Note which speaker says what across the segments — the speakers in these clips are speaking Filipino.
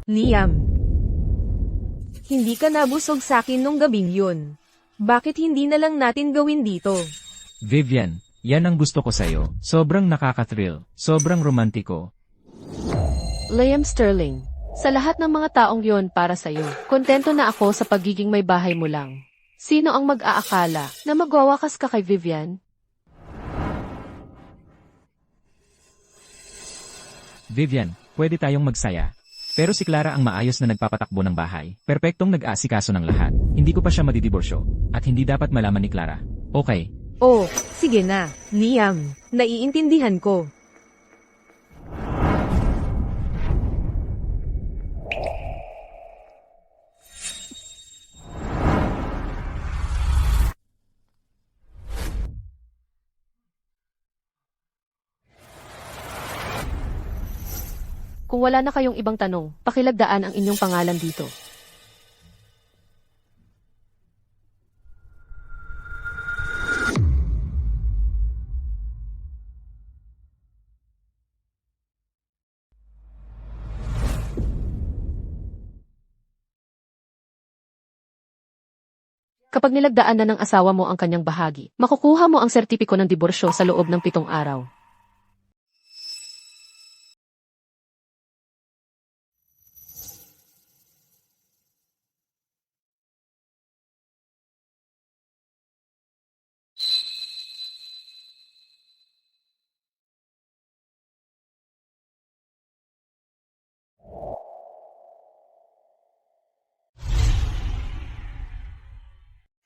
Speaker 1: Liam. Hindi ka nabusog sa akin nung gabing yun. Bakit hindi na lang natin gawin dito?
Speaker 2: Vivian, yan ang gusto ko sa'yo. Sobrang nakaka-thrill, sobrang romantiko.
Speaker 3: Liam Sterling, sa lahat ng mga taong yon para sa'yo, kontento na ako sa pagiging may bahay mo lang. Sino ang mag-aakala na magwawakas ka kay Vivian?
Speaker 2: Vivian, pwede tayong magsaya. Pero si Clara ang maayos na nagpapatakbo ng bahay. Perpektong nag-aasikaso ng lahat. Hindi ko pa siya madidiborsyo. At hindi dapat malaman ni Clara. Okay.
Speaker 1: Oh, sige na, Liam. Naiintindihan ko.
Speaker 3: Kung wala na kayong ibang tanong, pakilagdaan ang inyong pangalan dito. Kapag nilagdaan na ng asawa mo ang kanyang bahagi, makukuha mo ang sertipiko ng diborsyo sa loob ng 7 araw.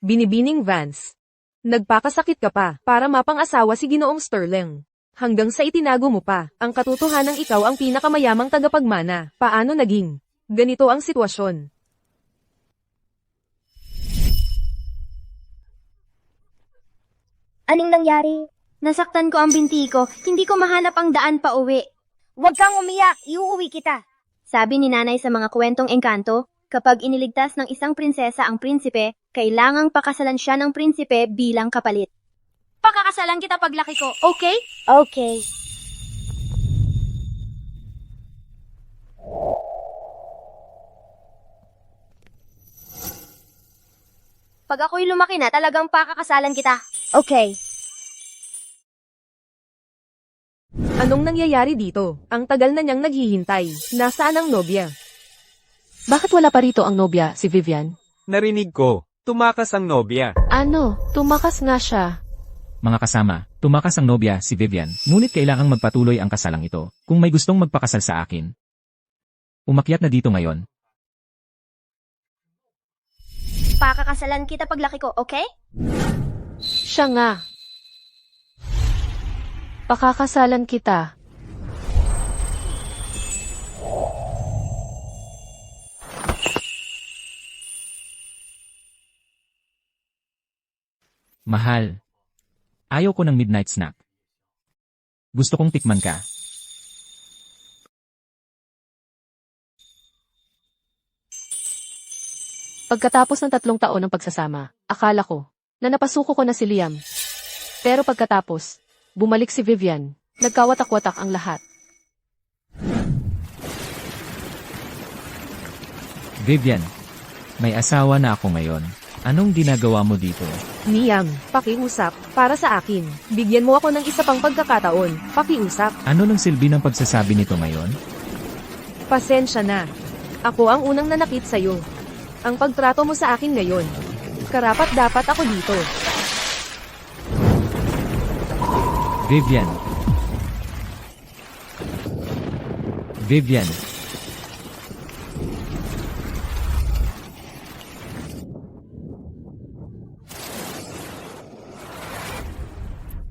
Speaker 1: Binibining Vance. Nagpakasakit ka pa para mapang-asawa si Ginoong Sterling. Hanggang sa itinago mo pa, ang katotohanang ikaw ang pinakamayamang tagapagmana. Paano naging ganito ang sitwasyon?
Speaker 4: Anong nangyari? Nasaktan ko ang binti ko, hindi ko mahanap ang daan pa uwi. Huwag kang umiyak, iuuwi kita. Sabi ni nanay sa mga kwentong engkanto, kapag iniligtas ng isang prinsesa ang prinsipe, kailangang pakasalan siya ng prinsipe bilang kapalit. Pakakasalan kita paglaki ko, okay? Okay. Pag ako'y lumaki na, talagang pakakasalan kita. Okay.
Speaker 1: Anong nangyayari dito? Ang tagal na niyang naghihintay. Nasaan ang nobya?
Speaker 3: Bakit wala pa rito ang nobya, si Vivian?
Speaker 5: Narinig ko, tumakas ang nobya.
Speaker 3: Ano, tumakas nga siya.
Speaker 2: Mga kasama, tumakas ang nobya, si Vivian. Ngunit kailangang magpatuloy ang kasalang ito. Kung may gustong magpakasal sa akin. Umakyat na dito ngayon.
Speaker 4: Pakakasalan kita paglaki ko, okay?
Speaker 3: Siya nga. Pakakasalan kita.
Speaker 2: Mahal. Ayaw ko ng midnight snack. Gusto kong tikman ka.
Speaker 3: Pagkatapos ng 3 taon ng pagsasama, akala ko na napasuko ko na si Liam. Pero pagkatapos, bumalik si Vivian. Nagkawatak-watak ang lahat.
Speaker 2: Vivian, may asawa na ako ngayon. Anong ginagawa mo dito?
Speaker 1: Liam, pakiusap. Para sa akin. Bigyan mo ako ng isa pang pagkakataon. Pakiusap.
Speaker 2: Ano nang silbi ng pagsasabi nito ngayon?
Speaker 1: Pasensya na. Ako ang unang nanakit sa'yo. Ang pagtrato mo sa akin ngayon. Karapat dapat ako dito.
Speaker 2: Vivian. Vivian.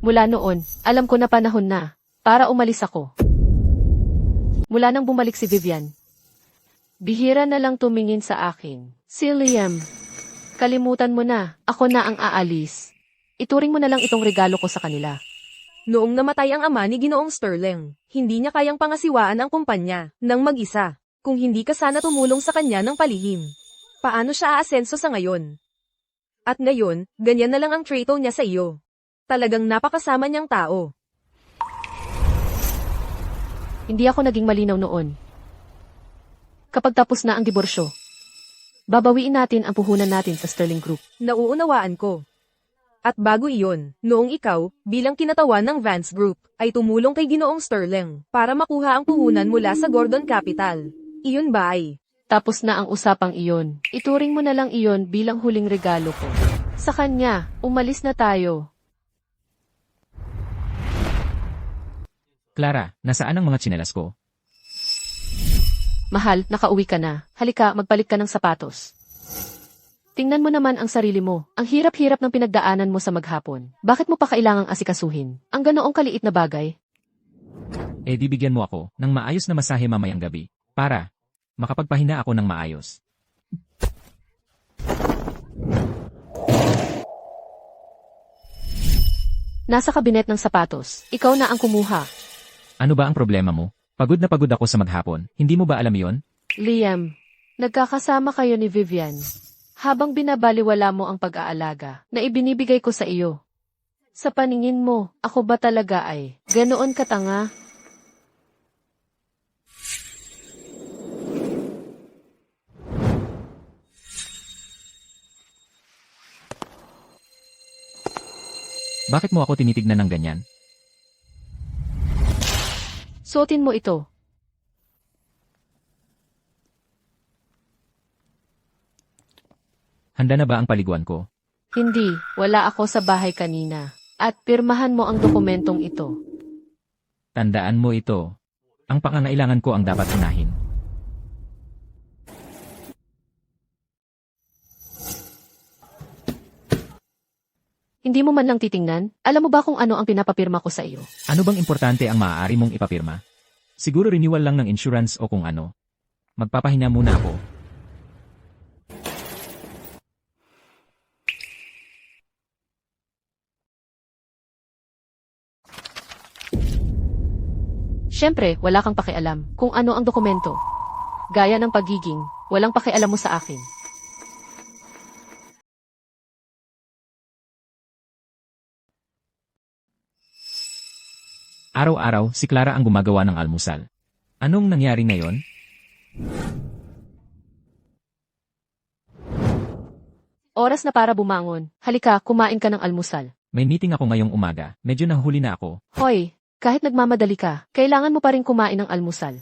Speaker 3: Mula noon, alam ko na panahon na para umalis ako. Mula nang bumalik si Vivian, bihira na lang tumingin sa akin. Si Liam, kalimutan mo na, ako na ang aalis. Ituring mo na lang itong regalo ko sa kanila.
Speaker 1: Noong namatay ang ama ni Ginoong Sterling, hindi niya kayang pangasiwaan ang kumpanya ng mag-isa. Kung hindi ka sana tumulong sa kanya ng palihim, paano siya aasenso sa ngayon? At ngayon, ganyan na lang ang trato niya sa iyo. Talagang napakasama niyang tao.
Speaker 3: Hindi ako naging malinaw noon. Kapag tapos na ang diborsyo, babawiin natin ang puhunan natin sa Sterling Group.
Speaker 1: Nauunawaan ko. At bago iyon, noong ikaw, bilang kinatawan ng Vance Group, ay tumulong kay Ginoong Sterling para makuha ang puhunan mula sa Gordon Capital. Iyon ba ay?
Speaker 3: Tapos na ang usapang iyon. Ituring mo na lang iyon bilang huling regalo ko. Sa kanya, umalis na tayo.
Speaker 2: Clara, nasaan ang mga tsinelas ko?
Speaker 3: Mahal, nakauwi ka na. Halika, magpalit ka ng sapatos. Tingnan mo naman ang sarili mo. Ang hirap-hirap ng pinagdaanan mo sa maghapon. Bakit mo pa kailangang asikasuhin? Ang ganoong kaliit na bagay?
Speaker 2: Eh di bigyan mo ako ng maayos na masahe mamayang gabi. Para makapagpahinga ako ng maayos.
Speaker 3: Nasa kabinet ng sapatos. Ikaw na ang kumuha.
Speaker 2: Ano ba ang problema mo? Pagod na pagod ako sa maghapon. Hindi mo ba alam yon?
Speaker 3: Liam, nagkakasama kayo ni Vivian. Habang binabaliwala mo ang pag-aalaga na ibinibigay ko sa iyo. Sa paningin mo, ako ba talaga ay ganoon katanga?
Speaker 2: Bakit mo ako tinitignan ng ganyan?
Speaker 3: Suotin mo ito.
Speaker 2: Handa na ba ang paliguan ko?
Speaker 3: Hindi, wala ako sa bahay kanina. At pirmahan mo ang dokumentong ito.
Speaker 2: Tandaan mo ito. Ang pangangailangan ko ang dapat unahin.
Speaker 3: Hindi mo man lang titingnan? Alam mo ba kung ano ang pinapapirma ko sa iyo?
Speaker 2: Ano bang importante ang maaari mong ipapirma? Siguro renewal lang ng insurance o kung ano. Magpapahinga muna ako.
Speaker 3: Siyempre, wala kang pakialam kung ano ang dokumento. Gaya ng pagiging, walang pakialam mo sa akin.
Speaker 2: Araw-araw, si Clara ang gumagawa ng almusal. Anong nangyari ngayon?
Speaker 3: Oras na para bumangon. Halika, kumain ka ng almusal.
Speaker 2: May meeting ako ngayong umaga. Medyo nahuli na ako.
Speaker 3: Hoy, kahit nagmamadali ka, kailangan mo pa rin kumain ng almusal.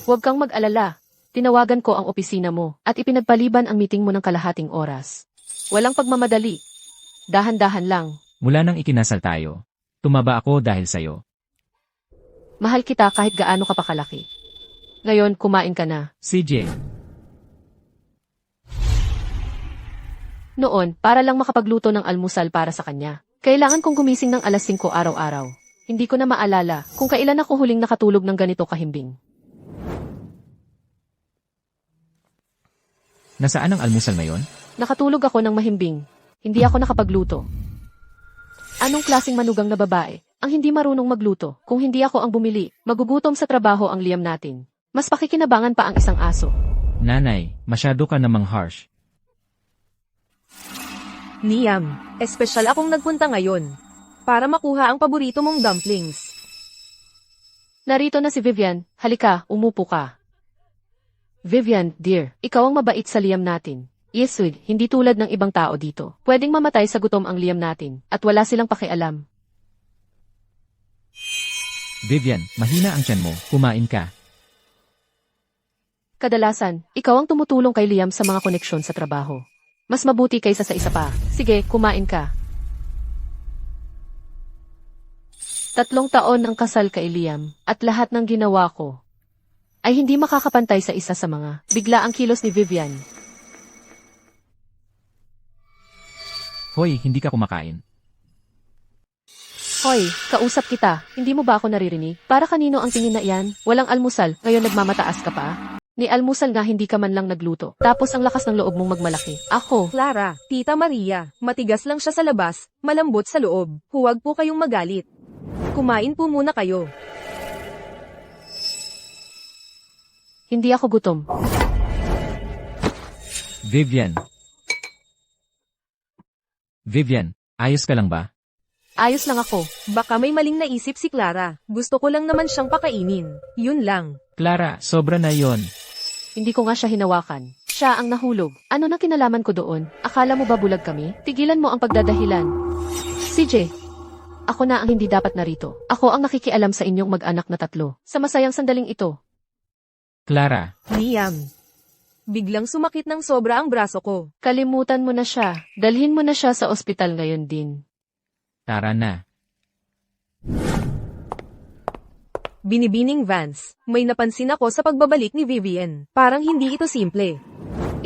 Speaker 3: Huwag kang mag-alala. Tinawagan ko ang opisina mo at ipinagpaliban ang meeting mo ng kalahating oras. Walang pagmamadali. Dahan-dahan lang.
Speaker 2: Mula nang ikinasal tayo, tumaba ako dahil sa'yo.
Speaker 3: Mahal kita kahit gaano ka pa kalaki. Ngayon, kumain ka na.
Speaker 2: CJ,
Speaker 3: Noon, para lang makapagluto ng almusal para sa kanya. Kailangan kong gumising ng alas 5 araw-araw. Hindi ko na maalala kung kailan ako huling nakatulog ng ganito kahimbing.
Speaker 2: nasaan ang almusal ngayon?
Speaker 3: Nakatulog ako ng mahimbing. Hindi ako nakapagluto. Anong klaseng manugang na babae ang hindi marunong magluto? Kung hindi ako ang bumili, magugutom sa trabaho ang Liam natin. Mas pakikinabangan pa ang isang aso.
Speaker 2: Nanay, masyado ka namang harsh.
Speaker 1: Liam, espesyal akong nagpunta ngayon. Para makuha ang paborito mong dumplings.
Speaker 3: Narito na si Vivian. Halika, umupo ka. Vivian, dear, ikaw ang mabait sa Liam natin. Yesud, hindi tulad ng ibang tao dito. Pwedeng mamatay sa gutom ang Liam natin, at wala silang pakialam.
Speaker 2: Vivian, mahina ang tiyan mo. Kumain ka.
Speaker 3: Kadalasan, ikaw ang tumutulong kay Liam sa mga koneksyon sa trabaho. Mas mabuti kaysa sa isa pa. Sige, kumain ka. 3 taon ng kasal kay Liam, at lahat ng ginawa ko ay hindi makakapantay sa isa sa mga bigla ang kilos ni Vivian.
Speaker 2: Hoy, hindi ka kumakain.
Speaker 3: Hoy, kausap kita. Hindi mo ba ako naririnig? Para kanino ang tingin na iyan? Walang almusal, ngayon nagmamataas ka pa? Ni almusal nga hindi ka man lang nagluto. Tapos ang lakas ng loob mong magmalaki. Ako,
Speaker 1: Clara, Tita Maria, matigas lang siya sa labas, malambot sa loob. Huwag po kayong magalit. Kumain po muna kayo.
Speaker 3: hindi ako gutom.
Speaker 2: Vivian. Vivian, ayos ka lang ba?
Speaker 3: Ayos lang ako.
Speaker 1: Baka may maling naisip si Clara. Gusto ko lang naman siyang pakainin. Yun lang.
Speaker 2: Clara, sobra na yon.
Speaker 3: Hindi ko nga siya hinawakan. Siya ang nahulog. Ano na kinalaman ko doon? Akala mo ba bulag kami? Tigilan mo ang pagdadahilan. CJ, ako na ang hindi dapat narito. Ako ang nakikialam sa inyong mag-anak na tatlo. Sa masayang sandaling ito.
Speaker 2: Clara,
Speaker 1: Liam. Biglang sumakit ng sobra ang braso ko.
Speaker 3: Kalimutan mo na siya. Dalhin mo na siya sa ospital ngayon din.
Speaker 2: tara na.
Speaker 1: Binibining Vance, may napansin ako sa pagbabalik ni Vivian. Parang hindi ito simple.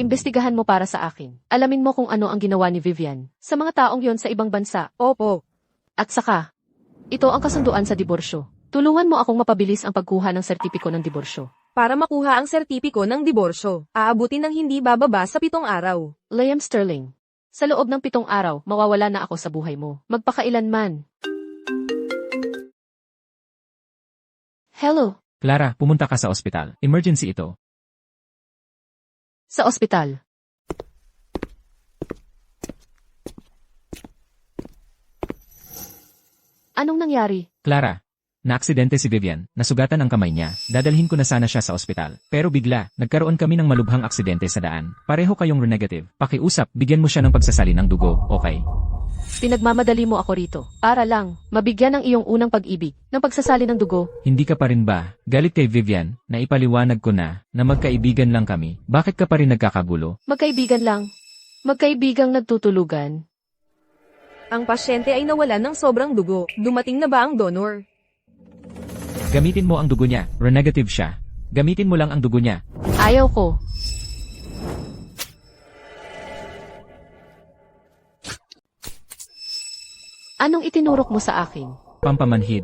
Speaker 3: Imbestigahan mo para sa akin. Alamin mo kung ano ang ginawa ni Vivian sa mga taong yon sa ibang bansa.
Speaker 1: Opo,
Speaker 3: At saka, ito ang kasunduan sa diborsyo. Tulungan mo akong mapabilis ang pagkuha ng sertipiko ng diborsyo.
Speaker 1: para makuha ang sertipiko ng diborsyo, aabutin ng hindi bababa sa 7 araw.
Speaker 3: Liam Sterling, sa loob ng 7 araw, mawawala na ako sa buhay mo. Magpakailanman. Hello,
Speaker 2: Clara, pumunta ka sa ospital. Emergency ito.
Speaker 3: sa ospital. Anong nangyari?
Speaker 2: Clara, naaksidente si Vivian, nasugatan ang kamay niya. Dadalhin ko na sana siya sa ospital. Pero bigla, nagkaroon kami ng malubhang aksidente sa daan. Pareho kayong renegative. Pakiusap, bigyan mo siya ng pagsasali ng dugo, okay?
Speaker 3: Pinagmamadali mo ako rito. Para lang, mabigyan ng iyong unang pag-ibig, ng pagsasali ng dugo.
Speaker 2: Hindi ka pa rin ba galit kay Vivian na ipaliwanag ko na magkaibigan lang kami? Bakit ka pa rin nagkakagulo?
Speaker 3: Magkaibigan lang. Magkaibigang nagtutulugan.
Speaker 1: Ang pasyente ay nawalan ng sobrang dugo. Dumating na ba ang donor?
Speaker 2: Gamitin mo ang dugo niya. Renegative siya. Gamitin mo lang ang dugo niya.
Speaker 3: Ayaw ko. Anong itinurok mo sa akin?
Speaker 2: Pampamanhid.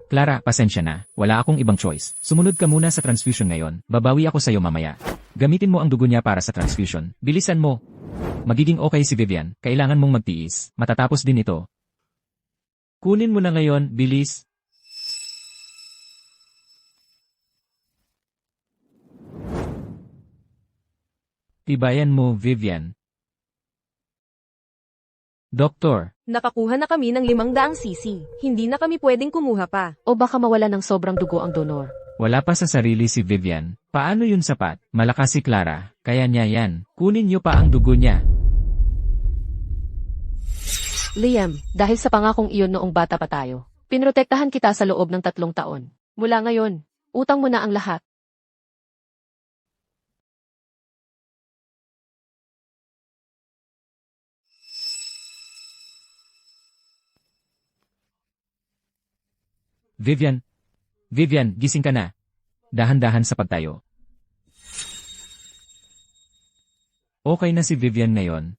Speaker 2: Clara, pasensya na. Wala akong ibang choice. Sumunod ka muna sa transfusion ngayon. Babawi ako sa'yo mamaya. Gamitin mo ang dugo niya para sa transfusion. Bilisan mo. Magiging okay si Vivian. Kailangan mong magtiis. Matatapos din ito. Kunin mo na ngayon, bilis. Tibayan mo, Vivian. Doktor,
Speaker 1: Nakakuha na kami ng 500 cc. Hindi na kami pwedeng kumuha pa.
Speaker 3: O baka mawala ng sobrang dugo ang donor?
Speaker 2: wala pa sa sarili si Vivian. Paano yun sapat? Malakas si Clara. Kaya niya yan. Kunin niyo pa ang dugo niya.
Speaker 3: Liam, dahil sa pangakong iyon noong bata pa tayo, pinrotektahan kita sa loob ng 3 taon. Mula ngayon, utang mo na ang lahat.
Speaker 2: Vivian, gising ka na. Dahan-dahan sa pagtayo. Okay na si Vivian ngayon.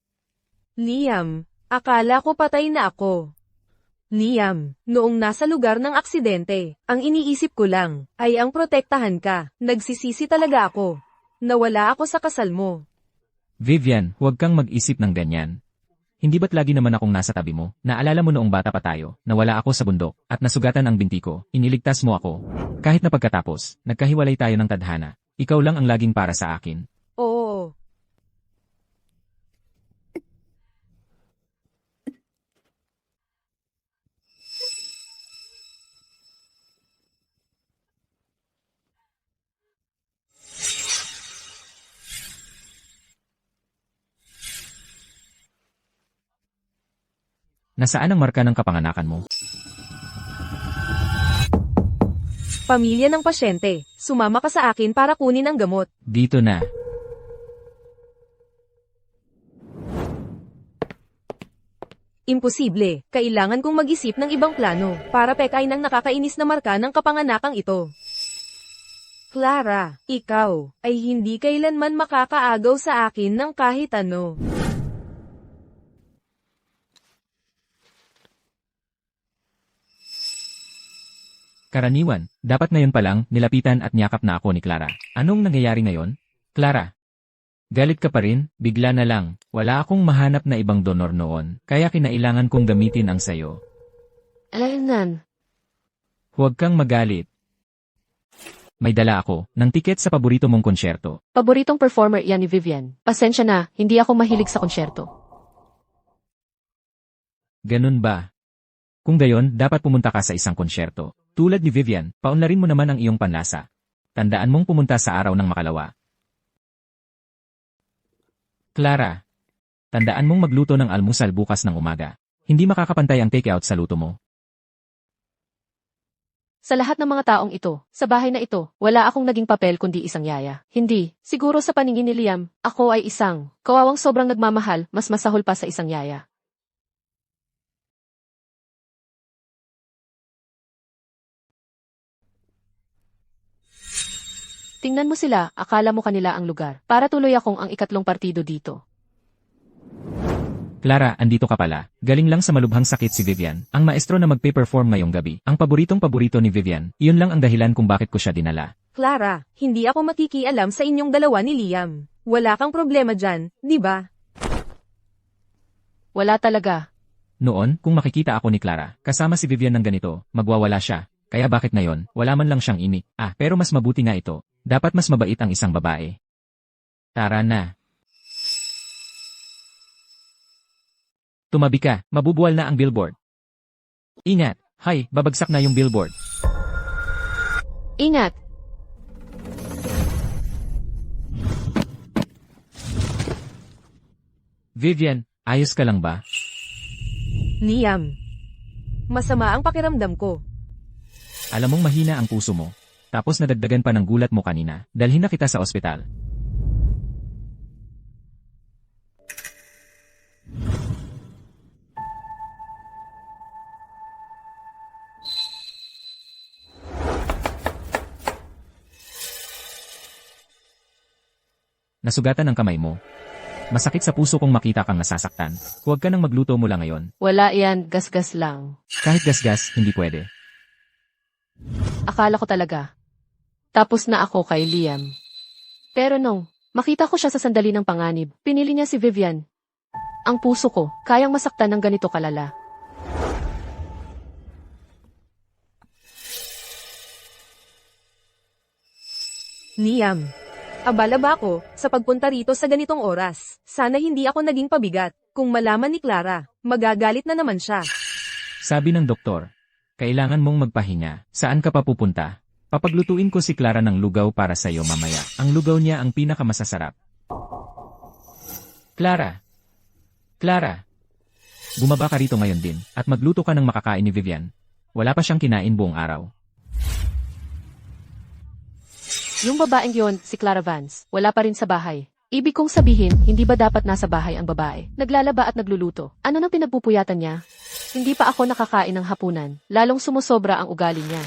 Speaker 1: Liam, akala ko patay na ako. Liam, noong nasa lugar ng aksidente, ang iniisip ko lang ay ang protektahan ka. Nagsisisi talaga ako. Nawala ako sa kasal mo.
Speaker 2: Vivian, huwag kang mag-isip ng ganyan. Hindi ba't lagi naman akong nasa tabi mo? Naalala mo noong bata pa tayo, nawala ako sa bundok, at nasugatan ang binti ko, iniligtas mo ako. Kahit na pagkatapos, nagkahiwalay tayo ng tadhana. Ikaw lang ang laging para sa akin.
Speaker 1: Oo.
Speaker 2: Nasaan ang marka ng kapanganakan mo?
Speaker 1: Pamilya ng pasyente, sumama ka sa akin para kunin ang gamot.
Speaker 2: Dito na.
Speaker 1: Imposible, kailangan kong mag-isip ng ibang plano para pekay ng nakakainis na marka ng kapanganakang ito. Clara, ikaw ay hindi kailanman makakaagaw sa akin ng kahit ano.
Speaker 2: Karaniwan, dapat ngayon pa lang, nilapitan at niyakap na ako ni Clara. Anong nangyayari ngayon? Clara, galit ka pa rin? Bigla na lang. Wala akong mahanap na ibang donor noon, kaya kinailangan kong gamitin ang sayo.
Speaker 3: Alaynan,
Speaker 2: Huwag kang magalit. May dala ako, ng tiket sa paborito mong konsyerto.
Speaker 3: paboritong performer yan ni Vivian. Pasensya na, hindi ako mahilig sa konsyerto.
Speaker 2: Ganun ba? Kung gayon, dapat pumunta ka sa isang konsyerto. Tulad ni Vivian, paunlarin mo naman ang iyong panlasa. Tandaan mong pumunta sa araw ng makalawa. Clara, tandaan mong magluto ng almusal bukas ng umaga. Hindi makakapantay ang takeout sa luto mo.
Speaker 3: Sa lahat ng mga taong ito, sa bahay na ito, wala akong naging papel kundi isang yaya. Hindi, siguro sa paningin ni Liam, ako ay isang kawawang sobrang nagmamahal, mas masahol pa sa isang yaya. Tingnan mo sila, akala mo kanila ang lugar. Para tuloy akong ang ikatlong partido dito.
Speaker 2: Clara, andito ka pala. Galing lang sa malubhang sakit si Vivian, ang maestro na magpe-perform ngayong gabi. Ang paboritong-paborito ni Vivian, iyon lang ang dahilan kung bakit ko siya dinala.
Speaker 1: Clara, hindi ako makikialam sa inyong dalawa ni Liam. Wala kang problema dyan, di ba?
Speaker 3: Wala talaga.
Speaker 2: Noon, kung makikita ako ni Clara, kasama si Vivian ng ganito, magwawala siya. Kaya bakit ngayon, wala man lang siyang ini. Pero mas mabuti nga ito. Dapat mas mabait ang isang babae. Tara na. Tumabi ka, mabubuwal na ang billboard. Ingat, hay, babagsak na yung billboard.
Speaker 3: Ingat!
Speaker 2: Vivian, ayos ka lang ba?
Speaker 1: Liam. Masama ang pakiramdam ko.
Speaker 2: Alam mong mahina ang puso mo. Tapos nadagdagan pa ng gulat mo kanina. Dalhin na kita sa ospital. Nasugatan ang kamay mo. Masakit sa puso kong makita kang nasasaktan. Huwag ka nang magluto mula ngayon.
Speaker 3: Wala yan, gasgas lang.
Speaker 2: Kahit gasgas, hindi pwede.
Speaker 3: Akala ko talaga. Tapos na ako kay Liam. Pero nung makita ko siya sa sandali ng panganib, pinili niya si Vivian. Ang puso ko, kayang masaktan ng ganito kalala.
Speaker 1: Liam. Abala ba ako sa pagpunta rito sa ganitong oras? Sana hindi ako naging pabigat. Kung malaman ni Clara, magagalit na naman siya.
Speaker 2: Sabi ng doktor, kailangan mong magpahinga. Saan ka pa pupunta? Papaglutuin ko si Clara ng lugaw para sa iyo mamaya. Ang lugaw niya ang pinakamasasarap. Clara! Clara! Bumaba ka rito ngayon din at magluto ka ng makakain ni Vivian. Wala pa siyang kinain buong araw.
Speaker 3: Yung babaeng yon, si Clara Vance, wala pa rin sa bahay. Ibig kong sabihin, hindi ba dapat nasa bahay ang babae? Naglalaba at nagluluto. Ano nang pinagpupuyatan niya? Hindi pa ako nakakain ng hapunan, lalong sumusobra ang ugali niya.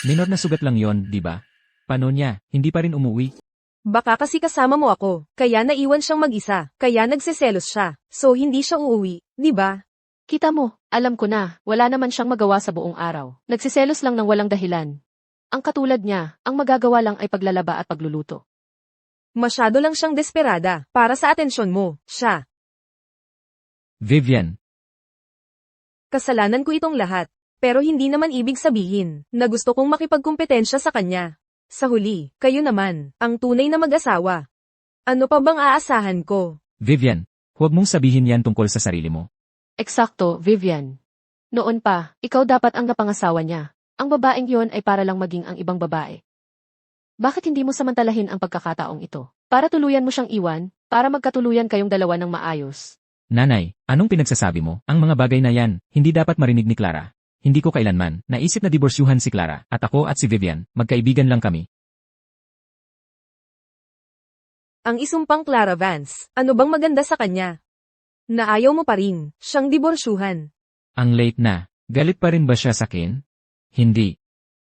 Speaker 2: Minor na sugat lang yon, di ba? Paano niya? Hindi pa rin umuwi?
Speaker 1: Baka kasi kasama mo ako, kaya naiwan siyang mag-isa, kaya nagseselos siya. So hindi siya uuwi, di ba?
Speaker 3: Kita mo, alam ko na, wala naman siyang magawa sa buong araw. Nagsiselos lang ng walang dahilan. Ang katulad niya, ang magagawa lang ay paglalaba at pagluluto.
Speaker 1: Masyado lang siyang desperada para sa atensyon mo, siya.
Speaker 2: Vivian,
Speaker 1: Kasalanan ko itong lahat. Pero hindi naman ibig sabihin na gusto kong makipagkumpetensya sa kanya. Sa huli, kayo naman, ang tunay na mag-asawa. Ano pa bang aasahan ko?
Speaker 2: Vivian, huwag mong sabihin yan tungkol sa sarili mo.
Speaker 3: Eksakto, Vivian. Noon pa, ikaw dapat ang napangasawa niya. Ang babaeng yon ay para lang maging ang ibang babae. Bakit hindi mo samantalahin ang pagkakataong ito? Para tuluyan mo siyang iwan, para magkatuluyan kayong dalawa ng maayos.
Speaker 2: Nanay, anong pinagsasabi mo? Ang mga bagay na yan, hindi dapat marinig ni Clara. Hindi ko kailanman naisip na diborsyuhan si Clara at ako at si Vivian, magkaibigan lang kami.
Speaker 1: Ang isumpang Clara Vance, ano bang maganda sa kanya? Na ayaw mo pa rin, siyang diborsyuhan.
Speaker 2: Ang late na, galit pa rin ba siya sa akin? Hindi.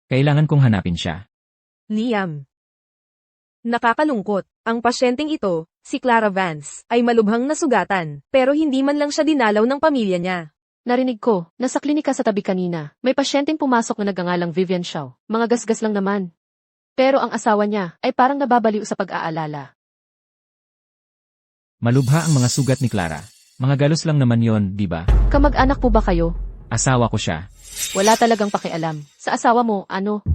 Speaker 2: Kailangan kong hanapin siya.
Speaker 1: Liam. Nakakalungkot, ang pasyenteng ito, si Clara Vance, ay malubhang nasugatan, pero hindi man lang siya dinalaw ng pamilya niya.
Speaker 3: Narinig ko, nasa klinika sa tabi kanina, may pasyenteng pumasok na nagngangalang Vivian Shaw. Mga gasgas lang naman. Pero ang asawa niya ay parang nababaliw sa pag-aalala.
Speaker 2: Malubha ang mga sugat ni Clara. Mga galos lang naman yon, di ba?
Speaker 3: Kamag-anak po ba kayo?
Speaker 2: Asawa ko siya.
Speaker 3: Wala talagang pakialam. Sa asawa mo,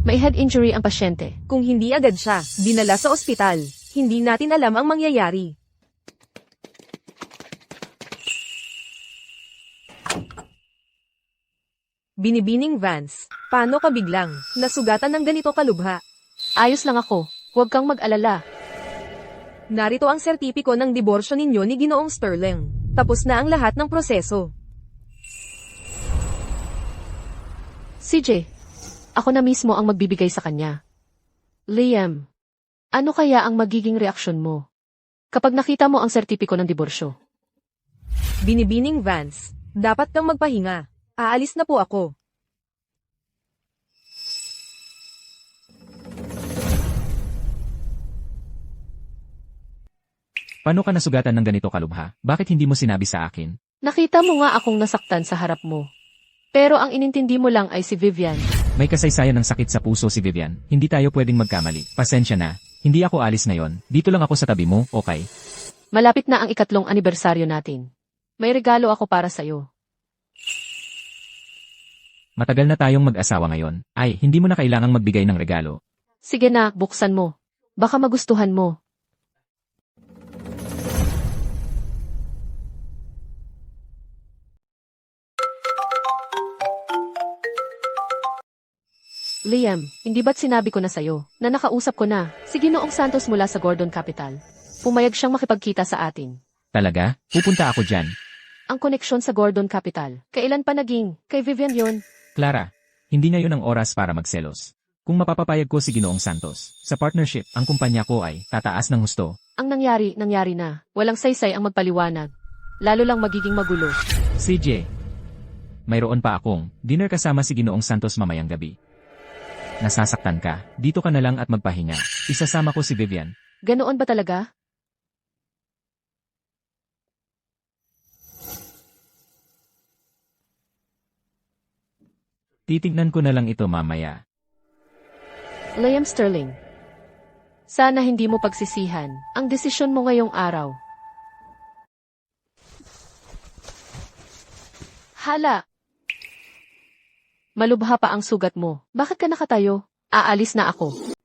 Speaker 3: may head injury ang pasyente.
Speaker 1: Kung hindi agad siya, dinala sa ospital, hindi natin alam ang mangyayari. Binibining Vance, paano ka biglang nasugatan ng ganito kalubha?
Speaker 3: Ayos lang ako. Huwag kang mag-alala.
Speaker 1: Narito ang sertipiko ng diborsyo ninyo ni Ginoong Sterling. Tapos na ang lahat ng proseso.
Speaker 3: CJ, ako na mismo ang magbibigay sa kanya. Liam, ano kaya ang magiging reaksyon mo kapag nakita mo ang sertipiko ng diborsyo?
Speaker 1: Binibining Vance, dapat kang magpahinga. Aalis na po ako.
Speaker 2: Paano ka nasugatan ng ganito kalubha? Bakit hindi mo sinabi sa akin?
Speaker 3: Nakita mo nga akong nasaktan sa harap mo. Pero ang inintindi mo lang ay si Vivian.
Speaker 2: May kasaysayan ng sakit sa puso si Vivian. Hindi tayo pwedeng magkamali. Pasensya na. Hindi ako alis ngayon. Dito lang ako sa tabi mo, okay?
Speaker 3: Malapit na ang 3 anibersaryo natin. May regalo ako para sa'yo.
Speaker 2: Matagal na tayong mag-asawa ngayon. Ay, hindi mo na kailangang magbigay ng regalo.
Speaker 3: Sige na, buksan mo. Baka magustuhan mo. Liam, hindi ba't sinabi ko na sa'yo na nakausap ko na si Ginoong Santos mula sa Gordon Capital? Pumayag siyang makipagkita sa atin.
Speaker 2: Talaga? Pupunta ako dyan.
Speaker 3: Ang koneksyon sa Gordon Capital, kailan pa naging kay Vivian yon?
Speaker 2: Clara, hindi ngayon ang oras para magselos. Kung mapapapayag ko si Ginoong Santos, sa partnership, ang kumpanya ko ay tataas ng husto.
Speaker 3: Ang nangyari na. Walang saysay ang magpaliwanag. Lalo lang magiging magulo.
Speaker 2: CJ, mayroon pa akong dinner kasama si Ginoong Santos mamayang gabi. Nasasaktan ka, dito ka na lang at magpahinga. Isasama ko si Vivian.
Speaker 3: Ganoon ba talaga?
Speaker 2: Titignan ko na lang ito mamaya.
Speaker 3: Liam Sterling, sana hindi mo pagsisihan ang desisyon mo ngayong araw. Hala! Malubha pa ang sugat mo. Bakit ka nakatayo? Aalis na ako.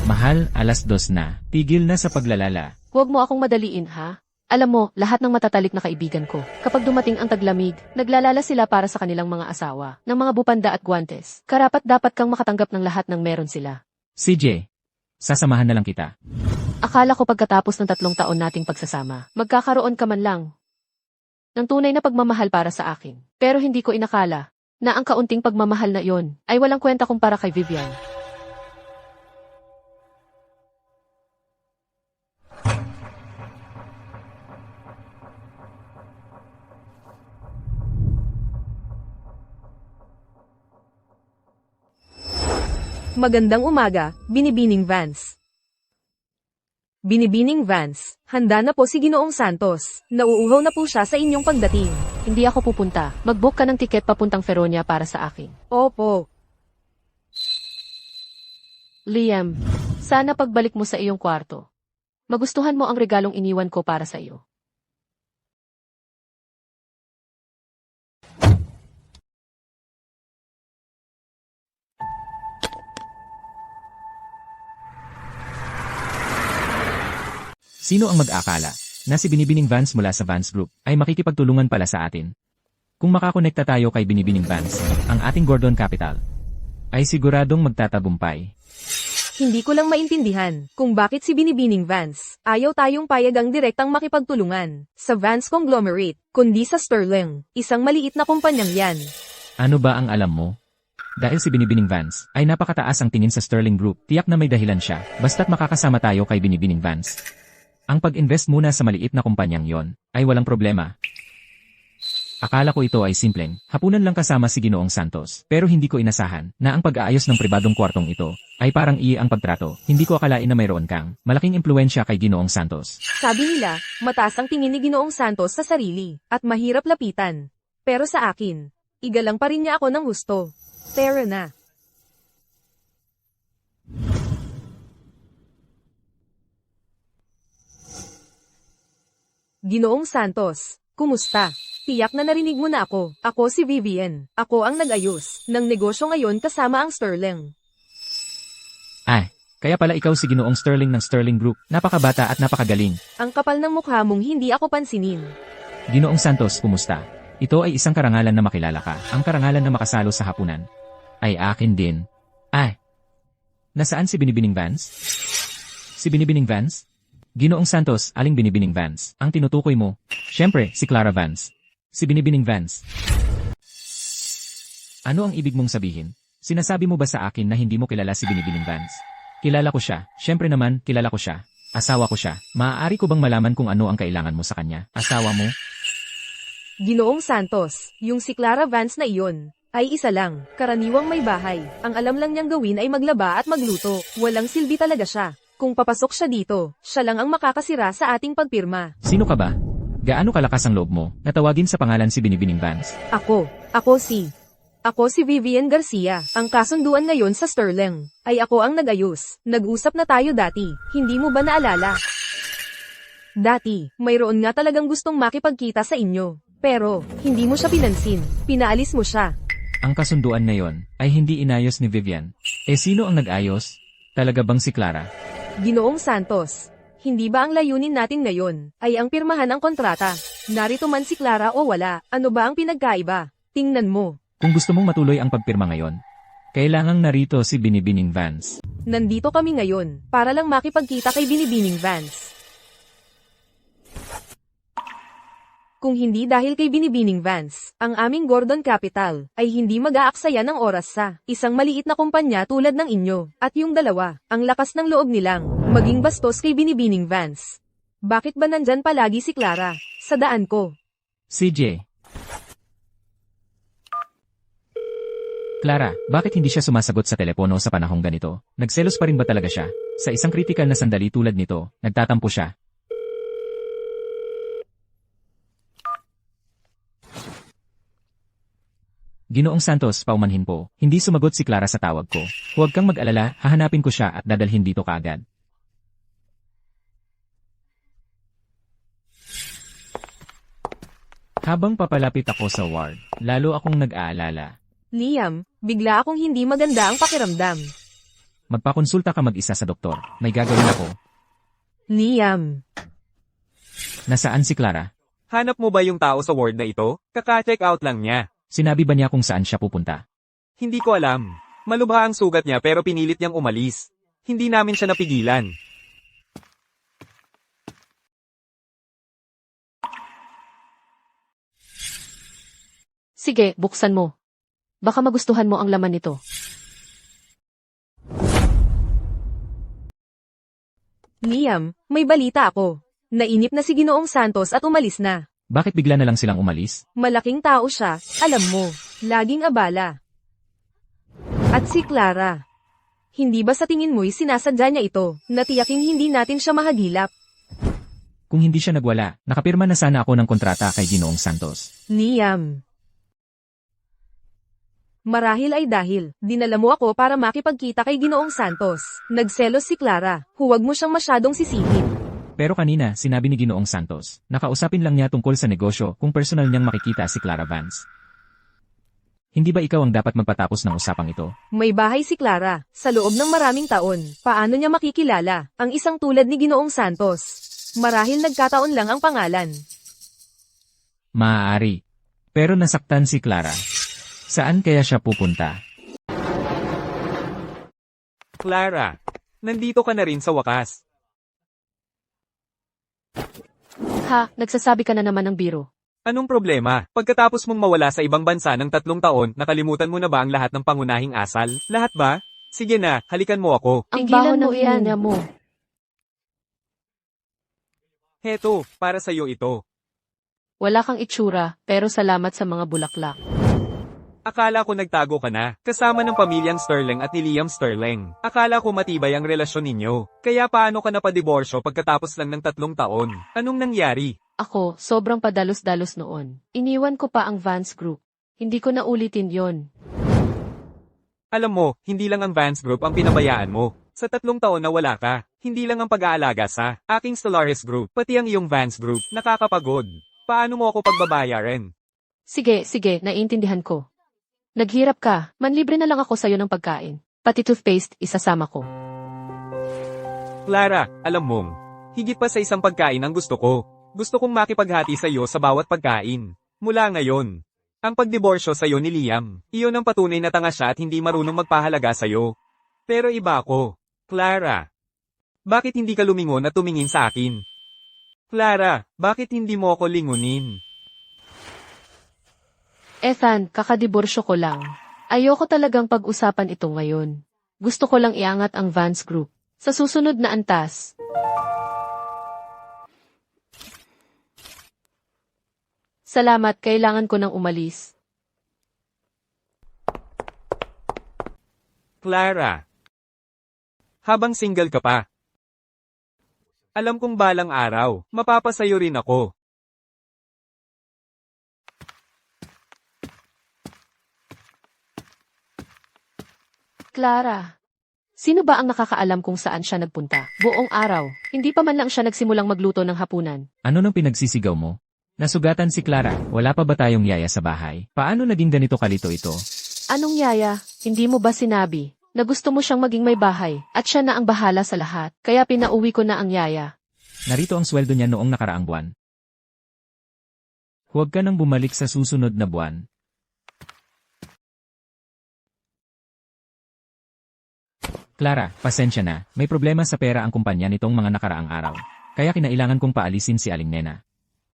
Speaker 2: Mahal, 2:00 na. Tigil na sa paglalala.
Speaker 3: Huwag mo akong madaliin, ha? Alam mo, lahat ng matatalik na kaibigan ko, kapag dumating ang taglamig, naglalala sila para sa kanilang mga asawa, ng mga bupanda at guwantes. Karapat-dapat kang makatanggap ng lahat ng meron sila.
Speaker 2: CJ, sasamahan na lang kita.
Speaker 3: Akala ko pagkatapos ng 3 taon nating pagsasama, magkakaroon ka man lang ng tunay na pagmamahal para sa akin. Pero hindi ko inakala na ang kaunting pagmamahal na iyon ay walang kwenta kumpara kay Vivian.
Speaker 1: Magandang umaga, Binibining Vance. Binibining Vance, handa na po si Ginoong Santos. Nauuhaw na po siya sa inyong pagdating.
Speaker 3: Hindi ako pupunta. Mag-book ka ng tiket papuntang Feronia para sa akin.
Speaker 1: Opo.
Speaker 3: Liam, sana pagbalik mo sa iyong kwarto, magustuhan mo ang regalong iniwan ko para sa iyo.
Speaker 2: Sino ang mag-akala na si Binibining Vance mula sa Vance Group ay makikipagtulungan pala sa atin? Kung makakonekta tayo kay Binibining Vance, ang ating Gordon Capital, ay siguradong magtatagumpay.
Speaker 1: Hindi ko lang maintindihan kung bakit si Binibining Vance ayaw tayong payagang direktang makipagtulungan sa Vance Conglomerate, kundi sa Sterling, isang maliit na kumpanyang yan.
Speaker 2: Ano ba ang alam mo? Dahil si Binibining Vance ay napakataas ang tingin sa Sterling Group, tiyak na may dahilan siya, basta't makakasama tayo kay Binibining Vance. Ang pag-invest muna sa maliit na kumpanyang yon ay walang problema. Akala ko ito ay simpleng, hapunan lang kasama si Ginoong Santos. Pero hindi ko inasahan na ang pag-aayos ng pribadong kwartong ito ay parang ang pagtrato. Hindi ko akalain na mayroon kang malaking impluensya kay Ginoong Santos.
Speaker 1: Sabi nila, mataas ang tingin ni Ginoong Santos sa sarili, at mahirap lapitan. Pero sa akin, igalang pa rin niya ako ng husto. Pero na. Ginoong Santos, kumusta? Tiyak na narinig mo na ako. Ako si Vivian. Ako ang nag-ayos ng negosyo ngayon kasama ang Sterling.
Speaker 2: Kaya pala ikaw si Ginoong Sterling ng Sterling Group. Napakabata at napakagaling.
Speaker 1: Ang kapal ng mukha mong hindi ako pansinin.
Speaker 2: Ginoong Santos, kumusta? Ito ay isang karangalan na makilala ka. Ang karangalan na makasalo sa hapunan ay akin din. Nasaan si Binibining Vance? Si Binibining Vance? Ginoong Santos, aling Binibining Vance? Ang tinutukoy mo? Siyempre, si Clara Vance. Si Binibining Vance. Ano ang ibig mong sabihin? Sinasabi mo ba sa akin na hindi mo kilala si Binibining Vance? Kilala ko siya. Siyempre naman, kilala ko siya. Asawa ko siya. Maaari ko bang malaman kung ano ang kailangan mo sa kanya? Asawa mo?
Speaker 1: Ginoong Santos, yung si Clara Vance na iyon, ay isa lang, karaniwang may bahay. Ang alam lang niyang gawin ay maglaba at magluto. Walang silbi talaga siya. Kung papasok siya dito, siya lang ang makakasira sa ating pagpirma.
Speaker 2: Sino ka ba? Gaano kalakas ang loob mo na tawagin sa pangalan si Binibining Vance?
Speaker 1: Ako si Vivian Garcia. Ang kasunduan ngayon sa Sterling ay ako ang nag-ayos. Nag-usap na tayo dati, hindi mo ba naalala? Dati, mayroon nga talagang gustong makipagkita sa inyo. Pero, hindi mo siya pinansin. Pinaalis mo siya.
Speaker 2: Ang kasunduan ngayon ay hindi inayos ni Vivian. Sino ang nag-ayos? Talaga bang si Clara?
Speaker 1: Ginoong Santos, hindi ba ang layunin natin ngayon ay ang pirmahan ang kontrata? Narito man si Clara o wala, ano ba ang pinagkaiba? Tingnan mo.
Speaker 2: Kung gusto mong matuloy ang pagpirma ngayon, kailangang narito si Binibining Vance.
Speaker 1: Nandito kami ngayon para lang makipagkita kay Binibining Vance. Kung hindi dahil kay Binibining Vance, ang aming Gordon Capital ay hindi mag-aaksaya ng oras sa isang maliit na kumpanya tulad ng inyo. At yung dalawa, ang lakas ng loob nilang maging bastos kay Binibining Vance. Bakit ba nandyan palagi si Clara sa daan ko?
Speaker 2: CJ. Clara, bakit hindi siya sumasagot sa telepono sa panahong ganito? Nagselos pa rin ba talaga siya? Sa isang kritikal na sandali tulad nito, nagtatampo siya. Ginoong Santos, paumanhin po. Hindi sumagot si Clara sa tawag ko. Huwag kang mag-alala, hahanapin ko siya at dadalhin dito kaagad. Habang papalapit ako sa ward, lalo akong nag-aalala.
Speaker 1: Liam, bigla akong hindi maganda ang pakiramdam.
Speaker 2: Magpakonsulta ka mag-isa sa doktor. May gagawin ako.
Speaker 1: Liam,
Speaker 2: Nasaan si Clara?
Speaker 5: Hanap mo ba yung tao sa ward na ito? Kaka-check out lang niya.
Speaker 2: Sinabi ba niya kung saan siya pupunta?
Speaker 5: Hindi ko alam. Malubha ang sugat niya pero pinilit niyang umalis. Hindi namin siya napigilan.
Speaker 3: Sige, buksan mo. Baka magustuhan mo ang laman nito.
Speaker 1: Liam, may balita ako. Nainip na si Ginoong Santos at umalis na.
Speaker 2: Bakit bigla na lang silang umalis?
Speaker 1: Malaking tao siya, alam mo. Laging abala. At si Clara. Hindi ba sa tingin mo'y sinasadya niya ito, na tiyaking hindi natin siya mahagilap?
Speaker 2: Kung hindi siya nagwala, nakapirma na sana ako ng kontrata kay Ginoong Santos.
Speaker 1: Liam. Marahil ay dahil, dinala mo ako para makipagkita kay Ginoong Santos. Nagselos si Clara, huwag mo siyang masyadong sisipin.
Speaker 2: Pero kanina, sinabi ni Ginoong Santos, nakausapin lang niya tungkol sa negosyo kung personal niyang makikita si Clara Vance. Hindi ba ikaw ang dapat magpatapos ng usapang ito?
Speaker 1: May bahay si Clara, sa loob ng maraming taon. Paano niya makikilala ang isang tulad ni Ginoong Santos? Marahil nagkataon lang ang pangalan.
Speaker 2: Maaari. Pero nasaktan si Clara. Saan kaya siya pupunta?
Speaker 5: Clara, nandito ka na rin sa wakas.
Speaker 3: Ha, nagsasabi ka na naman ng biro.
Speaker 5: Anong problema? Pagkatapos mong mawala sa ibang bansa ng 3 taon, nakalimutan mo na ba ang lahat ng pangunahing asal? Lahat ba? Sige na, halikan mo ako.
Speaker 3: Ang
Speaker 1: Tigilan
Speaker 3: baho
Speaker 1: mo
Speaker 3: ng
Speaker 1: yan.
Speaker 3: hininga mo.
Speaker 5: Heto, para sa'yo ito.
Speaker 3: Wala kang itsura, pero salamat sa mga bulaklak.
Speaker 5: Akala ko nagtago ka na, kasama ng pamilyang Sterling at ni Liam Sterling. Akala ko matibay ang relasyon ninyo. Kaya paano ka napadiborsyo pagkatapos lang ng 3 taon? Anong nangyari?
Speaker 3: Ako, sobrang padalos-dalos noon. Iniwan ko pa ang Vance Group. Hindi ko na ulitin yon.
Speaker 5: Alam mo, hindi lang ang Vance Group ang pinabayaan mo. Sa 3 taon na wala ka, hindi lang ang pag-aalaga sa aking Stellaris Group, pati ang iyong Vance Group, nakakapagod. Paano mo ako pagbabayaran?
Speaker 3: Sige, naiintindihan ko. Naghirap ka, manlibre na lang ako sa'yo ng pagkain. Pati toothpaste, isasama ko.
Speaker 5: Clara, alam mong, higit pa sa isang pagkain ang gusto ko. Gusto kong makipaghati sa iyo sa bawat pagkain. Mula ngayon, ang pagdiborsyo sa iyo ni Liam, iyon ang patunay na tanga siya at hindi marunong magpahalaga sa iyo. Pero iba ako. Clara, bakit hindi ka lumingon at tumingin sa akin? Clara, bakit hindi mo ako lingunin?
Speaker 3: Ethan, kakadiborsyo ko lang. Ayoko talagang pag-usapan ito ngayon. Gusto ko lang iangat ang Vance Group. Sa susunod na antas. Salamat, kailangan ko nang umalis.
Speaker 5: Clara, habang single ka pa, alam kong balang araw, mapapasayo rin ako.
Speaker 3: Clara. Sino ba ang nakakaalam kung saan siya nagpunta? Buong araw, hindi pa man lang siya nagsimulang magluto ng hapunan.
Speaker 2: Ano nang pinagsisigaw mo? Nasugatan si Clara, wala pa ba tayong yaya sa bahay? Paano naging ganito kalito ito?
Speaker 3: Anong yaya? Hindi mo ba sinabi na gusto mo siyang maging may bahay at siya na ang bahala sa lahat? Kaya pinauwi ko na ang yaya.
Speaker 2: Narito ang sweldo niya noong nakaraang buwan. Huwag ka nang bumalik sa susunod na buwan. Clara, pasensya na, may problema sa pera ang kumpanya nitong mga nakaraang araw. Kaya kinailangan kong paalisin si Aling Nena.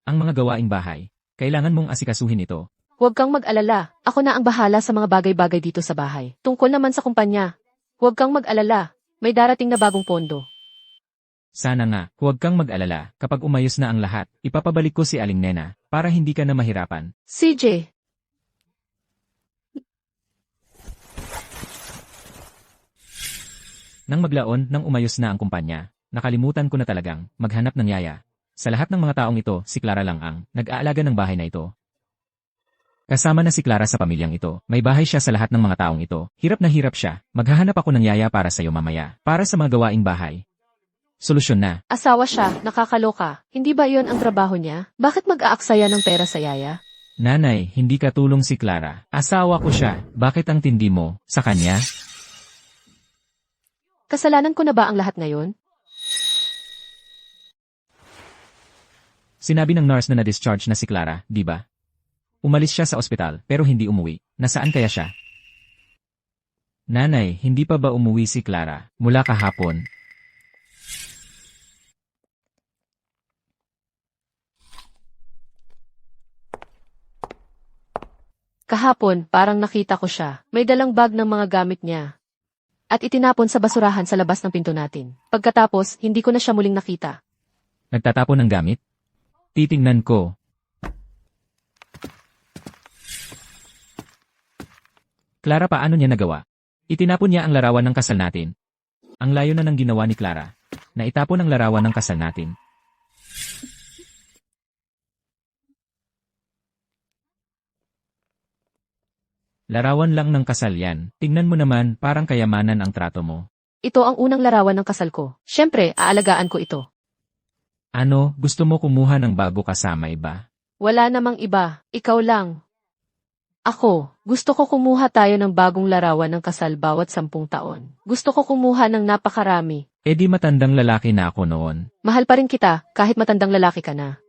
Speaker 2: Ang mga gawaing bahay, kailangan mong asikasuhin ito.
Speaker 3: Huwag kang mag-alala, ako na ang bahala sa mga bagay-bagay dito sa bahay. Tungkol naman sa kumpanya, huwag kang mag-alala, may darating na bagong pondo.
Speaker 2: Sana nga, huwag kang mag-alala, kapag umayos na ang lahat, ipapabalik ko si Aling Nena, para hindi ka na mahirapan.
Speaker 3: CJ,
Speaker 2: Nang maglaon nang umayos na ang kumpanya, nakalimutan ko na talagang maghanap ng yaya. Sa lahat ng mga taong ito, si Clara lang ang nag-aalaga ng bahay na ito. Kasama na si Clara sa pamilyang ito, may bahay siya sa lahat ng mga taong ito. Hirap na hirap siya, maghahanap ako ng yaya para sa'yo mamaya, para sa mga gawaing bahay. Solusyon na.
Speaker 3: asawa siya, nakakaloka. Hindi ba iyon ang trabaho niya? Bakit mag-aaksaya ng pera sa yaya?
Speaker 2: Nanay, hindi katulong si Clara. Asawa ko siya, bakit ang tindi mo sa kanya?
Speaker 3: Kasalanan ko na ba ang lahat ngayon?
Speaker 2: Sinabi ng nurse na na-discharge na si Clara, di ba? Umalis siya sa ospital, pero hindi umuwi. Nasaan kaya siya? Nanay, hindi pa ba umuwi si Clara mula kahapon?
Speaker 3: Kahapon, parang nakita ko siya. May dalang bag ng mga gamit niya. At itinapon sa basurahan sa labas ng pinto natin. Pagkatapos, hindi ko na siya muling nakita.
Speaker 2: Nagtatapon ng gamit? Titingnan ko. Clara, paano niya nagawa? Itinapon niya ang larawan ng kasal natin. Ang layo na ng ginawa ni Clara. Naitapon ang larawan ng kasal natin. Larawan lang ng kasal yan. Tingnan mo naman, parang kayamanan ang trato mo.
Speaker 3: Ito ang unang larawan ng kasal ko. Siyempre, aalagaan ko ito.
Speaker 2: Ano, gusto mo kumuha ng bago kasama iba?
Speaker 3: Wala namang iba. Ikaw lang. Ako, gusto ko kumuha tayo ng bagong larawan ng kasal bawat 10 taon. Gusto ko kumuha ng napakarami.
Speaker 2: E di matandang lalaki na ako noon.
Speaker 3: Mahal pa rin kita, kahit matandang lalaki ka na.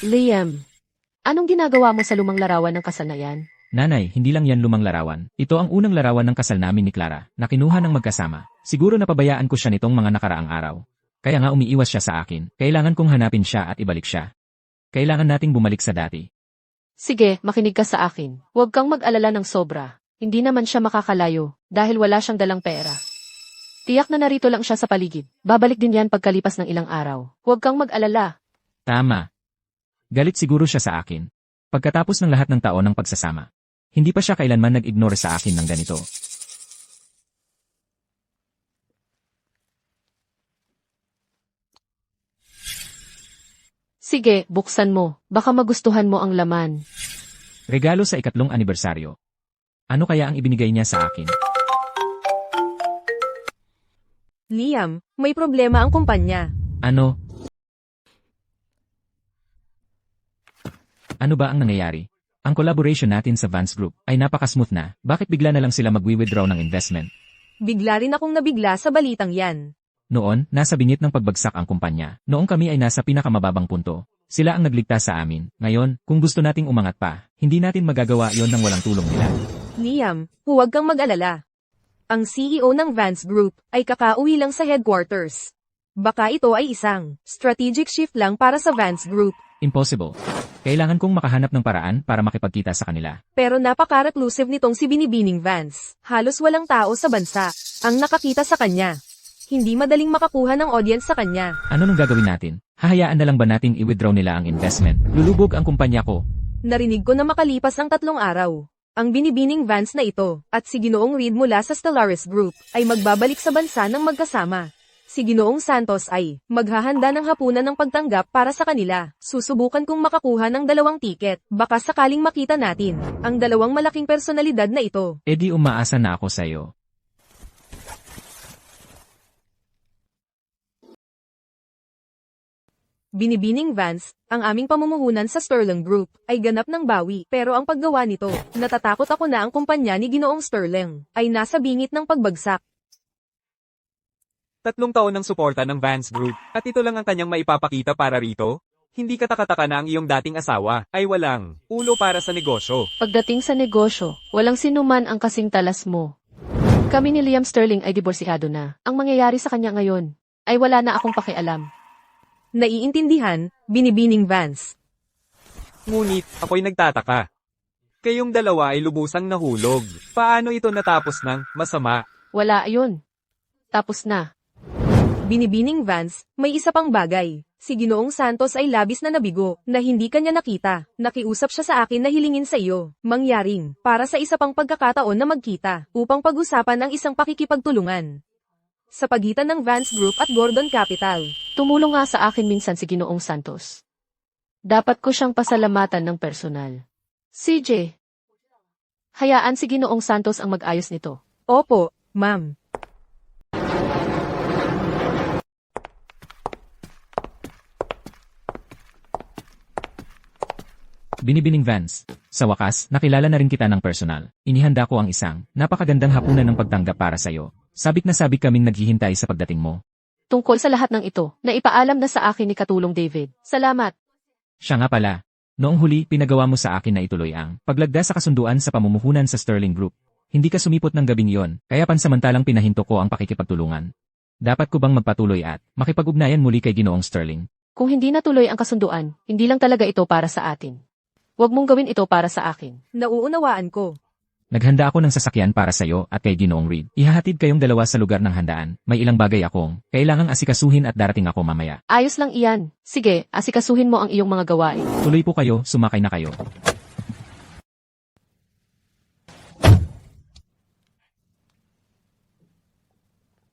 Speaker 3: Liam, anong ginagawa mo sa lumang larawan ng kasal na yan?
Speaker 2: Nanay, hindi lang yan lumang larawan. Ito ang unang larawan ng kasal namin ni Clara, na kinuha ng magkasama. Siguro napabayaan ko siya nitong mga nakaraang araw. Kaya nga umiiwas siya sa akin. Kailangan kong hanapin siya at ibalik siya. Kailangan nating bumalik sa dati.
Speaker 3: Sige, makinig ka sa akin. Huwag kang mag-alala ng sobra. Hindi naman siya makakalayo, dahil wala siyang dalang pera. Tiyak na narito lang siya sa paligid. Babalik din yan pagkalipas ng ilang araw. Huwag kang mag-alala.
Speaker 2: Tama. Galit siguro siya sa akin. Pagkatapos ng lahat ng taon ng pagsasama. Hindi pa siya kailanman nag-ignore sa akin ng ganito.
Speaker 3: Sige, buksan mo. Baka magustuhan mo ang laman.
Speaker 2: Regalo sa 3rd anibersaryo. Ano kaya ang ibinigay niya sa akin?
Speaker 1: Liam, may problema ang kumpanya.
Speaker 2: Ano? Ano ba ang nangyayari? Ang collaboration natin sa Vance Group ay napaka-smooth na. Bakit bigla na lang sila magwi-withdraw ng investment?
Speaker 1: Bigla rin akong nabigla sa balitang yan.
Speaker 2: Noon, nasa bingit ng pagbagsak ang kumpanya. Noong kami ay nasa pinakamababang punto. Sila ang nagligtas sa amin. Ngayon, kung gusto nating umangat pa, hindi natin magagawa yon ng walang tulong nila.
Speaker 1: Liam, huwag kang mag-alala. Ang CEO ng Vance Group ay kakauwi lang sa headquarters. Baka ito ay isang strategic shift lang para sa Vance Group.
Speaker 2: Impossible. Kailangan kong makahanap ng paraan para makipagkita sa kanila.
Speaker 1: Pero napaka-reclusive nitong si Binibining Vance. Halos walang tao sa bansa ang nakakita sa kanya. Hindi madaling makakuha ng audience sa kanya.
Speaker 2: Ano nang gagawin natin? Hahayaan na lang ba nating i-withdraw nila ang investment? Lulubog ang kumpanya ko.
Speaker 1: Narinig ko na makalipas ang 3 araw. Ang Binibining Vance na ito at si Ginoong Reed mula sa Stellaris Group ay magbabalik sa bansa ng magkasama. Si Ginoong Santos ay maghahanda ng hapunan ng pagtanggap para sa kanila. Susubukan kong makakuha ng 2 tiket. Baka sakaling makita natin ang 2 malaking personalidad na ito.
Speaker 2: E di umaasa na ako sa'yo.
Speaker 1: Binibining Vance, ang aming pamumuhunan sa Sterling Group, ay ganap ng bawi. Pero ang paggawa nito, natatakot ako na ang kumpanya ni Ginoong Sterling ay nasa bingit ng pagbagsak.
Speaker 5: 3 taon ng suporta ng Vance Group, at ito lang ang kanyang maipapakita para rito? Hindi katakataka na ang iyong dating asawa ay walang ulo para sa negosyo.
Speaker 3: Pagdating sa negosyo, walang sinuman ang kasing talas mo. Kami ni Liam Sterling ay diborsihado na. Ang mangyayari sa kanya ngayon ay wala na akong pakialam.
Speaker 1: Naiintindihan, Binibining Vance.
Speaker 5: Ngunit, ako'y nagtataka. Kayong dalawa ay lubusang nahulog. Paano ito natapos ng masama?
Speaker 3: Wala yun. Tapos na.
Speaker 1: Binibining Vance, may isa pang bagay. Si Ginoong Santos ay labis na nabigo, na hindi kanya nakita. Nakiusap siya sa akin na hilingin sa iyo, mangyaring, para sa isa pang pagkakataon na magkita, upang pag-usapan ang isang pakikipagtulungan. Sa pagitan ng Vance Group at Gordon Capital.
Speaker 3: Tumulong nga sa akin minsan si Ginoong Santos. Dapat ko siyang pasalamatan ng personal. CJ, hayaan si Ginoong Santos ang mag-ayos nito.
Speaker 1: Opo, ma'am.
Speaker 2: Binibining Vance. Sa wakas, nakilala na rin kita ng personal. Inihanda ko ang isang napakagandang hapunan ng pagtanggap para sa'yo. Sabik na sabik kaming naghihintay sa pagdating mo.
Speaker 3: Tungkol sa lahat ng ito, naipaalam na sa akin ni Katulong David. Salamat.
Speaker 2: Siya nga pala. Noong huli, pinagawa mo sa akin na ituloy ang paglagda sa kasunduan sa pamumuhunan sa Sterling Group. Hindi ka sumipot ng gabing yon, kaya pansamantalang pinahinto ko ang pakikipagtulungan. Dapat ko bang magpatuloy at makipag-ugnayan muli kay Ginoong Sterling?
Speaker 3: Kung hindi natuloy ang kasunduan, hindi lang talaga ito para sa atin. Huwag mong gawin ito para sa akin.
Speaker 1: Nauunawaan ko.
Speaker 2: Naghanda ako ng sasakyan para sa'yo at kay Ginoong Reed. Ihahatid kayong dalawa sa lugar ng handaan. May ilang bagay akong kailangang asikasuhin at darating ako mamaya.
Speaker 3: Ayos lang iyan. Sige, asikasuhin mo ang iyong mga gawain.
Speaker 2: Tuloy po kayo, sumakay na kayo.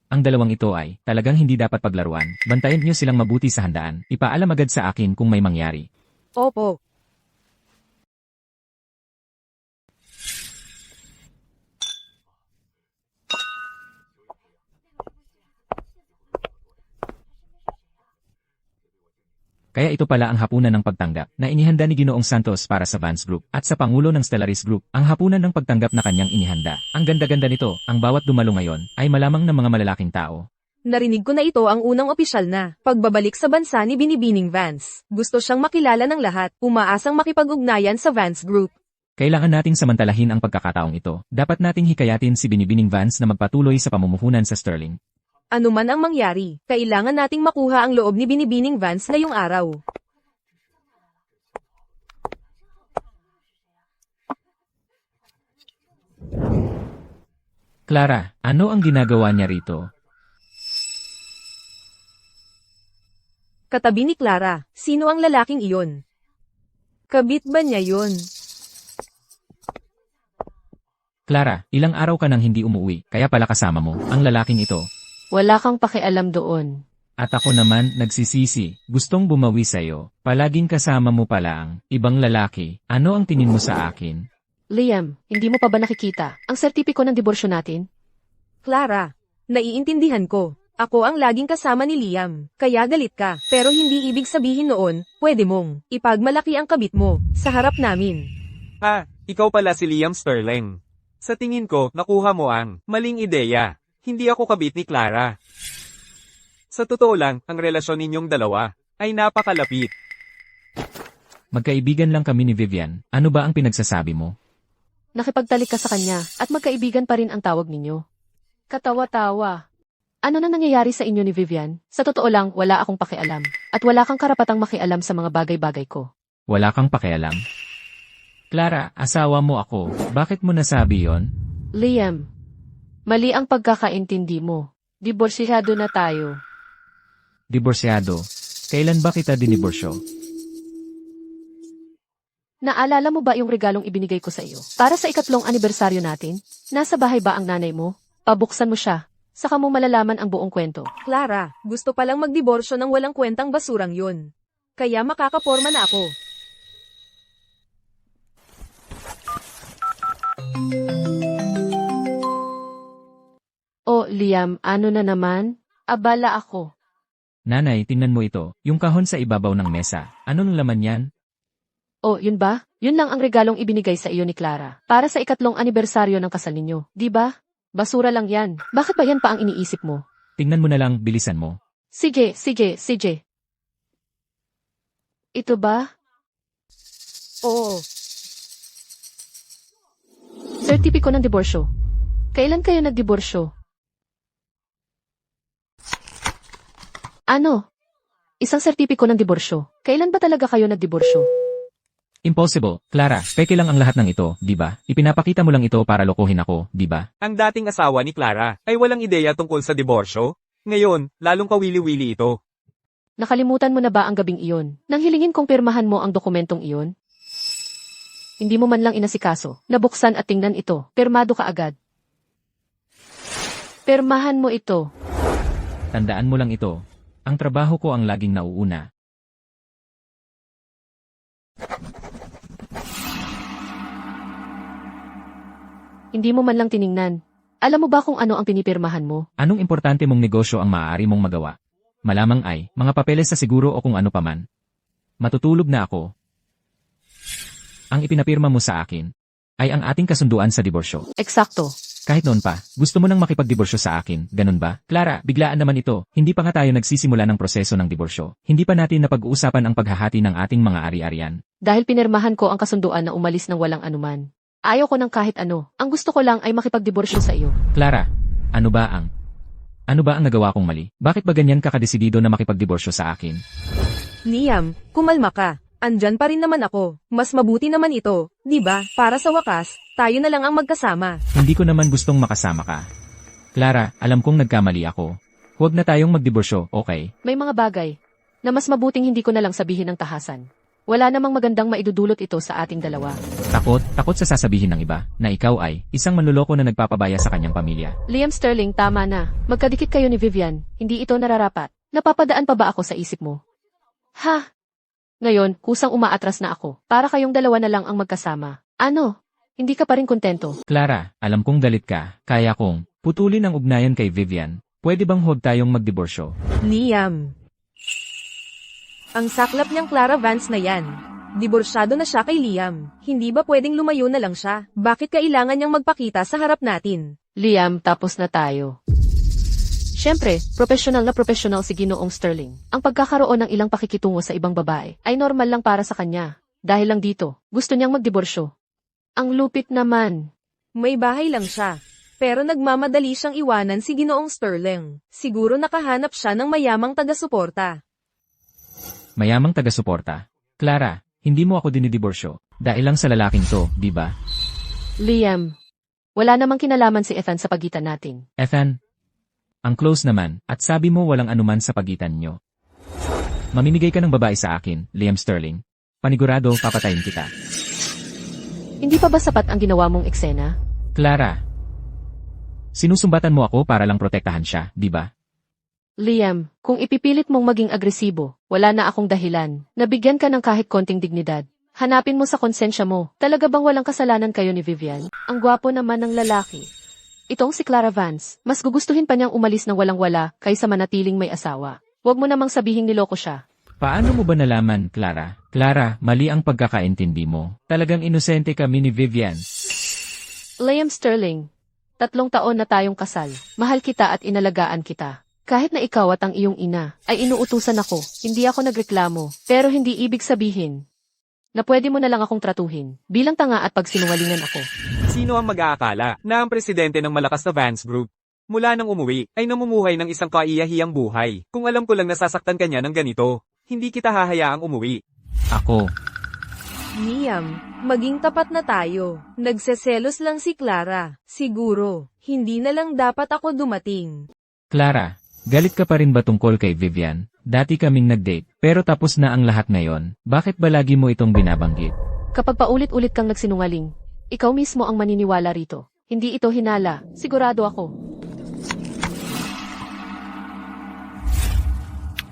Speaker 2: Ang dalawang ito ay talagang hindi dapat paglaruan. Bantayan niyo silang mabuti sa handaan. Ipaalam agad sa akin kung may mangyari.
Speaker 1: Opo.
Speaker 2: Kaya ito pala ang hapunan ng pagtanggap na inihanda ni Ginoong Santos para sa Vance Group at sa Pangulo ng Stellaris Group, ang hapunan ng pagtanggap na kanyang inihanda. Ang ganda-ganda nito, ang bawat dumalo ngayon ay malamang ng mga malalaking tao.
Speaker 1: Narinig ko na ito ang unang opisyal na pagbabalik sa bansa ni Binibining Vance. Gusto siyang makilala ng lahat, umaasang makipag-ugnayan sa Vance Group.
Speaker 2: Kailangan nating samantalahin ang pagkakataong ito. Dapat nating hikayatin si Binibining Vance na magpatuloy sa pamumuhunan sa Sterling.
Speaker 1: Ano man ang mangyari, kailangan nating makuha ang loob ni Binibining Vance ngayong araw.
Speaker 2: Clara, ano ang ginagawa niya rito?
Speaker 1: Katabi ni Clara, sino ang lalaking iyon? Kabit ba niya yun?
Speaker 2: Clara, ilang araw ka nang hindi umuwi, kaya pala kasama mo ang lalaking ito.
Speaker 3: Wala kang pakialam doon.
Speaker 2: At ako naman nagsisisi, gustong bumawi sa'yo. Palaging kasama mo pala ang ibang lalaki. Ano ang tingin mo sa akin?
Speaker 3: Liam, hindi mo pa ba nakikita ang sertipiko ng diborsyo natin?
Speaker 1: Clara, naiintindihan ko. Ako ang laging kasama ni Liam, kaya galit ka. Pero hindi ibig sabihin noon, pwede mong ipagmalaki ang kabit mo sa harap namin.
Speaker 5: Ah, ikaw pala si Liam Sterling. Sa tingin ko, nakuha mo ang maling ideya. Hindi ako kabit ni Clara. Sa totoo lang, ang relasyon ninyong dalawa ay napakalapit.
Speaker 2: Magkaibigan lang kami ni Vivian. Ano ba ang pinagsasabi mo?
Speaker 3: Nakipagtalik ka sa kanya at magkaibigan pa rin ang tawag ninyo. Katawa-tawa. Ano na nangyayari sa inyo ni Vivian? Sa totoo lang, wala akong pakialam. At wala kang karapatang makialam sa mga bagay-bagay ko.
Speaker 2: Wala kang pakialam? Clara, asawa mo ako. Bakit mo nasabi yon?
Speaker 3: Liam, mali ang pagkakaintindi mo. Diborsyado na tayo.
Speaker 2: Diborsyado. Kailan ba kita diniborsyo?
Speaker 3: Naalala mo ba yung regalong ibinigay ko sa iyo? Para sa 3 anibersaryo natin? Nasa bahay ba ang nanay mo? Pabuksan mo siya. Saka mo malalaman ang buong kwento.
Speaker 1: Clara, gusto palang magdiborsyo ng walang kwentang basurang yun. Kaya makakaporma na ako.
Speaker 3: Oh, Liam, ano na naman? Abala ako.
Speaker 2: Nanay, tingnan mo ito. Yung kahon sa ibabaw ng mesa. Anong laman yan?
Speaker 3: Oh, yun ba? Yun lang ang regalong ibinigay sa iyo ni Clara. Para sa 3 anibersaryo ng kasal ninyo. Di ba? Basura lang yan. Bakit ba yan pa ang iniisip mo?
Speaker 2: Tingnan mo na lang, bilisan mo.
Speaker 3: Sige. Ito ba?
Speaker 1: Oo,
Speaker 3: Sertipiko ng diborsyo. Kailan kayo nagdiborsyo? Ano? Isang sertipiko ng diborsyo. Kailan ba talaga kayo nagdiborsyo?
Speaker 2: Impossible. Clara, peke lang ang lahat ng ito, di ba? Ipinapakita mo lang ito para lokohin ako, di ba?
Speaker 5: Ang dating asawa ni Clara ay walang ideya tungkol sa diborsyo. Ngayon, lalong kawili-wili ito.
Speaker 3: Nakalimutan mo na ba ang gabing iyon? Nang hilingin kong pirmahan mo ang dokumentong iyon? Hindi mo man lang inasikaso. Nabuksan at tingnan ito. Pirmado ka agad. Pirmahan mo ito.
Speaker 2: Tandaan mo lang ito. Ang trabaho ko ang laging nauuna.
Speaker 3: Hindi mo man lang tiningnan. Alam mo ba kung ano ang pinipirmahan mo?
Speaker 2: Anong importante mong negosyo ang maaari mong magawa? Malamang ay, mga papeles sa siguro o kung ano paman. Matutulog na ako. Ang ipinapirma mo sa akin ay ang ating kasunduan sa diborsyo.
Speaker 3: Eksakto.
Speaker 2: Kahit noon pa, gusto mo nang makipagdiborsyo sa akin, ganun ba? Clara, biglaan naman ito. Hindi pa nga tayo nagsisimula ng proseso ng diborsyo. Hindi pa natin napag-uusapan ang paghahati ng ating mga ari-arian.
Speaker 3: Dahil pinirmahan ko ang kasunduan na umalis ng walang anuman. Ayaw ko ng kahit ano. Ang gusto ko lang ay makipagdiborsyo sa iyo.
Speaker 2: Clara, ano ba ang nagawa kong mali? Bakit ba ganyan ka kadesidido na makipagdiborsyo sa akin?
Speaker 1: Liam, kumalma ka. Andyan pa rin naman ako. Mas mabuti naman ito, di ba? Para sa wakas, tayo na lang ang magkasama.
Speaker 2: Hindi ko naman gustong makasama ka. Clara, alam kong nagkamali ako. Huwag na tayong magdiborsyo, okay?
Speaker 3: May mga bagay na mas mabuting hindi ko na lang sabihin ng tahasan. Wala namang magandang maidudulot ito sa ating dalawa.
Speaker 2: Takot sa sasabihin ng iba na ikaw ay isang manloloko na nagpapabaya sa kanyang pamilya.
Speaker 3: Liam Sterling, tama na. Magkadikit kayo ni Vivian. Hindi ito nararapat. Napapadaan pa ba ako sa isip mo? Ha? Ngayon, kusang umaatras na ako. Para kayong dalawa na lang ang magkasama. Ano? Hindi ka pa rin kontento?
Speaker 2: Clara, alam kong galit ka. Kaya kong putulin ang ugnayan kay Vivian. Pwede bang huwag tayong magdiborsyo?
Speaker 1: Liam. Ang saklap niyang Clara Vance na yan. Diborsyado na siya kay Liam. Hindi ba pwedeng lumayo na lang siya? Bakit kailangan niyang magpakita sa harap natin?
Speaker 3: Liam, tapos na tayo. Siyempre, professional si Ginoong Sterling. Ang pagkakaroon ng ilang pakikitungo sa ibang babae ay normal lang para sa kanya. Dahil lang dito, gusto niyang magdiborsyo. Ang lupit naman.
Speaker 1: May bahay lang siya. Pero nagmamadali siyang iwanan si Ginoong Sterling. Siguro nakahanap siya ng mayamang taga-suporta.
Speaker 2: Mayamang taga-suporta. Clara, hindi mo ako dinidiborsyo. Dahil lang sa lalaking to, di ba?
Speaker 3: Liam, wala namang kinalaman si Ethan sa pagitan natin.
Speaker 2: Ethan, ang close naman, at sabi mo walang anuman sa pagitan nyo. Mamimigay ka ng babae sa akin, Liam Sterling. Panigurado, papatayin kita.
Speaker 3: Hindi pa ba sapat ang ginawa mong eksena?
Speaker 2: Clara. Sinusumbatan mo ako para lang protektahan siya, di ba?
Speaker 3: Liam, kung ipipilit mong maging agresibo, wala na akong dahilan. Nabigyan ka ng kahit konting dignidad. Hanapin mo sa konsensya mo. Talaga bang walang kasalanan kayo ni Vivian? Ang gwapo naman ng lalaki. Itong si Clara Vance, mas gugustuhin pa niyang umalis ng walang-wala kaysa manatiling may asawa. Huwag mo namang sabihing niloko siya.
Speaker 2: Paano mo ba nalaman, Clara? Clara, mali ang pagkakaintindi mo. Talagang inosente kami ni Vivian.
Speaker 3: Liam Sterling, 3 taon na tayong kasal. Mahal kita at inalagaan kita. Kahit na ikaw at ang iyong ina ay inuutusan ako, hindi ako nagreklamo. Pero hindi ibig sabihin na pwede mo na lang akong tratuhin bilang tanga at pagsinungalingan ako.
Speaker 5: Sino ang mag-aakala na ang presidente ng malakas na Vance Group, mula nang umuwi, ay namumuhay ng isang kaiyahiyang buhay? Kung alam ko lang nasasaktan ka niya ng ganito, hindi kita hahayaang umuwi.
Speaker 2: Ako.
Speaker 1: Liam, maging tapat na tayo. Nagseselos lang si Clara. Siguro, hindi na lang dapat ako dumating.
Speaker 2: Clara, galit ka pa rin ba tungkol kay Vivian? Dati kaming nag-date, pero tapos na ang lahat ngayon. Bakit ba lagi mo itong binabanggit?
Speaker 3: Kapag paulit-ulit kang nagsinungaling, ikaw mismo ang maniniwala rito. Hindi ito hinala, sigurado ako.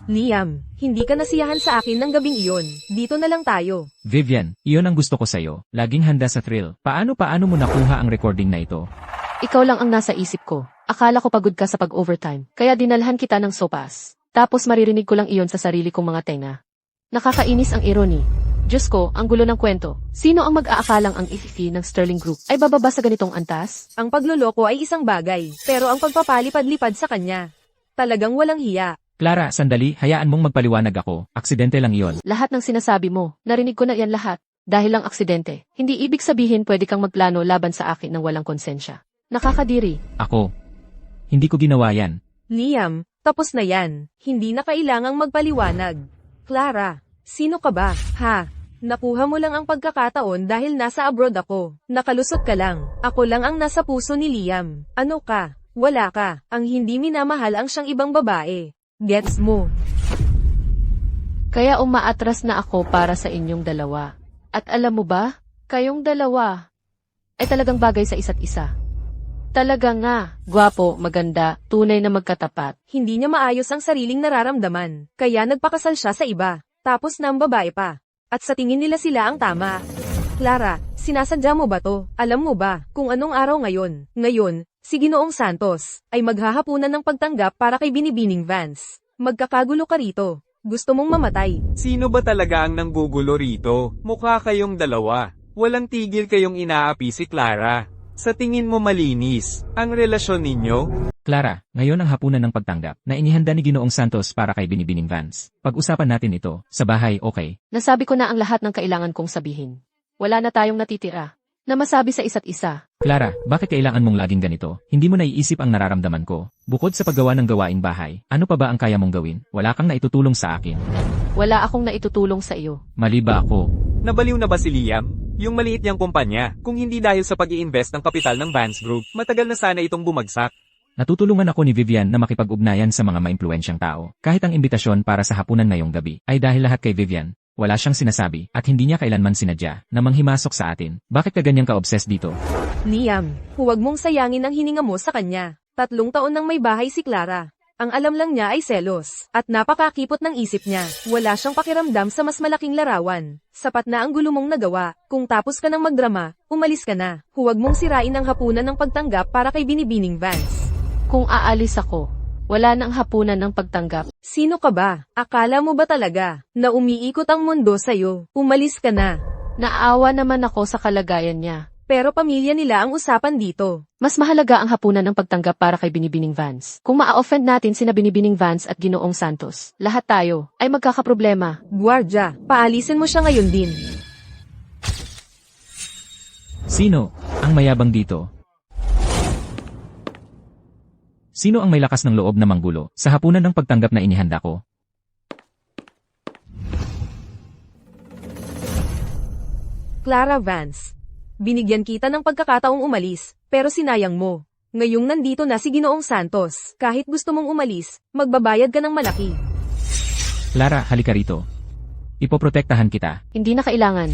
Speaker 1: Liam, hindi ka nasiyahan sa akin ng gabing iyon. Dito na lang tayo.
Speaker 2: Vivian, iyon ang gusto ko sa'yo. Laging handa sa thrill. Paano mo nakuha ang recording na ito?
Speaker 3: Ikaw lang ang nasa isip ko. Akala ko pagod ka sa pag-overtime, kaya dinalhan kita ng sopas. Tapos maririnig ko lang iyon sa sarili kong mga tenga. Nakakainis ang irony. Diyos ko, ang gulo ng kwento. Sino ang mag-aakalang ang ififi ng Sterling Group ay bababa sa ganitong antas?
Speaker 1: Ang pagloloko ay isang bagay, pero ang pagpapalipad-lipad sa kanya, talagang walang hiya.
Speaker 2: Clara, sandali, hayaan mong magpaliwanag ako. Aksidente lang iyon.
Speaker 3: Lahat ng sinasabi mo, narinig ko na yan lahat. Dahil lang aksidente, hindi ibig sabihin pwede kang magplano laban sa akin ng walang konsensya. Nakakadiri.
Speaker 2: Ako. Hindi ko ginawa yan.
Speaker 1: Liam, tapos na yan. Hindi na kailangang magpaliwanag. Clara, sino ka ba? Ha? Nakuha mo lang ang pagkakataon dahil nasa abroad ako. Nakalusot ka lang. Ako lang ang nasa puso ni Liam. Ano ka? Wala ka. Ang hindi minamahal ang siyang ibang babae. Gets mo?
Speaker 3: Kaya umaatras na ako para sa inyong dalawa. At alam mo ba, kayong dalawa ay talagang bagay sa isa't isa. Talaga nga, gwapo, maganda, tunay na magkatapat.
Speaker 1: Hindi niya maayos ang sariling nararamdaman, kaya nagpakasal siya sa iba, tapos ng babae pa. At sa tingin nila sila ang tama. Clara, sinasadya mo ba to? Alam mo ba kung anong araw ngayon? Ngayon, si Ginoong Santos ay maghahapunan ng pagtanggap para kay Binibining Vance. Magkakagulo ka rito. Gusto mong mamatay.
Speaker 5: Sino ba talaga ang nanggugulo rito? Mukha kayong dalawa. Walang tigil kayong inaapi si Clara. Sa tingin mo malinis ang relasyon ninyo?
Speaker 2: Clara, ngayon ang hapunan ng pagtanggap na inihanda ni Ginoong Santos para kay Binibining Vance. Pag-usapan natin ito. Sa bahay, okay?
Speaker 3: Nasabi ko na ang lahat ng kailangan kong sabihin. Wala na tayong natitira na masabi sa isa't isa.
Speaker 2: Clara, bakit kailangan mong laging ganito? Hindi mo naiisip ang nararamdaman ko. Bukod sa paggawa ng gawaing bahay, ano pa ba ang kaya mong gawin? Wala kang naitutulong sa akin.
Speaker 3: Wala akong naitutulong sa iyo.
Speaker 2: Mali ba ako?
Speaker 5: Nabaliw na ba si Liam? Yung maliit niyang kumpanya, kung hindi dahil sa pag-i-invest ng kapital ng Vance Group, matagal na sana itong bumagsak.
Speaker 2: Natutulungan ako ni Vivian na makipag-ugnayan sa mga maimpluwensyang tao. Kahit ang imbitasyon para sa hapunan ngayong gabi ay dahil lahat kay Vivian. Wala siyang sinasabi at hindi niya kailanman sinadya na manghimasok sa atin. Bakit ka ganyang ka-obsessed dito?
Speaker 1: Liam, huwag mong sayangin ang hininga mo sa kanya. 3 taon nang may bahay si Clara. Ang alam lang niya ay selos, at napakakipot ng isip niya. Wala siyang pakiramdam sa mas malaking larawan. Sapat na ang gulo mong nagawa. Kung tapos ka ng magdrama, umalis ka na. Huwag mong sirain ang hapunan ng pagtanggap para kay Binibining Vance.
Speaker 3: Kung aalis ako, wala nang hapunan ng pagtanggap.
Speaker 1: Sino ka ba? Akala mo ba talaga na umiikot ang mundo sa'yo? Umalis ka na.
Speaker 3: Naawa naman ako sa kalagayan niya.
Speaker 1: Pero pamilya nila ang usapan dito.
Speaker 3: Mas mahalaga ang hapunan ng pagtanggap para kay Binibining Vance. Kung maa-offend natin sina Binibining Vance at Ginoong Santos, lahat tayo ay magkakaproblema.
Speaker 1: Guardia, paalisin mo siya ngayon din.
Speaker 2: Sino ang mayabang dito? Sino ang may lakas ng loob na manggulo sa hapunan ng pagtanggap na inihanda ko?
Speaker 1: Clara Vance. Binigyan kita ng pagkakataong umalis, pero sinayang mo. Ngayong nandito na si Ginoong Santos, kahit gusto mong umalis, magbabayad ka ng malaki.
Speaker 2: Clara, halika rito. Ipoprotektahan kita.
Speaker 3: Hindi na kailangan.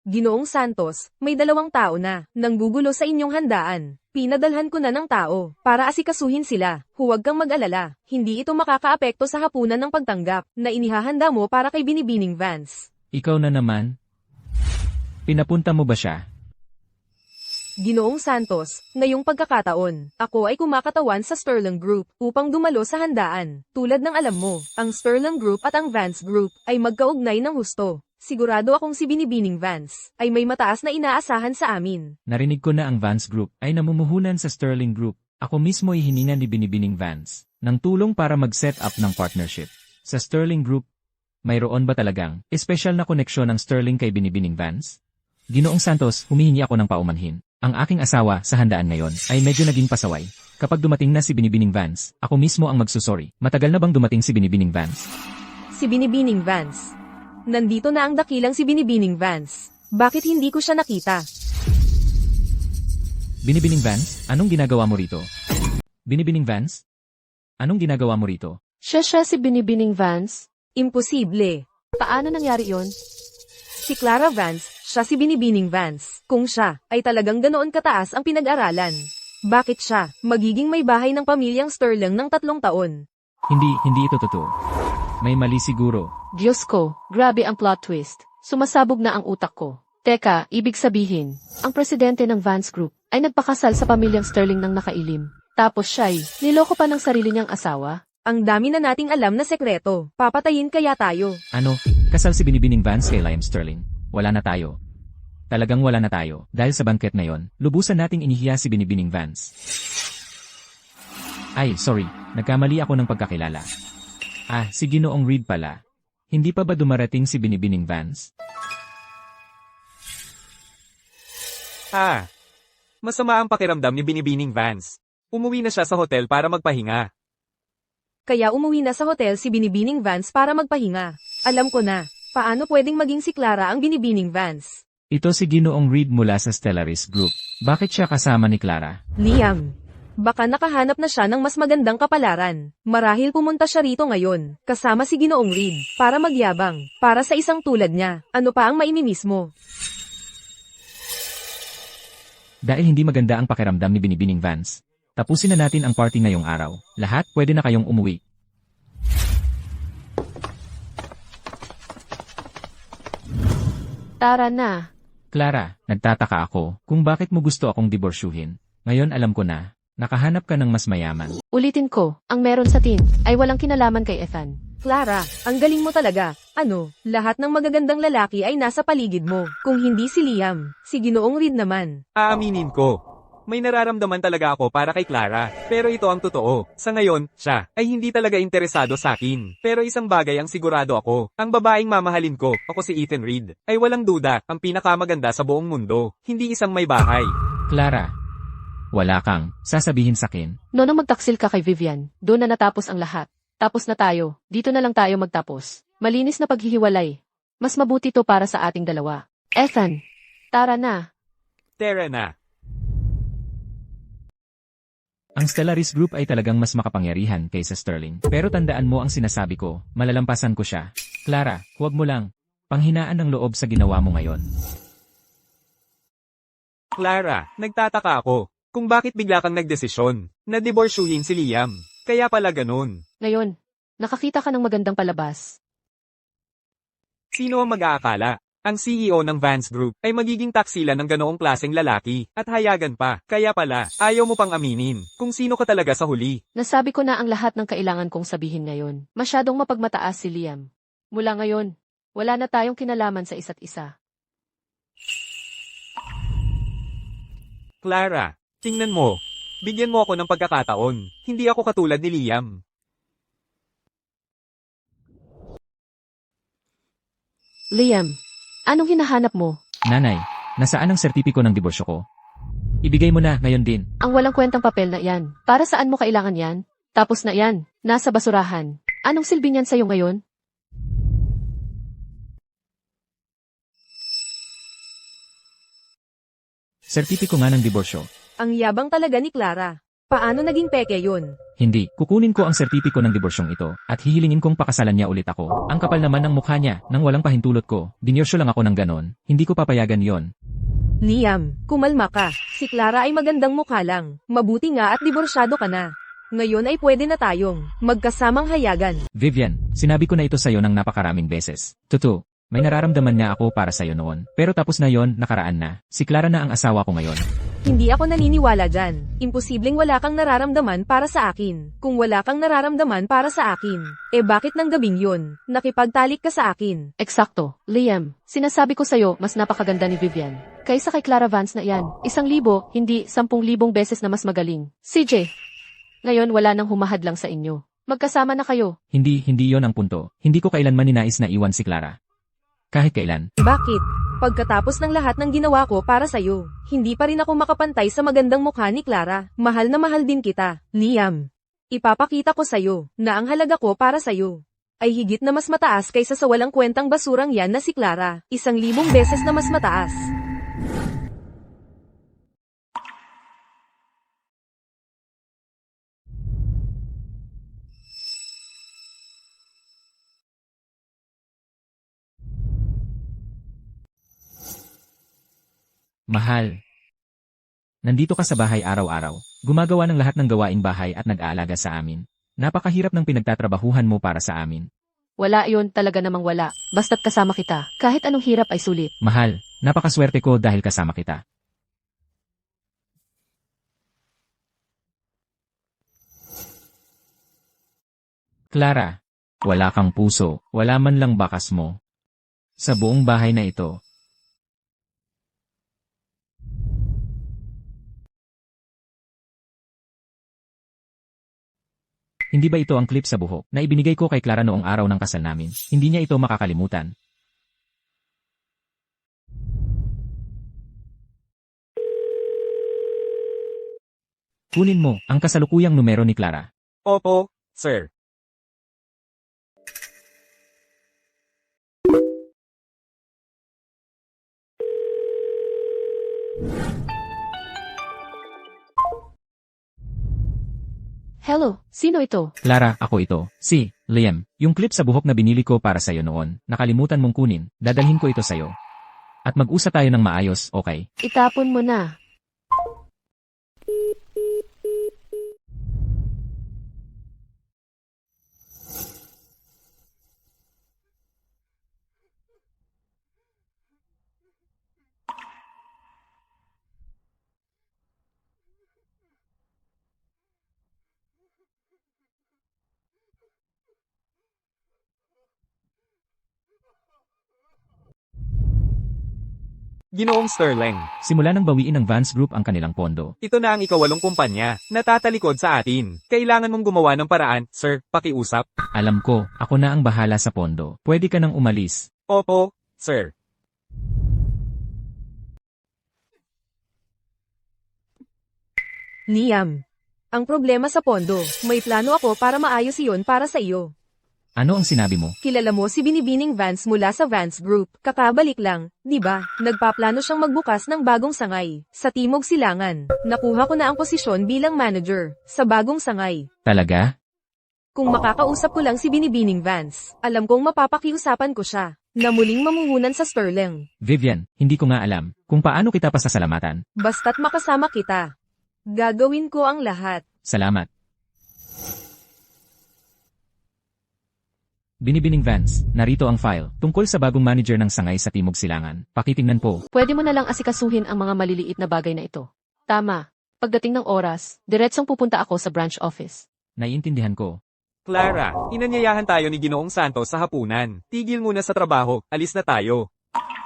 Speaker 1: Ginoong Santos, may 2 tao na nanggugulo sa inyong handaan. Pinadalhan ko na ng tao para asikasuhin sila. Huwag kang mag-alala. Hindi ito makakaapekto sa hapunan ng pagtanggap na inihahanda mo para kay Binibining Vance.
Speaker 2: Ikaw na naman. Pinapunta mo ba siya?
Speaker 1: Ginoong Santos, ngayong pagkakataon, ako ay kumakatawan sa Sterling Group upang dumalo sa handaan. Tulad ng alam mo, ang Sterling Group at ang Vance Group ay magkaugnay ng husto. Sigurado akong si Binibining Vance ay may mataas na inaasahan sa amin.
Speaker 2: Narinig ko na ang Vance Group ay namumuhunan sa Sterling Group. Ako mismo ay hininga ni Binibining Vance ng tulong para mag-set up ng partnership. Sa Sterling Group, mayroon ba talagang espesyal na koneksyon ng Sterling kay Binibining Vance? Ginoong Santos, humihingi ako ng paumanhin. Ang aking asawa sa handaan ngayon ay medyo naging pasaway. Kapag dumating na si Binibining Vance, ako mismo ang magsusorry. Matagal na bang dumating si Binibining Vance?
Speaker 1: Si Binibining Vance. Nandito na ang dakilang si Binibining Vance. Bakit hindi ko siya nakita?
Speaker 2: Binibining Vance, anong ginagawa mo rito? Binibining Vance? Anong ginagawa mo rito?
Speaker 3: Siya si Binibining Vance.
Speaker 1: Imposible.
Speaker 3: Paano nangyari yon?
Speaker 1: Si Clara Vance, siya si Binibining Vance. Kung siya, ay talagang ganoon kataas ang pinag-aralan. Bakit siya, magiging may bahay ng pamilyang Sterling ng 3 taon?
Speaker 2: Hindi ito totoo. May mali siguro.
Speaker 3: Diyos ko, grabe ang plot twist. Sumasabog na ang utak ko. Teka, ibig sabihin, ang presidente ng Vance Group ay nagpakasal sa pamilyang Sterling ng nakailim. Tapos siya'y niloko pa ng sarili niyang asawa?
Speaker 1: Ang dami na nating alam na sekreto. Papatayin kaya tayo?
Speaker 2: Ano? Kasal si Binibining Vance kay Liam Sterling? Wala na tayo. Talagang wala na tayo. Dahil sa bangket na yon, lubusan nating inihiya si Binibining Vance. Ay, sorry. Nagkamali ako ng pagkakilala. Si Ginoong Reed pala. Hindi pa ba dumarating si Binibining Vance?
Speaker 5: Masama ang pakiramdam ni Binibining Vance. Umuwi na siya sa hotel para magpahinga.
Speaker 1: Kaya umuwi na sa hotel si Binibining Vance para magpahinga. Alam ko na, paano pwedeng maging si Clara ang Binibining Vance?
Speaker 2: Ito si Ginoong Reed mula sa Stellaris Group. Bakit siya kasama ni Clara?
Speaker 1: Liam. Baka nakahanap na siya ng mas magandang kapalaran. Marahil pumunta siya rito ngayon, kasama si Ginoong Reed, para magyabang. Para sa isang tulad niya, ano pa ang maimimis mo?
Speaker 2: Dahil hindi maganda ang pakiramdam ni Binibining Vance, tapusin na natin ang party ngayong araw. Lahat pwede na kayong umuwi.
Speaker 3: Tara na.
Speaker 2: Clara, nagtataka ako kung bakit mo gusto akong diborsyuhin. Ngayon alam ko na, nakahanap ka ng mas mayaman.
Speaker 3: Ulitin ko, ang meron sa tin ay walang kinalaman kay Ethan.
Speaker 1: Clara, ang galing mo talaga. Ano, lahat ng magagandang lalaki ay nasa paligid mo. Kung hindi si Liam, si Ginoong Reed naman.
Speaker 5: Aaminin ko. May nararamdaman talaga ako para kay Clara. Pero ito ang totoo. Sa ngayon, siya ay hindi talaga interesado sa akin. Pero isang bagay ang sigurado ako. Ang babaeng mamahalin ko, ako si Ethan Reed, ay walang duda ang pinakamaganda sa buong mundo. Hindi isang may bahay.
Speaker 2: Clara, wala kang sasabihin sa akin.
Speaker 3: Noong magtaksil ka kay Vivian, doon na natapos ang lahat. Tapos na tayo, dito na lang tayo magtapos. Malinis na paghihiwalay. Mas mabuti to para sa ating dalawa. Ethan, tara na.
Speaker 5: Tara na.
Speaker 2: Ang Stellaris Group ay talagang mas makapangyarihan kaysa Sterling. Pero tandaan mo ang sinasabi ko, malalampasan ko siya. Clara, huwag mo lang. Panghinaan ng loob sa ginawa mo ngayon.
Speaker 5: Clara, nagtataka ako kung bakit bigla kang nagdesisyon na diborsyuhin si Liam. Kaya pala ganun.
Speaker 3: Ngayon, nakakita ka ng magandang palabas.
Speaker 5: Sino ang mag-aakala? Ang CEO ng Vance Group ay magiging taksilan ng ganoong klaseng lalaki at hayagan pa. Kaya pala, ayaw mo pang aminin kung sino ka talaga sa huli.
Speaker 3: Nasabi ko na ang lahat ng kailangan kong sabihin ngayon. Masyadong mapagmataas si Liam. Mula ngayon, wala na tayong kinalaman sa isa't isa.
Speaker 5: Clara, tingnan mo. Bigyan mo ako ng pagkakataon. Hindi ako katulad ni Liam.
Speaker 3: Liam, anong hinahanap mo?
Speaker 2: Nanay, nasaan ang sertipiko ng diborsyo ko? Ibigay mo na ngayon din.
Speaker 3: Ang walang kwentang papel na yan. Para saan mo kailangan yan? Tapos na yan. Nasa basurahan. Anong silbi niyan sa'yo ngayon?
Speaker 2: Sertipiko nga ng diborsyo.
Speaker 1: Ang yabang talaga ni Clara. Paano naging peke yun?
Speaker 2: Hindi, kukunin ko ang sertipiko ng diborsyong ito, at hihilingin kong pakasalan niya ulit ako. Ang kapal naman ng mukha niya, nang walang pahintulot ko, dinersyo lang ako ng ganon, hindi ko papayagan yon.
Speaker 1: Liam, kumalma ka. Si Clara ay magandang mukha lang. Mabuti nga at diborsyado ka na. Ngayon ay pwede na tayong magkasamang hayagan.
Speaker 2: Vivian, sinabi ko na ito sa'yo ng napakaraming beses. Totoo, may nararamdaman nga ako para sa'yo noon. Pero tapos na yon, nakaraan na. Si Clara na ang asawa ko ngayon.
Speaker 1: Hindi ako naniniwala dyan. Imposibleng wala kang nararamdaman para sa akin. Kung wala kang nararamdaman para sa akin, bakit ng gabing yun, nakipagtalik ka sa akin?
Speaker 3: Eksakto, Liam. Sinasabi ko sa'yo, mas napakaganda ni Vivian. Kaysa kay Clara Vance na iyan. 1,000, hindi 10,000 beses na mas magaling. CJ, ngayon wala nang humahad lang sa inyo. Magkasama na kayo.
Speaker 2: Hindi yon ang punto. Hindi ko kailanman ninais na iwan si Clara. Kahit kailan.
Speaker 1: Bakit? Pagkatapos ng lahat ng ginawa ko para sa'yo, hindi pa rin ako makapantay sa magandang mukha ni Clara. Mahal na mahal din kita, Liam. Ipapakita ko sa'yo na ang halaga ko para sa'yo ay higit na mas mataas kaysa sa walang kwentang basurang yan na si Clara. 1,000 beses na mas mataas.
Speaker 2: Mahal. Nandito ka sa bahay araw-araw, gumagawa ng lahat ng gawaing bahay at nag-aalaga sa amin. Napakahirap ng pinagtatrabahuhan mo para sa amin.
Speaker 3: Wala yon, talaga namang wala. Basta't kasama kita. Kahit anong hirap ay sulit.
Speaker 2: Mahal, napakaswerte ko dahil kasama kita. Clara, wala kang puso, wala man lang bakas mo. Sa buong bahay na ito. Hindi ba ito ang clip sa buhok na ibinigay ko kay Clara noong araw ng kasal namin? Hindi niya ito makakalimutan. Kunin mo ang kasalukuyang numero ni Clara.
Speaker 5: Opo, sir.
Speaker 3: Hello, sino ito?
Speaker 2: Clara, ako ito. Si Liam. Yung clip sa buhok na binili ko para sa'yo noon, nakalimutan mong kunin, dadalhin ko ito sa'yo. At mag-usap tayo ng maayos, okay?
Speaker 3: Itapon mo na.
Speaker 5: Ginoong Sterling,
Speaker 2: Simula nang bawiin ng Vance Group ang kanilang pondo.
Speaker 5: ito na ang ikawalong kumpanya na tatalikod sa atin. Kailangan mong gumawa ng paraan, sir, pakiusap.
Speaker 2: Alam ko, ako na ang bahala sa pondo. Pwede ka nang umalis.
Speaker 5: Opo, sir.
Speaker 1: Liam, ang problema sa pondo, may plano ako para maayos iyon para sa iyo.
Speaker 2: Ano ang sinabi mo?
Speaker 1: Kilala mo si Binibining Vance mula sa Vance Group. Kakabalik lang, di ba? Nagpaplano siyang magbukas ng bagong sangay sa Timog Silangan. Nakuha ko na ang posisyon bilang manager sa bagong sangay.
Speaker 2: Talaga?
Speaker 1: Kung makakausap ko lang si Binibining Vance, alam kong mapapakiusapan ko siya na muling mamuhunan sa Sterling.
Speaker 2: Vivian, hindi ko nga alam kung paano kita pasasalamatan.
Speaker 1: Basta't makasama kita. Gagawin ko ang lahat.
Speaker 2: Salamat. Binibining Vance, narito ang file tungkol sa bagong manager ng sangay sa Timog Silangan. Pakitingnan po.
Speaker 3: Pwede mo na lang asikasuhin ang mga maliliit na bagay na ito. Tama. Pagdating ng oras, diretsong pupunta ako sa branch office.
Speaker 2: Naiintindihan ko.
Speaker 5: Clara, inanyayahan tayo ni Ginoong Santos sa hapunan. Tigil muna sa trabaho, alis na tayo.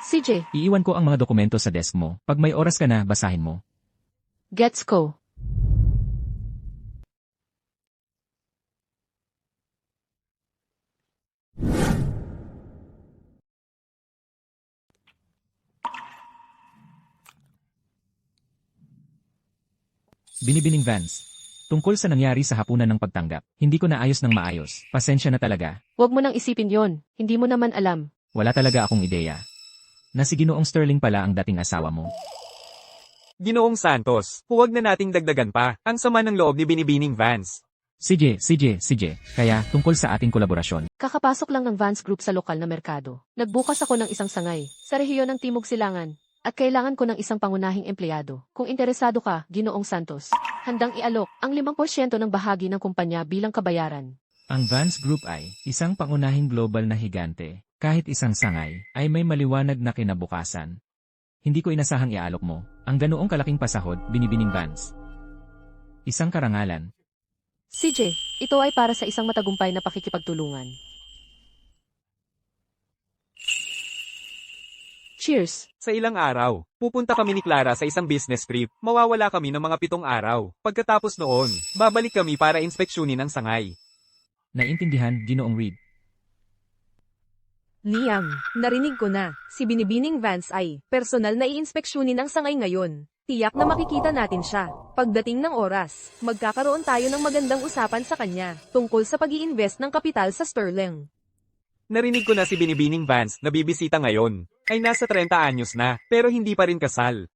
Speaker 3: CJ,
Speaker 2: Iiwan ko ang mga dokumento sa desk mo. Pag may oras ka na, basahin mo.
Speaker 3: gets ko.
Speaker 2: Binibining Vance. Tungkol sa nangyari sa hapunan ng pagtanggap, hindi ko naayos ng maayos. Pasensya na talaga.
Speaker 3: Huwag mo nang isipin yon. Hindi mo naman alam.
Speaker 2: Wala talaga akong ideya. Na si Ginoong Sterling pala ang dating asawa mo.
Speaker 5: Ginoong Santos, huwag na nating dagdagan pa. Ang sama ng loob ni Binibining Vance.
Speaker 2: CJ, kaya tungkol sa ating kolaborasyon.
Speaker 3: Kakapasok lang ng Vance Group sa lokal na merkado. Nagbukas ako ng isang sangay sa rehiyon ng Timog Silangan at kailangan ko ng isang pangunahing empleyado. Kung interesado ka, Ginoong Santos, handang ialok ang 5% ng bahagi ng kumpanya bilang kabayaran.
Speaker 2: Ang Vance Group ay isang pangunahing global na higante. Kahit isang sangay ay may maliwanag na kinabukasan. Hindi ko inasahang iaalok mo ang ganoong kalaking pasahod, Binibining Vance. Isang karangalan.
Speaker 3: CJ, ito ay para sa isang matagumpay na pakikipagtulungan. Cheers!
Speaker 5: Sa ilang araw, pupunta kami ni Clara sa isang business trip. Mawawala kami ng mga 7 araw. Pagkatapos noon, babalik kami para inspeksyonin ang sangay.
Speaker 2: Naintindihan, Ginoong Reed.
Speaker 1: Liam, narinig ko na, si Binibining Vance ay personal na iinspeksyonin ang sangay ngayon. Tiyak na makikita natin siya. Pagdating ng oras, magkakaroon tayo ng magandang usapan sa kanya tungkol sa pag-i-invest ng kapital sa Sterling.
Speaker 5: Narinig ko na si Binibining Vance na bibisita ngayon. Ay nasa 30 anyos na, pero hindi pa rin kasal.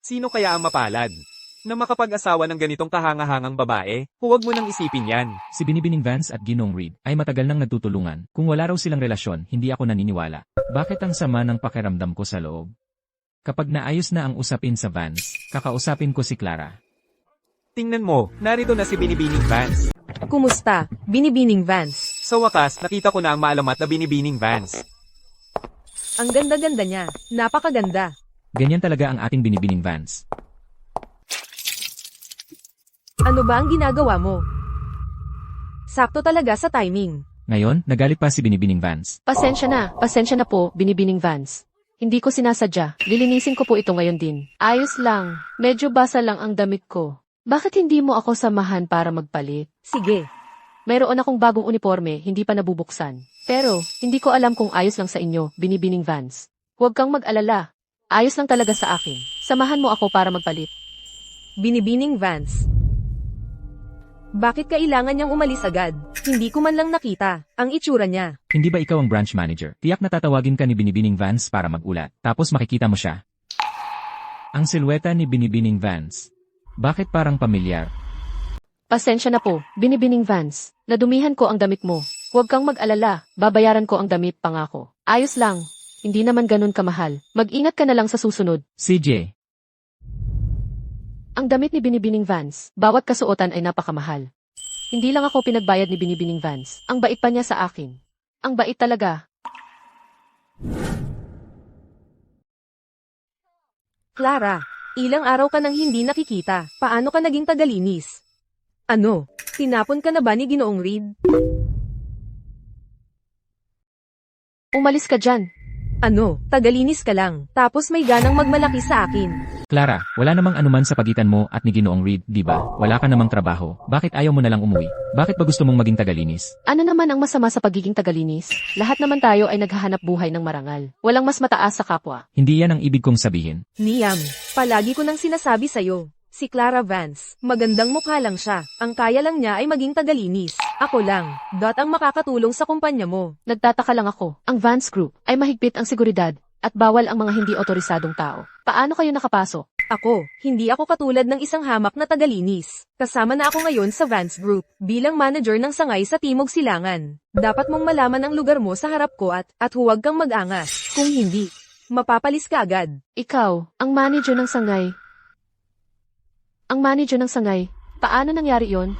Speaker 5: Sino kaya ang mapalad na makapag-asawa ng ganitong kahangahangang babae? Huwag mo nang isipin yan.
Speaker 2: Si Binibining Vance at Ginoong Reed ay matagal nang nagtutulungan. Kung wala raw silang relasyon, hindi ako naniniwala. Bakit ang sama ng pakiramdam ko sa loob? Kapag naayos na ang usapin sa Vance, kakausapin ko si Clara.
Speaker 5: Tingnan mo, narito na si Binibining Vance.
Speaker 1: Kumusta, Binibining Vance?
Speaker 5: Sa wakas, nakita ko na ang maalamat na Binibining Vance.
Speaker 1: Ang ganda-ganda niya, napakaganda.
Speaker 2: Ganyan talaga ang ating Binibining Vance.
Speaker 1: Ano ba ang ginagawa mo? Sakto talaga sa timing.
Speaker 2: Ngayon, nagalit pa si Binibining Vance.
Speaker 3: Pasensya na po, Binibining Vance. Hindi ko sinasadya, lilinisin ko po ito ngayon din. Ayos lang, medyo basa lang ang damit ko. Bakit hindi mo ako samahan para magpalit?
Speaker 1: Sige,
Speaker 3: Mayroon akong bagong uniforme, hindi pa nabubuksan. Pero, hindi ko alam kung ayos lang sa inyo, Binibining Vance. Huwag kang mag-alala. Ayos lang talaga sa akin. Samahan mo ako para magpalit.
Speaker 1: Binibining Vance. Bakit kailangan niyang umalis agad? Hindi ko man lang nakita ang itsura niya.
Speaker 2: Hindi ba ikaw ang branch manager? Tiyak na tatawagin ka ni Binibining Vance para mag-ulat. Tapos makikita mo siya. Ang silweta ni Binibining Vance. Bakit parang pamilyar?
Speaker 3: Pasensya na po, Binibining Vance. Nadumihan ko ang damit mo. Huwag kang mag-alala, babayaran ko ang damit pangako. Ayos lang. Hindi naman ganun kamahal. Mag-ingat ka na lang sa susunod.
Speaker 2: CJ.
Speaker 3: Ang damit ni Binibining Vance, bawat kasuotan ay napakamahal. Hindi lang ako pinagbayad ni Binibining Vance. Ang bait pa niya sa akin. Ang bait talaga.
Speaker 1: Clara, ilang araw ka nang hindi nakikita. Paano ka naging tagalinis? Ano? Tinapon ka na ba ni Ginoong Reed?
Speaker 3: Umalis ka dyan.
Speaker 1: Ano? Tagalinis ka lang. Tapos may ganang magmalaki sa akin.
Speaker 2: Clara, wala namang anuman sa pagitan mo at ni Ginoong Reed, di ba? Wala ka namang trabaho. Bakit ayaw mo na lang umuwi? Bakit ba gusto mong maging tagalinis?
Speaker 3: Ano naman ang masama sa pagiging tagalinis? Lahat naman tayo ay naghahanap buhay ng marangal. Walang mas mataas sa kapwa.
Speaker 2: Hindi yan ang ibig kong sabihin.
Speaker 1: Liam, palagi ko nang sinasabi sa'yo. Si Clara Vance, magandang mukha lang siya. Ang kaya lang niya ay maging tagalinis. Ako lang, ang makakatulong sa kumpanya mo.
Speaker 3: Nagtataka lang ako. Ang Vance Group ay mahigpit ang seguridad at bawal ang mga hindi otorisadong tao. Paano kayo nakapasok?
Speaker 1: Ako, hindi ako katulad ng isang hamak na tagalinis. Kasama na ako ngayon sa Vance Group, bilang manager ng sangay sa Timog Silangan. Dapat mong malaman ang lugar mo sa harap ko at huwag kang mag-angas. Kung hindi, mapapalis ka agad.
Speaker 3: Ikaw, ang manager ng sangay. Ang manager ng sangay. Paano nangyari yon?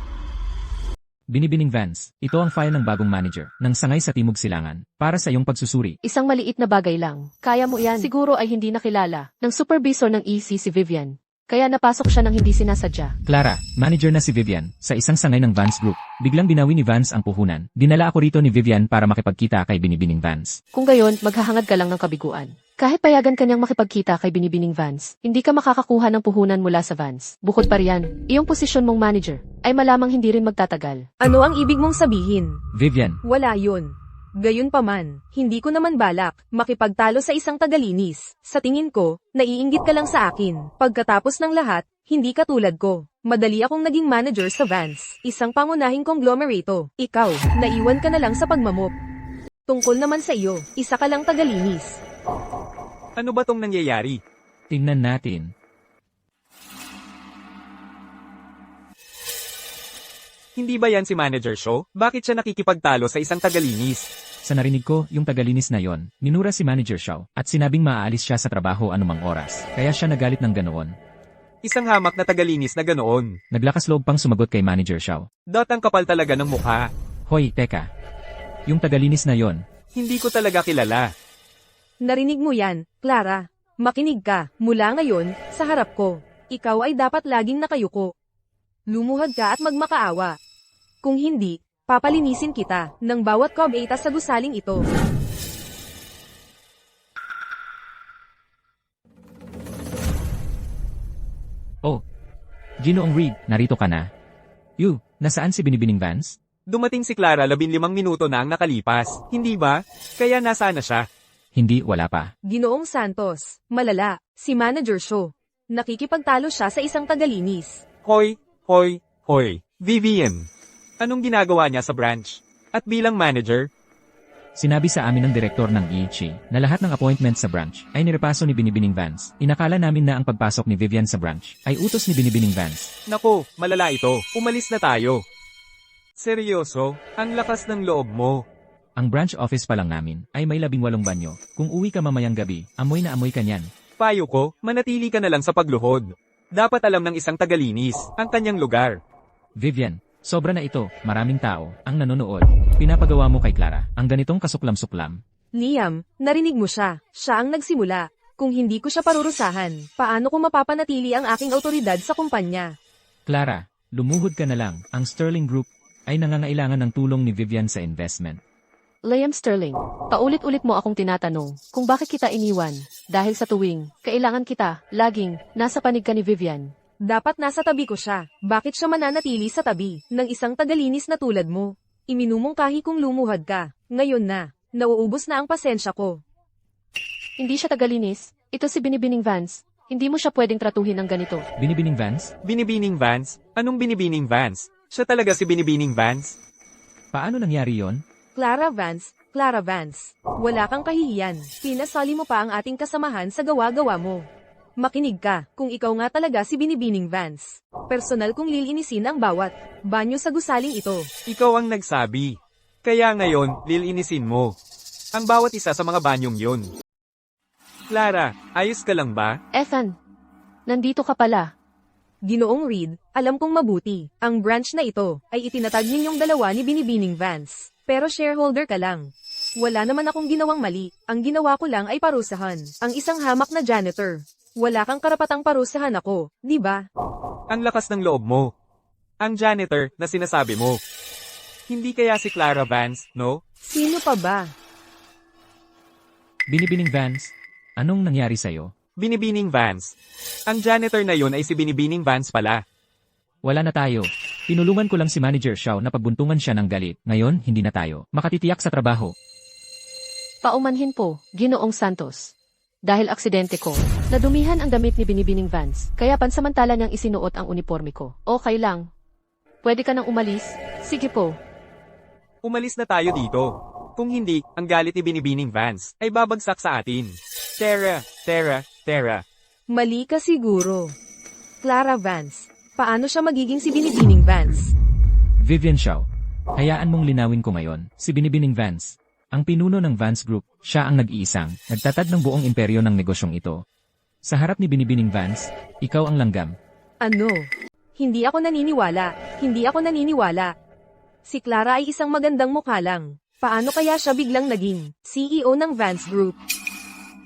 Speaker 2: Binibining Vance, ito ang file ng bagong manager ng sangay sa Timog Silangan para sa iyong pagsusuri.
Speaker 3: Isang maliit na bagay lang. Kaya mo yan. Siguro ay hindi nakilala ng supervisor ng EC si Vivian. Kaya napasok siya ng hindi sinasadya.
Speaker 2: Clara, manager na si Vivian sa isang sangay ng Vance Group. Biglang binawi ni Vance ang puhunan. Dinala ako rito ni Vivian para makipagkita kay Binibining Vance.
Speaker 3: Kung gayon, maghahangad ka lang ng kabiguan. Kahit payagan kanyang makipagkita kay Binibining Vance, hindi ka makakakuha ng puhunan mula sa Vance. Bukod pa riyan, iyong posisyon mong manager ay malamang hindi rin magtatagal.
Speaker 1: Ano ang ibig mong sabihin?
Speaker 2: Vivian,
Speaker 1: Wala yun. Gayon pa man, hindi ko naman balak makipagtalo sa isang tagalinis. Sa tingin ko, naiinggit ka lang sa akin. Pagkatapos ng lahat, hindi ka tulad ko. Madali akong naging manager sa Vance, isang pangunahing konglomerato. Ikaw, naiwan ka na lang sa pagmamop. Tungkol naman sa iyo, isa ka lang tagalinis.
Speaker 5: Ano ba tong nangyayari?
Speaker 2: tingnan natin.
Speaker 5: Hindi ba yan si Manager Show? Bakit siya nakikipagtalo sa isang tagalinis?
Speaker 2: Sa narinig ko, yung tagalinis na yon, minura si Manager Xiao, at sinabing maaalis siya sa trabaho anumang oras. Kaya siya nagalit ng ganoon.
Speaker 5: Isang hamak na tagalinis na ganoon.
Speaker 2: Naglakas loob pang sumagot kay Manager Xiao.
Speaker 5: Ang kapal talaga ng mukha.
Speaker 2: Hoy, teka. Yung tagalinis na yon,
Speaker 5: Hindi ko talaga kilala.
Speaker 1: Narinig mo yan, Clara. Makinig ka, mula ngayon, sa harap ko. Ikaw ay dapat laging nakayuko. Lumuhad ka at magmakaawa. Kung hindi, papalinisin kita ng bawat Cob-8 sa gusaling ito.
Speaker 2: Oh. Ginoong Reed, narito ka na. Nasaan si Binibining Vance?
Speaker 5: Dumating si Clara 15 minuto na ang nakalipas, hindi ba? Kaya nasaan na siya?
Speaker 2: Hindi, wala pa.
Speaker 1: Ginoong Santos, malala, si Manager Show. Nakikipagtalo siya sa isang tagalinis.
Speaker 5: Hoy. Vivian. Anong ginagawa niya sa branch? At bilang manager,
Speaker 2: Sinabi sa amin ng direktor ng EHC na lahat ng appointment sa branch ay nirepaso ni Binibining Vance. Inakala namin na ang pagpasok ni Vivian sa branch ay utos ni Binibining Vance.
Speaker 5: nako, malala ito. Umalis na tayo. Seryoso? Ang lakas ng loob mo.
Speaker 2: Ang branch office pa lang namin ay may 18 banyo. Kung uwi ka mamayang gabi, amoy na amoy ka niyan.
Speaker 5: Payo ko, manatili ka na lang sa pagluhod. Dapat alam ng isang tagalinis ang kanyang lugar.
Speaker 2: Vivian, sobra na ito, maraming tao ang nanonood. Pinapagawa mo kay Clara ang ganitong kasuklam-suklam.
Speaker 1: Liam, narinig mo siya. Siya ang nagsimula. Kung hindi ko siya parurusahan, paano ko mapapanatili ang aking autoridad sa kumpanya?
Speaker 2: Clara, lumuhod ka na lang. Ang Sterling Group ay nangangailangan ng tulong ni Vivian sa investment.
Speaker 3: Liam Sterling, paulit-ulit mo akong tinatanong kung bakit kita iniwan. Dahil sa tuwing, kailangan kita, laging, nasa panig ka ni Vivian.
Speaker 1: Dapat nasa tabi ko siya. Bakit siya mananatili sa tabi ng isang tagalinis na tulad mo? Iminumungkahi kung lumuhad ka. Ngayon na, nauubos na ang pasensya ko.
Speaker 3: Hindi siya tagalinis. Ito si Binibining Vance. Hindi mo siya pwedeng tratuhin ng ganito.
Speaker 2: Binibining Vance?
Speaker 5: Binibining Vance? Anong Binibining Vance? Siya talaga si Binibining Vance?
Speaker 2: Paano nangyari yon?
Speaker 1: Clara Vance. Wala kang kahihiyan. Pinasali mo pa ang ating kasamahan sa gawa-gawa mo. Makinig ka, kung ikaw nga talaga si Binibining Vance. Personal kong lilinisin ang bawat banyo sa gusaling ito.
Speaker 5: Ikaw ang nagsabi. Kaya ngayon, lilinisin mo ang bawat isa sa mga banyong yun. Clara, ayos ka lang ba?
Speaker 3: Ethan, nandito ka pala.
Speaker 1: Ginoong Reed, alam kong mabuti. Ang branch na ito ay itinatag ninyong dalawa ni Binibining Vance. Pero shareholder ka lang. Wala naman akong ginawang mali. Ang ginawa ko lang ay parusahan ang isang hamak na janitor. Wala kang karapatang parusahan ako, di ba?
Speaker 5: Ang lakas ng loob mo. Ang janitor na sinasabi mo. Hindi kaya si Clara Vance, no?
Speaker 1: Sino pa ba?
Speaker 2: Binibining Vance, anong nangyari sa'yo?
Speaker 5: Binibining Vance. Ang janitor na yun ay si Binibining Vance pala.
Speaker 2: Wala na tayo. Tinulungan ko lang si Manager Xiao na pagbuntungan siya ng galit. Ngayon, hindi na tayo makatitiyak sa trabaho.
Speaker 3: Paumanhin po, Ginoong Santos. Dahil aksidente ko, nadumihan ang damit ni Binibining Vance, kaya pansamantala niyang isinuot ang uniforme ko. Okay lang. Pwede ka nang umalis? Sige po.
Speaker 5: Umalis na tayo dito. Kung hindi, ang galit ni Binibining Vance ay babagsak sa atin. Tara.
Speaker 1: Mali ka siguro. Clara Vance. Paano siya magiging si Binibining Vance?
Speaker 2: Vivian Xiao, hayaan mong linawin ko ngayon, si Binibining Vance. Ang pinuno ng Vance Group, siya ang nag-iisang, nagtatad ng buong imperyo ng negosyong ito. Sa harap ni Binibining Vance, ikaw ang langgam.
Speaker 1: Ano? Hindi ako naniniwala. Si Clara ay isang magandang mukha lang. Paano kaya siya biglang naging CEO ng Vance Group?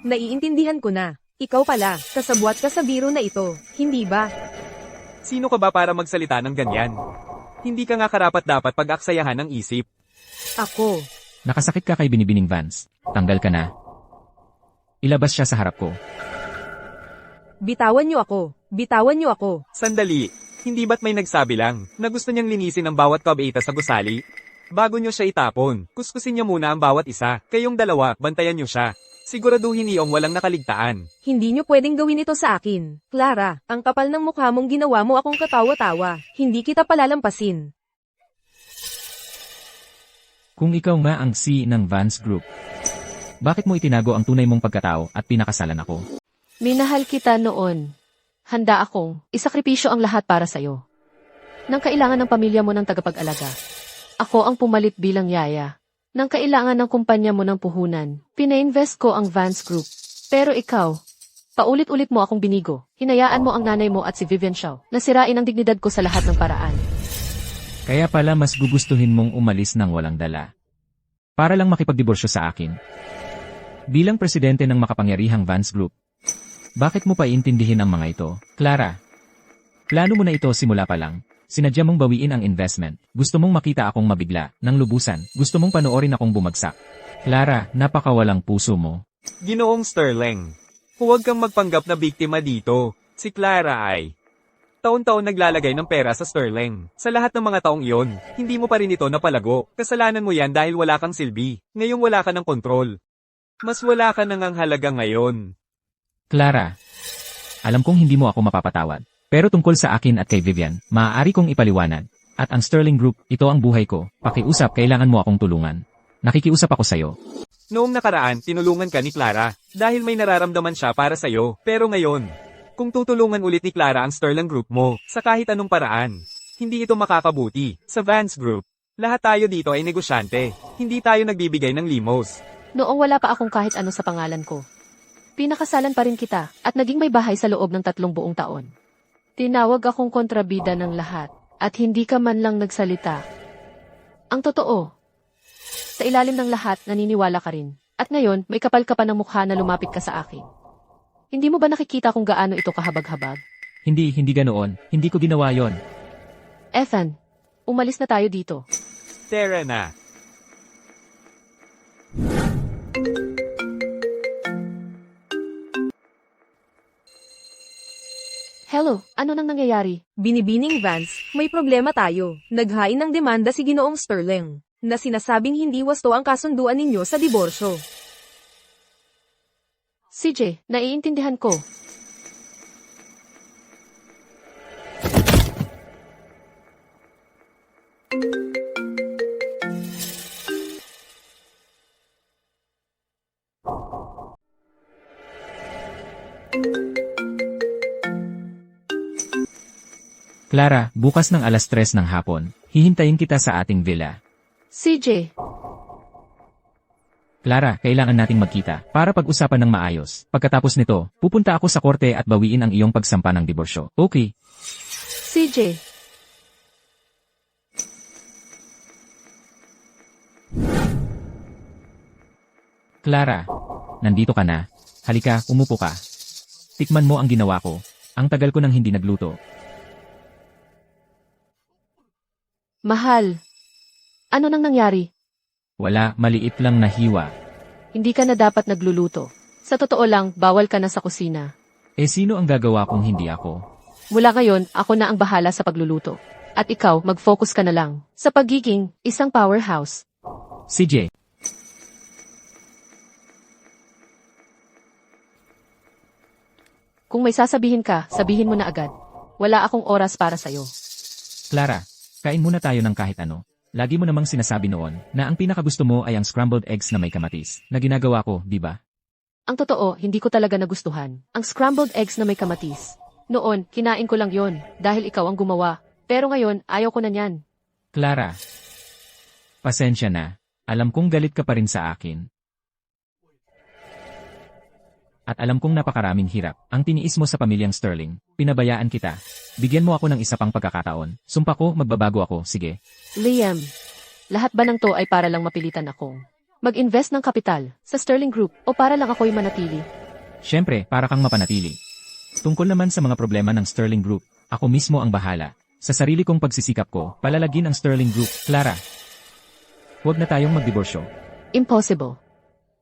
Speaker 1: Naiintindihan ko na. Ikaw pala, kasabwat ka sa biro na ito, hindi ba?
Speaker 5: Sino ka ba para magsalita ng ganyan? Hindi ka nga karapat-dapat pag-aksayahan ng isip.
Speaker 1: Ako.
Speaker 2: Nakasakit ka kay Binibining Vance. Tanggal ka na. Ilabas siya sa harap ko.
Speaker 1: Bitawan niyo ako.
Speaker 5: Sandali, hindi ba't may nagsabi lang na gusto niyang linisin ang bawat Cob-8 sa gusali? Bago niyo siya itapon, kuskusin niya muna ang bawat isa. Kayong dalawa, bantayan niyo siya. Siguraduhin niyong walang nakaligtaan.
Speaker 1: Hindi niyo pwedeng gawin ito sa akin. Clara, ang kapal ng mukha mong ginawa mo akong katawa-tawa. Hindi kita palalampasin.
Speaker 2: Kung ikaw nga ang C ng Vance Group, bakit mo itinago ang tunay mong pagkatao at pinakasalan ako?
Speaker 3: Minahal kita noon. Handa akong isakripisyo ang lahat para sa'yo. Nang kailangan ng pamilya mo ng tagapag-alaga. Ako ang pumalit bilang yaya. Nang kailangan ng kumpanya mo ng puhunan, pina-invest ko ang Vance Group. Pero ikaw, paulit-ulit mo akong binigo. Hinayaan mo ang nanay mo at si Vivian Shaw. Nasirain ang dignidad ko sa lahat ng paraan.
Speaker 2: Kaya pala mas gugustuhin mong umalis ng walang dala. Para lang makipagdiborsyo sa akin. Bilang presidente ng makapangyarihang Vance Group, bakit mo pa iintindihin ang mga ito, Clara? Plano mo na ito simula pa lang. Sinadya mong bawiin ang investment. Gusto mong makita akong mabigla, ng lubusan. Gusto mong panoorin akong bumagsak. Clara, napakawalang puso mo.
Speaker 5: Ginoong Sterling, huwag kang magpanggap na biktima dito. Si Clara ay taon-taon naglalagay ng pera sa Sterling. Sa lahat ng mga taong iyon, hindi mo pa rin ito napalago. Kasalanan mo yan dahil wala kang silbi. Ngayong wala ka ng kontrol. Mas wala ka nang ang halaga ngayon.
Speaker 2: Clara, alam kong hindi mo ako mapapatawad. Pero tungkol sa akin at kay Vivian, maaari kong ipaliwanag. At ang Sterling Group, ito ang buhay ko. Pakiusap, kailangan mo akong tulungan. Nakikiusap ako sa'yo.
Speaker 5: Noong nakaraan, tinulungan ka ni Clara dahil may nararamdaman siya para sa'yo. Pero ngayon, kung tutulungan ulit ni Clara ang Sterling Group mo, sa kahit anong paraan, hindi ito makakabuti. Sa Vance Group, lahat tayo dito ay negosyante. Hindi tayo nagbibigay ng limos.
Speaker 3: Noong wala pa akong kahit ano sa pangalan ko. Pinakasalan pa rin kita at naging may bahay sa loob ng 3 buong taon. Tinawag akong kontrabida ng lahat at hindi ka man lang nagsalita. Ang totoo, sa ilalim ng lahat naniniwala ka rin. At ngayon, may kapal ka pa ng mukha na lumapit ka sa akin. Hindi mo ba nakikita kung gaano ito kahabag-habag?
Speaker 2: Hindi ganoon. Hindi ko ginawa yon.
Speaker 3: Ethan, umalis na tayo dito.
Speaker 5: Tara na.
Speaker 3: Hello, ano nang nangyayari?
Speaker 1: Binibining Vance, may problema tayo. Naghain ng demanda si Ginoong Sterling, na sinasabing hindi wasto ang kasunduan ninyo sa diborsyo.
Speaker 3: CJ, naiintindihan ko.
Speaker 2: Clara, bukas ng 3:00 ng hapon, hihintayin kita sa ating villa.
Speaker 3: CJ,
Speaker 2: Clara, kailangan nating magkita para pag-usapan ng maayos. Pagkatapos nito, pupunta ako sa korte at bawiin ang iyong pagsampa ng diborsyo. Okay?
Speaker 3: CJ.
Speaker 2: Clara, nandito ka na. Halika, umupo ka. Tikman mo ang ginawa ko. Ang tagal ko nang hindi nagluto.
Speaker 3: Mahal. Ano nang nangyari?
Speaker 2: Wala, maliit lang na hiwa.
Speaker 3: Hindi ka na dapat nagluluto. Sa totoo lang, bawal ka na sa kusina.
Speaker 2: Eh sino ang gagawa kung hindi ako?
Speaker 3: Mula ngayon, ako na ang bahala sa pagluluto. At ikaw, mag-focus ka na lang sa pagiging isang powerhouse.
Speaker 2: CJ.
Speaker 3: Kung may sasabihin ka, sabihin mo na agad. Wala akong oras para sa'yo.
Speaker 2: Clara, kain muna tayo ng kahit ano. Lagi mo namang sinasabi noon na ang pinakagusto mo ay ang scrambled eggs na may kamatis, na ginagawa ko, di ba?
Speaker 3: Ang totoo, hindi ko talaga nagustuhan ang scrambled eggs na may kamatis. Noon, kinain ko lang yon dahil ikaw ang gumawa. Pero ngayon, ayaw ko na niyan.
Speaker 2: Clara, pasensya na. Alam kong galit ka pa rin sa akin. At alam kong napakaraming hirap ang tiniis mo sa pamilyang Sterling. Pinabayaan kita. Bigyan mo ako ng isa pang pagkakataon. Sumpa ko, magbabago ako, sige.
Speaker 3: Liam, lahat ba ng to ay para lang mapilitan akong mag-invest ng kapital sa Sterling Group o para lang ako'y manatili?
Speaker 2: Siyempre, para kang mapanatili. Tungkol naman sa mga problema ng Sterling Group, ako mismo ang bahala. Sa sarili kong pagsisikap ko, palalagin ang Sterling Group. Clara, huwag na tayong magdiborsyo.
Speaker 3: Impossible.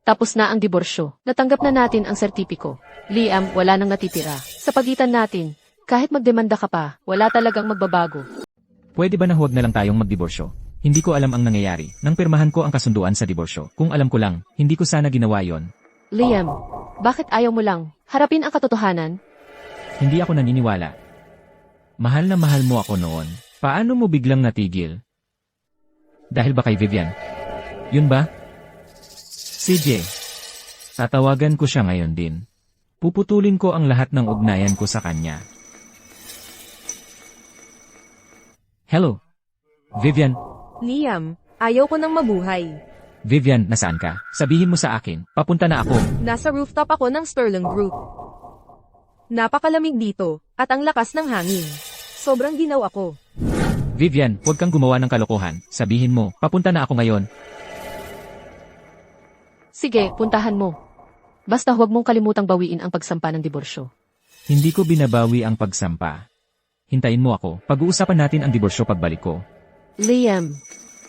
Speaker 3: Tapos na ang diborsyo. Natanggap na natin ang sertipiko. Liam, wala nang natitira. Sa pagitan natin, kahit magdemanda ka pa, wala talagang magbabago.
Speaker 2: Pwede ba na huwag na lang tayong magdiborsyo? Hindi ko alam ang nangyayari nang pirmahan ko ang kasunduan sa diborsyo. Kung alam ko lang, hindi ko sana ginawa yon.
Speaker 3: Liam, bakit ayaw mo lang harapin ang katotohanan?
Speaker 2: Hindi ako naniniwala. Mahal na mahal mo ako noon. Paano mo biglang natigil? Dahil ba kay Vivian? Yun ba? CJ, tatawagan ko siya ngayon din. Puputulin ko ang lahat ng ugnayan ko sa kanya. Hello? Vivian?
Speaker 1: Liam, ayaw ko nang mabuhay.
Speaker 2: Vivian, nasaan ka? Sabihin mo sa akin, papunta na ako.
Speaker 1: Nasa rooftop ako ng Sterling Group. Napakalamig dito, at ang lakas ng hangin. Sobrang ginaw ako.
Speaker 2: Vivian, huwag kang gumawa ng kalokohan. Sabihin mo, papunta na ako ngayon.
Speaker 3: Sige, puntahan mo. Basta huwag mong kalimutang bawiin ang pagsampa ng diborsyo.
Speaker 2: Hindi ko binabawi ang pagsampa. Hintayin mo ako, pag-uusapan natin ang diborsyo pagbalik ko.
Speaker 3: Liam,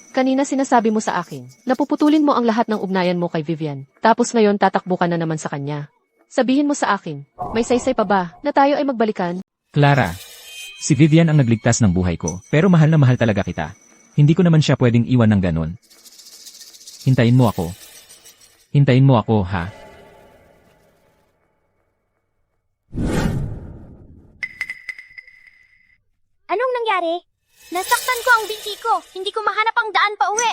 Speaker 3: kanina sinasabi mo sa akin, napuputulin mo ang lahat ng ugnayan mo kay Vivian, tapos ngayon tatakbo ka na naman sa kanya. Sabihin mo sa akin, may saysay pa ba na tayo ay magbalikan?
Speaker 2: Clara, si Vivian ang nagligtas ng buhay ko, pero mahal na mahal talaga kita. Hindi ko naman siya pwedeng iwan ng ganon. Hintayin mo ako. Hintayin mo ako, ha?
Speaker 4: Anong nangyari? Nasaktan ko ang binti ko. Hindi ko mahanap ang daan pa uwi.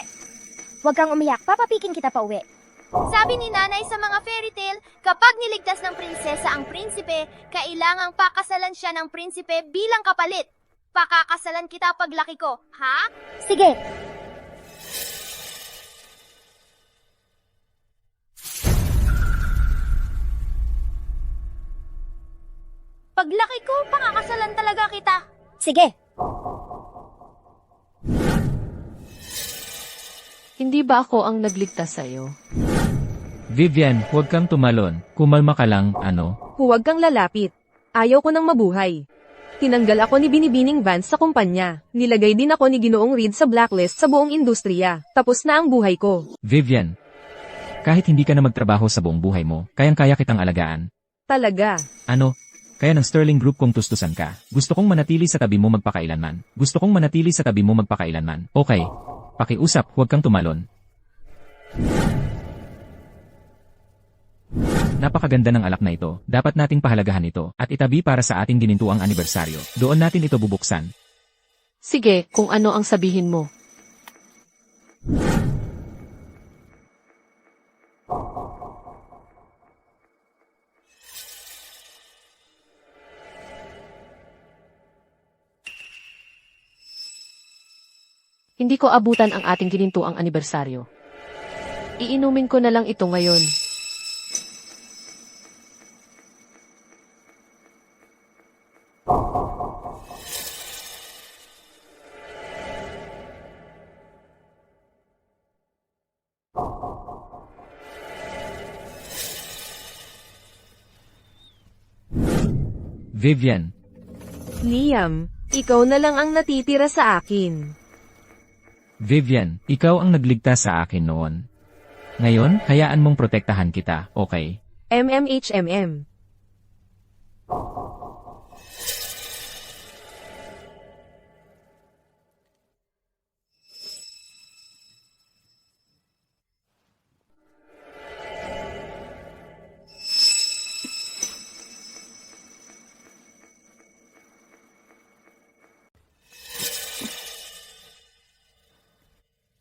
Speaker 4: Huwag kang umiyak. Papapikin kita pa uwi. Sabi ni nanay sa mga fairy tale, kapag niligtas ng prinsesa ang prinsipe, kailangang pakasalan siya ng prinsipe bilang kapalit. Pakakasalan kita paglaki ko, ha? Sige. Paglaki ko, pakakasalan talaga kita. Sige.
Speaker 3: Hindi ba ako ang nagligtas sa'yo?
Speaker 2: Vivian, huwag kang tumalon. Kumalma ka lang, ano?
Speaker 1: Huwag kang lalapit. Ayaw ko nang mabuhay. Tinanggal ako ni Binibining Vance sa kumpanya. Nilagay din ako ni Ginoong Reed sa blacklist sa buong industriya. Tapos na ang buhay ko.
Speaker 2: Vivian, kahit hindi ka na magtrabaho sa buong buhay mo, kayang-kaya kitang alagaan.
Speaker 1: Talaga.
Speaker 2: Ano? Kaya ng Sterling Group kong tustusan ka. Gusto kong manatili sa tabi mo magpakailanman. Gusto kong manatili sa tabi mo magpakailanman. Okay. Pakiusap, huwag kang tumalon. Napakaganda ng alak na ito. Dapat nating pahalagahan ito at itabi para sa ating ginintuang anibersaryo. Doon natin ito bubuksan.
Speaker 3: Sige, kung ano ang sabihin mo. Hindi ko abutan ang ating ginintuang anibersaryo. Iinumin ko na lang ito ngayon.
Speaker 2: Vivian,
Speaker 1: Liam, ikaw na lang ang natitira sa akin.
Speaker 2: Vivian, ikaw ang nagligtas sa akin noon. Ngayon, hayaan mong protektahan kita, okay?
Speaker 1: MMHMM.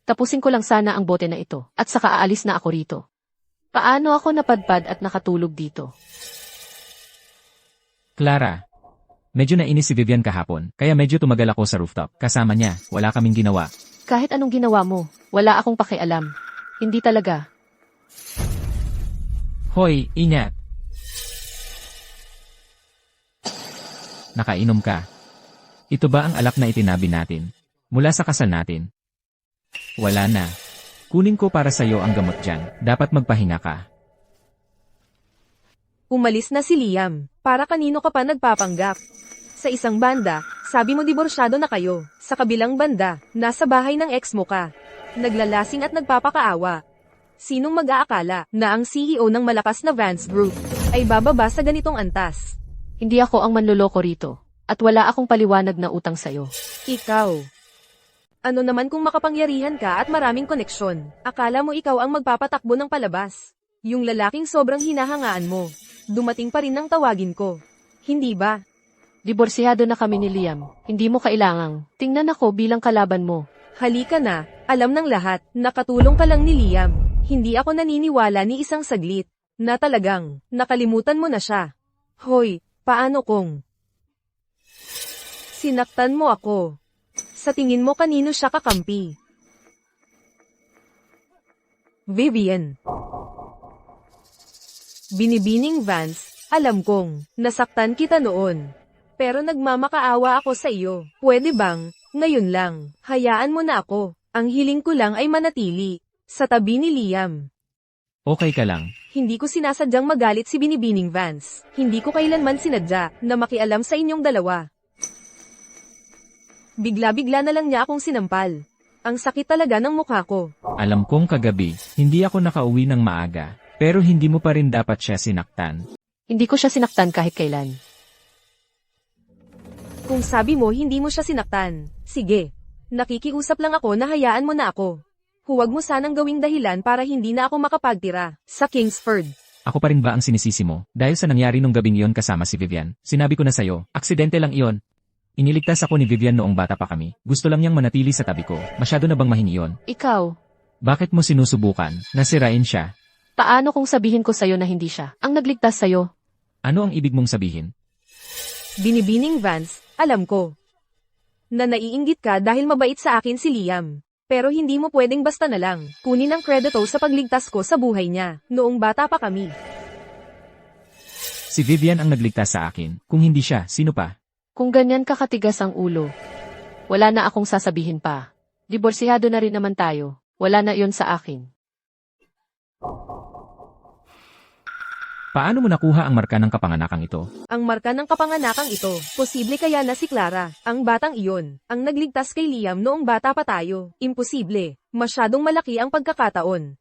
Speaker 3: Tapusin ko lang sana ang bote na ito, at saka aalis na ako rito. Paano ako napadpad at nakatulog dito?
Speaker 2: Clara, medyo nainis si Vivian kahapon, kaya medyo tumagal ako sa rooftop. Kasama niya, wala kaming ginawa.
Speaker 3: Kahit anong ginawa mo, wala akong pakialam. Hindi talaga.
Speaker 2: Hoy, ingat! Nakainom ka. Ito ba ang alak na itinabi natin? Mula sa kasal natin? Wala na. Kunin ko para sa'yo ang gamot dyan. Dapat magpahinga ka.
Speaker 1: Umalis na si Liam. Para kanino ka pa nagpapanggap? Sa isang banda, sabi mo diborsyado na kayo. Sa kabilang banda, nasa bahay ng ex mo ka. Naglalasing at nagpapakaawa. Sinong mag-aakala na ang CEO ng malakas na Vance Group ay bababa sa ganitong antas?
Speaker 3: Hindi ako ang manloloko rito, at wala akong paliwanag na utang sa'yo.
Speaker 1: Ikaw. Ano naman kung makapangyarihan ka at maraming koneksyon? Akala mo ikaw ang magpapatakbo ng palabas. Yung lalaking sobrang hinahangaan mo. Dumating pa rin ng tawagin ko. Hindi ba?
Speaker 3: Diborsiyado na kami ni Liam. Hindi mo kailangang. Tingnan ako bilang kalaban mo.
Speaker 1: Halika na, alam ng lahat, nakatulong ka lang ni Liam. Hindi ako naniniwala ni isang saglit, na talagang, nakalimutan mo na siya. Hoy, paano kung sinaktan mo ako? Sa tingin mo kanino siya kakampi? Vivian. Binibining Vance, alam kong nasaktan kita noon. Pero nagmamakaawa ako sa iyo. Pwede bang, ngayon lang, hayaan mo na ako. Ang hiling ko lang ay manatili sa tabi ni Liam.
Speaker 2: Okay ka lang.
Speaker 1: Hindi ko sinasadyang magalit si Binibining Vance. Hindi ko kailanman sinadya na makialam sa inyong dalawa. Bigla-bigla na lang niya akong sinampal. Ang sakit talaga ng mukha ko.
Speaker 2: Alam kong kagabi, hindi ako nakauwi ng maaga. Pero hindi mo pa rin dapat siya sinaktan.
Speaker 3: Hindi ko siya sinaktan kahit kailan.
Speaker 1: Kung sabi mo hindi mo siya sinaktan, sige. Nakikiusap lang ako na hayaan mo na ako. Huwag mo sanang gawing dahilan para hindi na ako makapagtira sa Kingsford.
Speaker 2: Ako pa rin ba ang sinisisi mo? Dahil sa nangyari nung gabing iyon kasama si Vivian, sinabi ko na sa'yo, aksidente lang iyon. Iniligtas ako ni Vivian noong bata pa kami. Gusto lang niyang manatili sa tabi ko. Masyado na bang mahingi iyon?
Speaker 3: Ikaw,
Speaker 2: Bakit mo sinusubukan na sirain siya?
Speaker 3: paano kung sabihin ko sa'yo na hindi siya ang nagligtas sa'yo?
Speaker 2: Ano ang ibig mong sabihin?
Speaker 1: Binibining Vance, alam ko na naiinggit ka dahil mabait sa akin si Liam. Pero hindi mo pwedeng basta na lang kunin ang kredito sa pagligtas ko sa buhay niya noong bata pa kami.
Speaker 2: Si Vivian ang nagligtas sa akin. Kung hindi siya, sino pa?
Speaker 3: Kung ganyan kakatigas ang ulo, wala na akong sasabihin pa. Diborsihado na rin naman tayo. Wala na iyon sa akin.
Speaker 2: Paano mo nakuha ang marka ng kapanganakang ito?
Speaker 1: Ang marka ng kapanganakang ito, posible kaya na si Clara, ang batang iyon, ang nagligtas kay Liam noong bata pa tayo. Imposible. Masyadong malaki ang pagkakataon.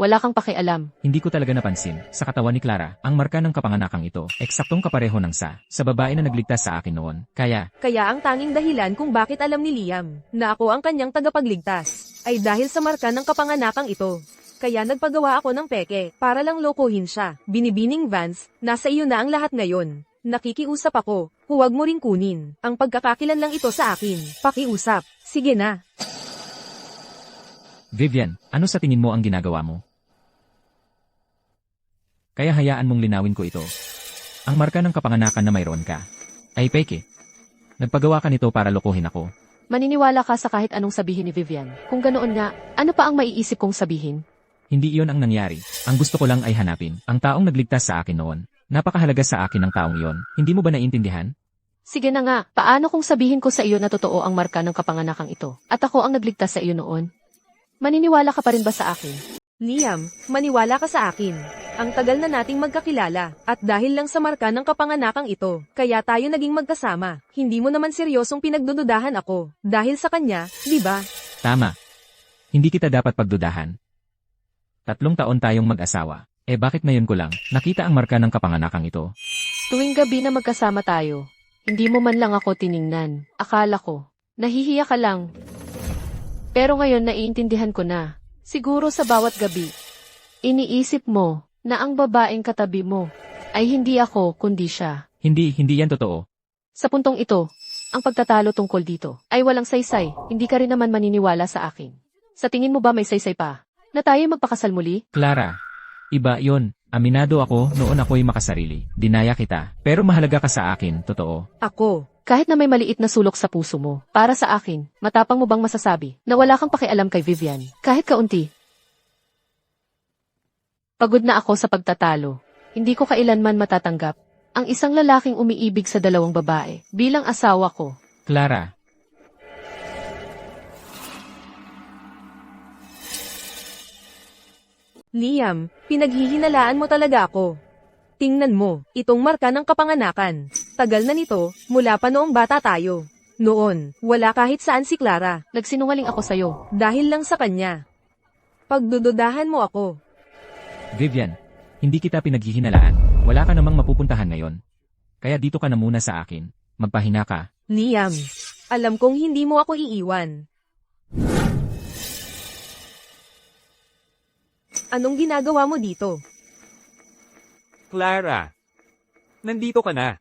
Speaker 3: Wala kang pakialam.
Speaker 2: Hindi ko talaga napansin, sa katawan ni Clara, ang marka ng kapanganakang ito, eksaktong kapareho ng sa babae na nagligtas sa akin noon. Kaya
Speaker 1: Kaya ang tanging dahilan kung bakit alam ni Liam na ako ang kanyang tagapagligtas ay dahil sa marka ng kapanganakang ito. Kaya nagpagawa ako ng peke para lang lokohin siya. Binibining Vance, nasa iyo na ang lahat ngayon. Nakikiusap ako, huwag mo ring kunin. Ang pagkakakilan lang ito sa akin. Pakiusap. Sige na.
Speaker 2: Vivian, ano sa tingin mo ang ginagawa mo? Kaya hayaan mong linawin ko ito. Ang marka ng kapanganakan na mayroon ka ay peke. Nagpagawa ka nito para lokohin ako.
Speaker 3: Maniniwala ka sa kahit anong sabihin ni Vivian. Kung ganoon nga, ano pa ang maiisip kong sabihin?
Speaker 2: Hindi iyon ang nangyari. Ang gusto ko lang ay hanapin ang taong nagligtas sa akin noon. Napakahalaga sa akin ng taong iyon. Hindi mo ba naiintindihan?
Speaker 3: Sige na nga, paano kung sabihin ko sa iyo na totoo ang marka ng kapanganakang ito? At ako ang nagligtas sa iyo noon? Maniniwala ka pa rin ba sa akin?
Speaker 1: Liam, maniwala ka sa akin. Ang tagal na nating magkakilala, at dahil lang sa marka ng kapanganakang ito, kaya tayo naging magkasama. Hindi mo naman seryosong pinagdududahan ako. Dahil sa kanya, di ba?
Speaker 2: Tama. Hindi kita dapat pagdudahan. 3 taon tayong mag-asawa. Bakit ngayon ko lang nakita ang marka ng kapanganakang ito?
Speaker 3: Tuwing gabi na magkasama tayo, hindi mo man lang ako tiningnan. Akala ko, nahihiya ka lang. Pero ngayon naiintindihan ko na. Siguro sa bawat gabi, iniisip mo na ang babaeng katabi mo ay hindi ako kundi siya.
Speaker 2: Hindi yan totoo.
Speaker 3: Sa puntong ito, ang pagtatalo tungkol dito ay walang saysay. Hindi ka rin naman maniniwala sa akin. Sa tingin mo ba may saysay pa? Na tayo magpakasal muli?
Speaker 2: Clara, iba yon. Aminado ako noon ako'y makasarili. Dinaya kita. Pero mahalaga ka sa akin, totoo.
Speaker 1: Ako.
Speaker 3: Kahit na may maliit na sulok sa puso mo, para sa akin, matapang mo bang masasabi na wala kang pakialam kay Vivian? Kahit kaunti. Pagod na ako sa pagtatalo. Hindi ko kailanman matatanggap ang isang lalaking umiibig sa 2 babae bilang asawa ko.
Speaker 2: Clara,
Speaker 1: Liam, pinaghihinalaan mo talaga ako. Tingnan mo, itong marka ng kapanganakan. Tagal na nito, mula pa noong bata tayo. Noon, wala kahit saan si Clara,
Speaker 3: Nagsinungaling ako sa'yo.
Speaker 1: dahil lang sa kanya. Pagdududahan mo ako.
Speaker 2: Vivian, hindi kita pinaghihinalaan. Wala ka namang mapupuntahan ngayon. Kaya dito ka na muna sa akin. Magpahinga ka.
Speaker 1: Liam, alam kong hindi mo ako iiwan. Anong ginagawa mo dito?
Speaker 5: Clara, nandito ka na.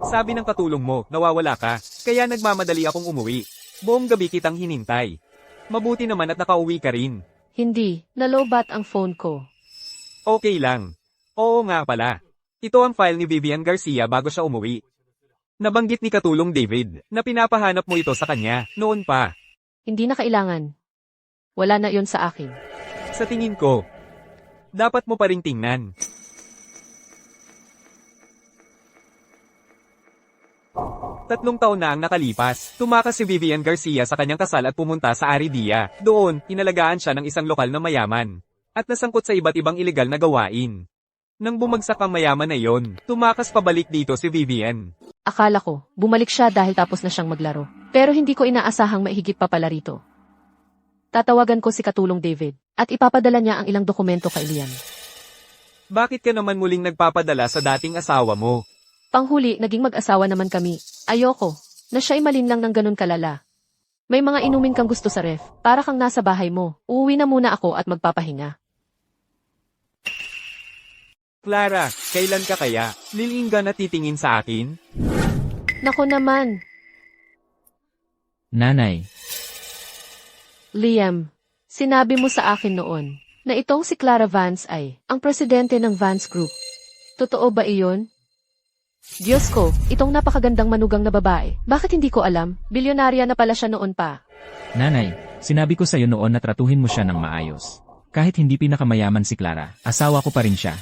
Speaker 5: Sabi ng katulong mo, nawawala ka, kaya nagmamadali akong umuwi. Buong gabi kitang hinintay. Mabuti naman at nakauwi ka rin.
Speaker 3: Hindi, nalobat ang phone ko.
Speaker 5: Okay lang. Oo nga pala. Ito ang file ni Vivian Garcia bago siya umuwi. Nabanggit ni Katulong David na pinapahanap mo ito sa kanya noon pa.
Speaker 3: Hindi na kailangan. Wala na yon sa akin.
Speaker 5: Sa tingin ko, dapat mo pa ring tingnan. Tatlong taon na ang nakalipas, tumakas si Vivian Garcia sa kanyang kasal at pumunta sa Aridia. Doon, inalagaan siya ng isang lokal na mayaman. At nasangkot sa iba't ibang ilegal na gawain. Nang bumagsak ang mayaman na yon, tumakas pabalik dito si Vivian.
Speaker 3: Akala ko, bumalik siya dahil tapos na siyang maglaro. Pero hindi ko inaasahang maihigit pa pala rito. Tatawagan ko si Katulong David, at ipapadala niya ang ilang dokumento kay Liam.
Speaker 5: Bakit ka naman muling nagpapadala sa dating asawa mo?
Speaker 3: Panghuli, naging mag-asawa naman kami. Ayoko, na siya'y malinlang ng ganun kalala. May mga inumin kang gusto sa ref, para kang nasa bahay mo. Uuwi na muna ako at magpapahinga.
Speaker 5: Clara, kailan ka kaya? Lilingga na titingin sa akin?
Speaker 3: Nako naman,
Speaker 2: Nanay,
Speaker 3: Liam, sinabi mo sa akin noon, na itong si Clara Vance ay, ang presidente ng Vance Group. Totoo ba iyon? Diyos ko, itong napakagandang manugang na babae. Bakit hindi ko alam? Bilyonarya na pala siya noon pa.
Speaker 2: Nanay, sinabi ko sa'yo noon na tratuhin mo siya ng maayos. Kahit hindi pinakamayaman si Clara, asawa ko pa rin siya.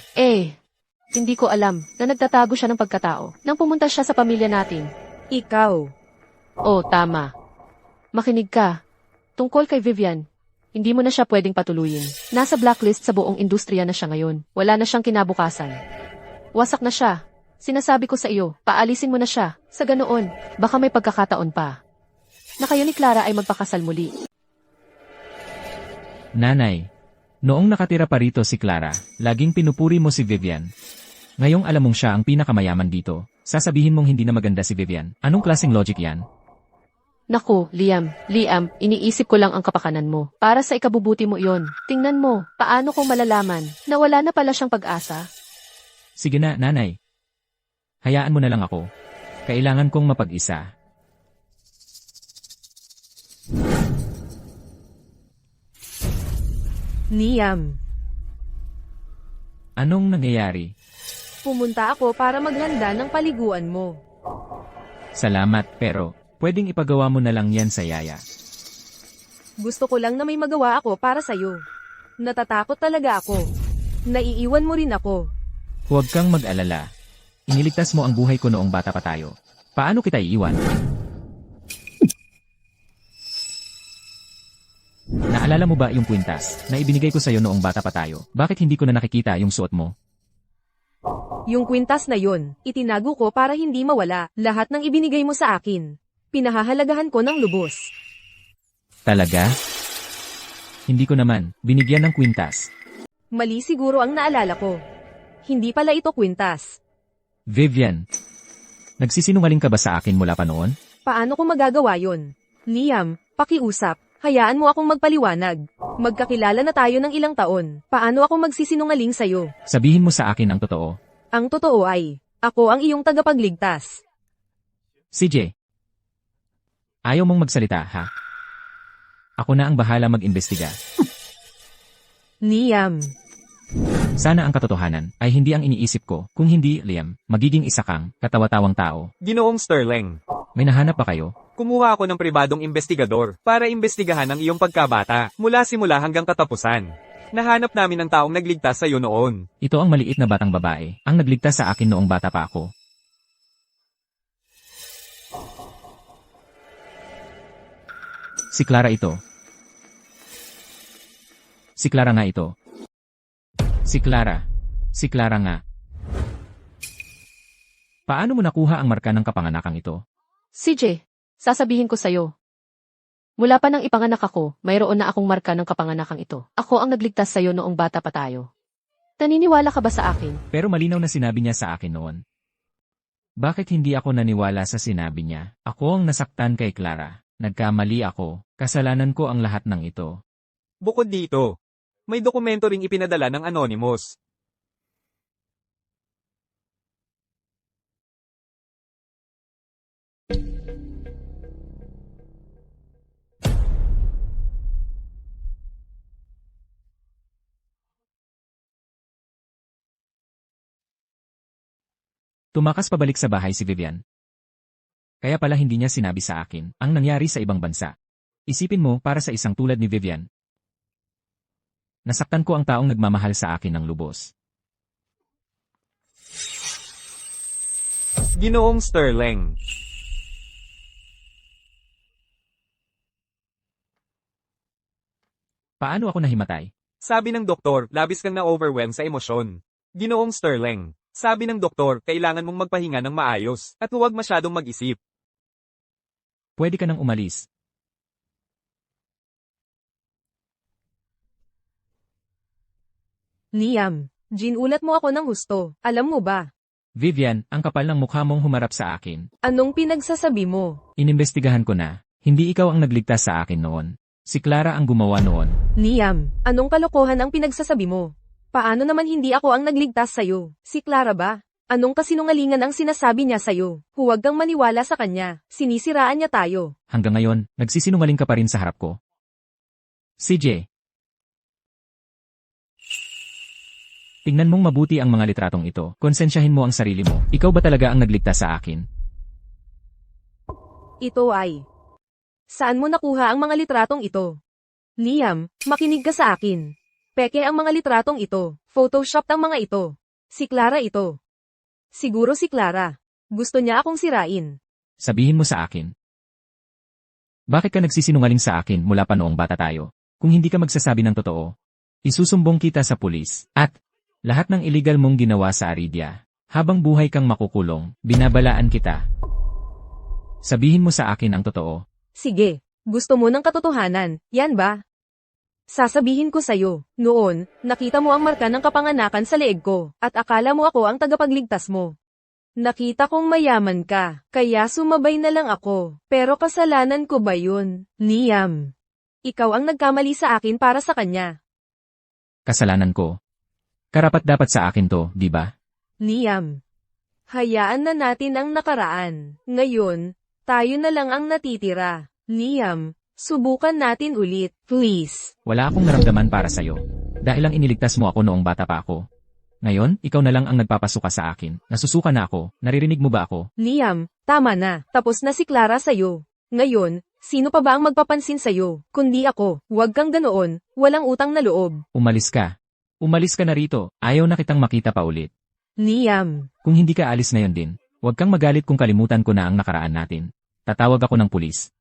Speaker 3: Hindi ko alam na nagtatago siya ng pagkatao nang pumunta siya sa pamilya natin.
Speaker 1: Ikaw.
Speaker 3: Oh, tama. Makinig ka. Tungkol kay Vivian, hindi mo na siya pwedeng patuloyin. Nasa blacklist sa buong industriya na siya ngayon. Wala na siyang kinabukasan. Wasak na siya. Sinasabi ko sa iyo, paalisin mo na siya. Sa ganoon, baka may pagkakataon pa na kayo ni Clara ay magpakasal muli.
Speaker 2: Nanay, noong nakatira pa rito si Clara, laging pinupuri mo si Vivian. Ngayong alam mong siya ang pinakamayaman dito, sasabihin mong hindi na maganda si Vivian. Anong klaseng logic yan?
Speaker 3: Naku, Liam, iniisip ko lang ang kapakanan mo. Para sa ikabubuti mo iyon. Tingnan mo, paano kung malalaman na wala na pala siyang pag-asa?
Speaker 2: Sige na, nanay. Hayaan mo na lang ako. Kailangan kong mapag-isa.
Speaker 1: Liam.
Speaker 2: Anong nangyayari?
Speaker 1: Pumunta ako para maghanda ng paliguan mo.
Speaker 2: Salamat, pero pwedeng ipagawa mo na lang yan sa yaya.
Speaker 1: Gusto ko lang na may magawa ako para sa'yo. Natatakot talaga ako. Naiiwan mo rin ako.
Speaker 2: Huwag kang mag-alala. Iniligtas mo ang buhay ko noong bata pa tayo. Paano kita iiwan? Naalala mo ba yung kwintas na ibinigay ko sa'yo noong bata pa tayo? Bakit hindi ko na nakikita yung suot mo?
Speaker 1: Yung kwintas na yun, itinago ko para hindi mawala. Lahat ng ibinigay mo sa akin. Pinahahalagahan ko ng lubos.
Speaker 2: Talaga? Hindi ko naman binigyan ng kwintas.
Speaker 1: Mali siguro ang naalala ko. Hindi pala ito kwintas.
Speaker 2: Vivian, nagsisinungaling ka ba sa akin mula pa noon?
Speaker 1: Paano ko magagawa yon? Liam, pakiusap. Hayaan mo akong magpaliwanag. Magkakilala na tayo ng ilang taon. Paano ako magsisinungaling sa'yo?
Speaker 2: Sabihin mo sa akin ang totoo.
Speaker 1: Ang totoo ay, ako ang iyong tagapagligtas.
Speaker 2: CJ, ayaw mong magsalita, ha? Ako na ang bahala mag-imbestiga.
Speaker 1: Liam.
Speaker 2: Sana ang katotohanan ay hindi ang iniisip ko. Kung hindi, Liam, magiging isa kang katawa-tawang tao.
Speaker 5: Ginoong Sterling,
Speaker 2: May nahanap pa kayo?
Speaker 5: kumuha ako ng pribadong investigador para imbestigahan ang iyong pagkabata mula simula hanggang katapusan. Nahanap namin ang taong nagligtas sa iyo noon.
Speaker 2: Ito ang maliit na batang babae, ang nagligtas sa akin noong bata pa ako. Si Clara ito. Si Clara nga ito. Si Clara. Si Clara nga. Paano mo nakuha ang marka ng kapanganakang ito?
Speaker 3: CJ, sasabihin ko sa'yo. Mula pa nang ipanganak ako, mayroon na akong marka ng kapanganakang ito. Ako ang nagligtas sa'yo noong bata pa tayo. Naniniwala ka ba sa akin?
Speaker 2: Pero malinaw na sinabi niya sa akin noon. Bakit hindi ako naniwala sa sinabi niya? Ako ang nasaktan kay Clara. Nagkamali ako. Kasalanan ko ang lahat ng ito.
Speaker 5: Bukod dito, may dokumento ring ipinadala ng Anonymous.
Speaker 2: Tumakas pabalik sa bahay si Vivian. Kaya pala hindi niya sinabi sa akin ang nangyari sa ibang bansa. Isipin mo para sa isang tulad ni Vivian. Nasaktan ko ang taong nagmamahal sa akin ng lubos.
Speaker 5: Ginoong Sterling.
Speaker 2: Paano ako nahimatay?
Speaker 5: Sabi ng doktor, labis kang na-overwhelm sa emosyon. Ginoong Sterling. Sabi ng doktor, kailangan mong magpahinga ng maayos at huwag masyadong mag-isip.
Speaker 2: Pwede ka nang umalis.
Speaker 1: Liam, ginulat mo ako ng husto. Alam mo ba?
Speaker 2: Vivian, ang kapal ng mukha mong humarap sa akin.
Speaker 1: Anong pinagsasabi mo?
Speaker 2: Inimbestigahan ko na. Hindi ikaw ang nagligtas sa akin noon. Si Clara ang gumawa noon.
Speaker 1: Liam, anong kalokohan ang pinagsasabi mo? Paano naman hindi ako ang nagligtas sa'yo? Si Clara ba? Anong kasinungalingan ang sinasabi niya sa'yo? Huwag kang maniwala sa kanya. Sinisiraan niya tayo.
Speaker 2: Hanggang ngayon, nagsisinungaling ka pa rin sa harap ko. CJ. Tingnan mong mabuti ang mga litratong ito. Konsensyahin mo ang sarili mo. Ikaw ba talaga ang nagligtas sa akin?
Speaker 1: Ito ay... Saan mo nakuha ang mga litratong ito? Liam, makinig ka sa akin. Peke ang mga litratong ito. Photoshop ang mga ito. Si Clara ito. Siguro si Clara. Gusto niya akong sirain.
Speaker 2: Sabihin mo sa akin. Bakit ka nagsisinungaling sa akin mula pa noong bata tayo? Kung hindi ka magsasabi ng totoo, isusumbong kita sa pulis. At lahat ng illegal mong ginawa sa Aridia, habang buhay kang makukulong, binabalaan kita. Sabihin mo sa akin ang totoo.
Speaker 1: Sige, gusto mo ng katotohanan, yan ba? Sasabihin ko sa'yo, noon, nakita mo ang marka ng kapanganakan sa leeg ko, at akala mo ako ang tagapagligtas mo. Nakita kong mayaman ka, kaya sumabay na lang ako, pero kasalanan ko ba yun, Liam? Ikaw ang nagkamali sa akin para sa kanya.
Speaker 2: Kasalanan ko. Karapat dapat sa akin to, di ba?
Speaker 1: Liam, hayaan na natin ang nakaraan. Ngayon, tayo na lang ang natitira. Liam, subukan natin ulit, please.
Speaker 2: Wala akong naramdaman para sa'yo. Dahil lang iniligtas mo ako noong bata pa ako. Ngayon, ikaw na lang ang nagpapasuka sa akin. Nasusuka na ako. Naririnig mo ba ako?
Speaker 1: Liam, tama na. Tapos na si Clara sa'yo. Ngayon, sino pa ba ang magpapansin sa'yo? Kundi ako. Huwag kang ganoon. Walang utang na loob.
Speaker 2: Umalis ka. Umalis ka na rito. Ayaw na kitang makita pa ulit.
Speaker 1: Liam,
Speaker 2: Kung hindi ka alis ngayon din, huwag kang magalit kung kalimutan ko na ang nakaraan natin. Tatawag ako ng pulis.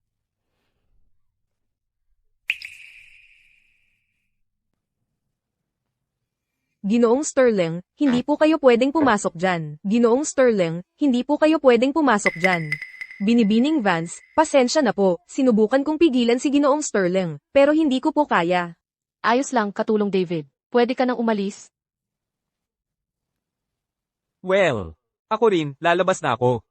Speaker 1: Ginoong Sterling, hindi po kayo pwedeng pumasok dyan. Ginoong Sterling, hindi po kayo pwedeng pumasok dyan. Binibining Vance, pasensya na po. Sinubukan kong pigilan si Ginoong Sterling, pero hindi ko po kaya.
Speaker 3: Ayos lang, katulong David. Pwede ka nang umalis?
Speaker 5: Well, ako rin, lalabas na ako.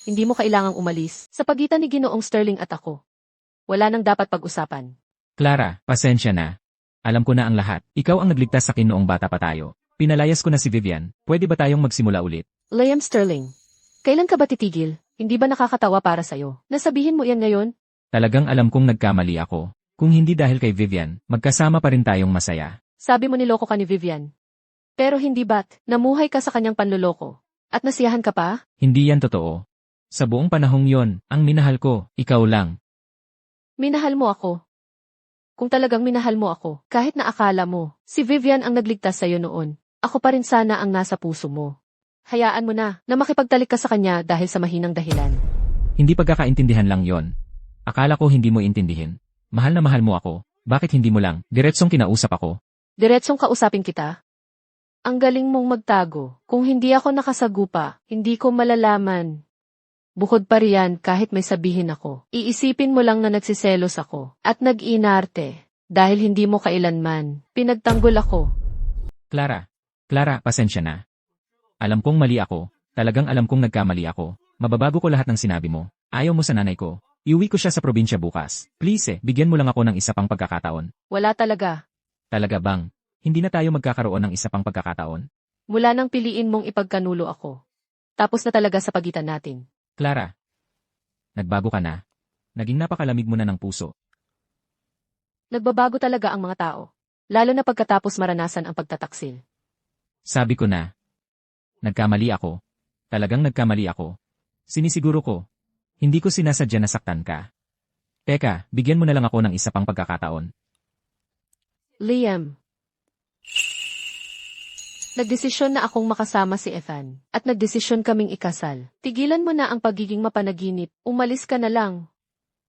Speaker 3: Hindi mo kailangang umalis. Sa pagitan ni Ginoong Sterling at ako. Wala nang dapat pag-usapan.
Speaker 2: Clara, pasensya na. Alam ko na ang lahat. Ikaw ang nagligtas sa akin noong bata pa tayo. Pinalayas ko na si Vivian. Pwede ba tayong magsimula ulit?
Speaker 3: Liam Sterling, kailan ka ba titigil? Hindi ba nakakatawa para sa'yo? Nasabihin mo yan ngayon?
Speaker 2: Talagang alam kong nagkamali ako. Kung hindi dahil kay Vivian, magkasama pa rin tayong masaya.
Speaker 3: Sabi mo niloko ka ni Vivian. Pero hindi ba't namuhay ka sa kanyang panloloko? At nasiyahan ka pa?
Speaker 2: Hindi yan totoo. Sa buong panahong yon, ang minahal ko, ikaw lang.
Speaker 3: Minahal mo ako. Kung talagang minahal mo ako, kahit na akala mo, si Vivian ang nagligtas sa'yo noon, ako pa rin sana ang nasa puso mo. Hayaan mo na makipagtalik ka sa kanya dahil sa mahinang dahilan.
Speaker 2: Hindi pagkakaintindihan lang yon. Akala ko hindi mo intindihin. Mahal na mahal mo ako. Bakit hindi mo lang diretsong kinausap ako?
Speaker 3: Diretsong kausapin kita? Ang galing mong magtago. Kung hindi ako nakasagupa, hindi ko malalaman. Bukod pa riyan kahit may sabihin ako, iisipin mo lang na nagsiselos ako at nag-inarte dahil hindi mo kailanman pinagtanggol ako.
Speaker 2: Clara, pasensya na. Alam kong mali ako. Talagang alam kong nagkamali ako. Mababago ko lahat ng sinabi mo. Ayaw mo sa nanay ko. Iuwi ko siya sa probinsya bukas. Please bigyan mo lang ako ng isa pang pagkakataon.
Speaker 3: Wala talaga.
Speaker 2: Talaga bang? Hindi na tayo magkakaroon ng isa pang pagkakataon?
Speaker 3: Mula nang piliin mong ipagkanulo ako. Tapos na talaga sa pagitan natin.
Speaker 2: Clara, nagbago ka na. Naging napakalamig mo na ng puso.
Speaker 3: Nagbabago talaga ang mga tao. Lalo na pagkatapos maranasan ang pagtataksil.
Speaker 2: Sabi ko na. Nagkamali ako. Talagang nagkamali ako. Sinisiguro ko. Hindi ko sinasadya na saktan ka. Teka, bigyan mo na lang ako ng isa pang pagkakataon.
Speaker 3: Liam. Nagdesisyon na akong makasama si Ethan, at nagdesisyon kaming ikasal. Tigilan mo na ang pagiging mapanaginip, umalis ka na lang.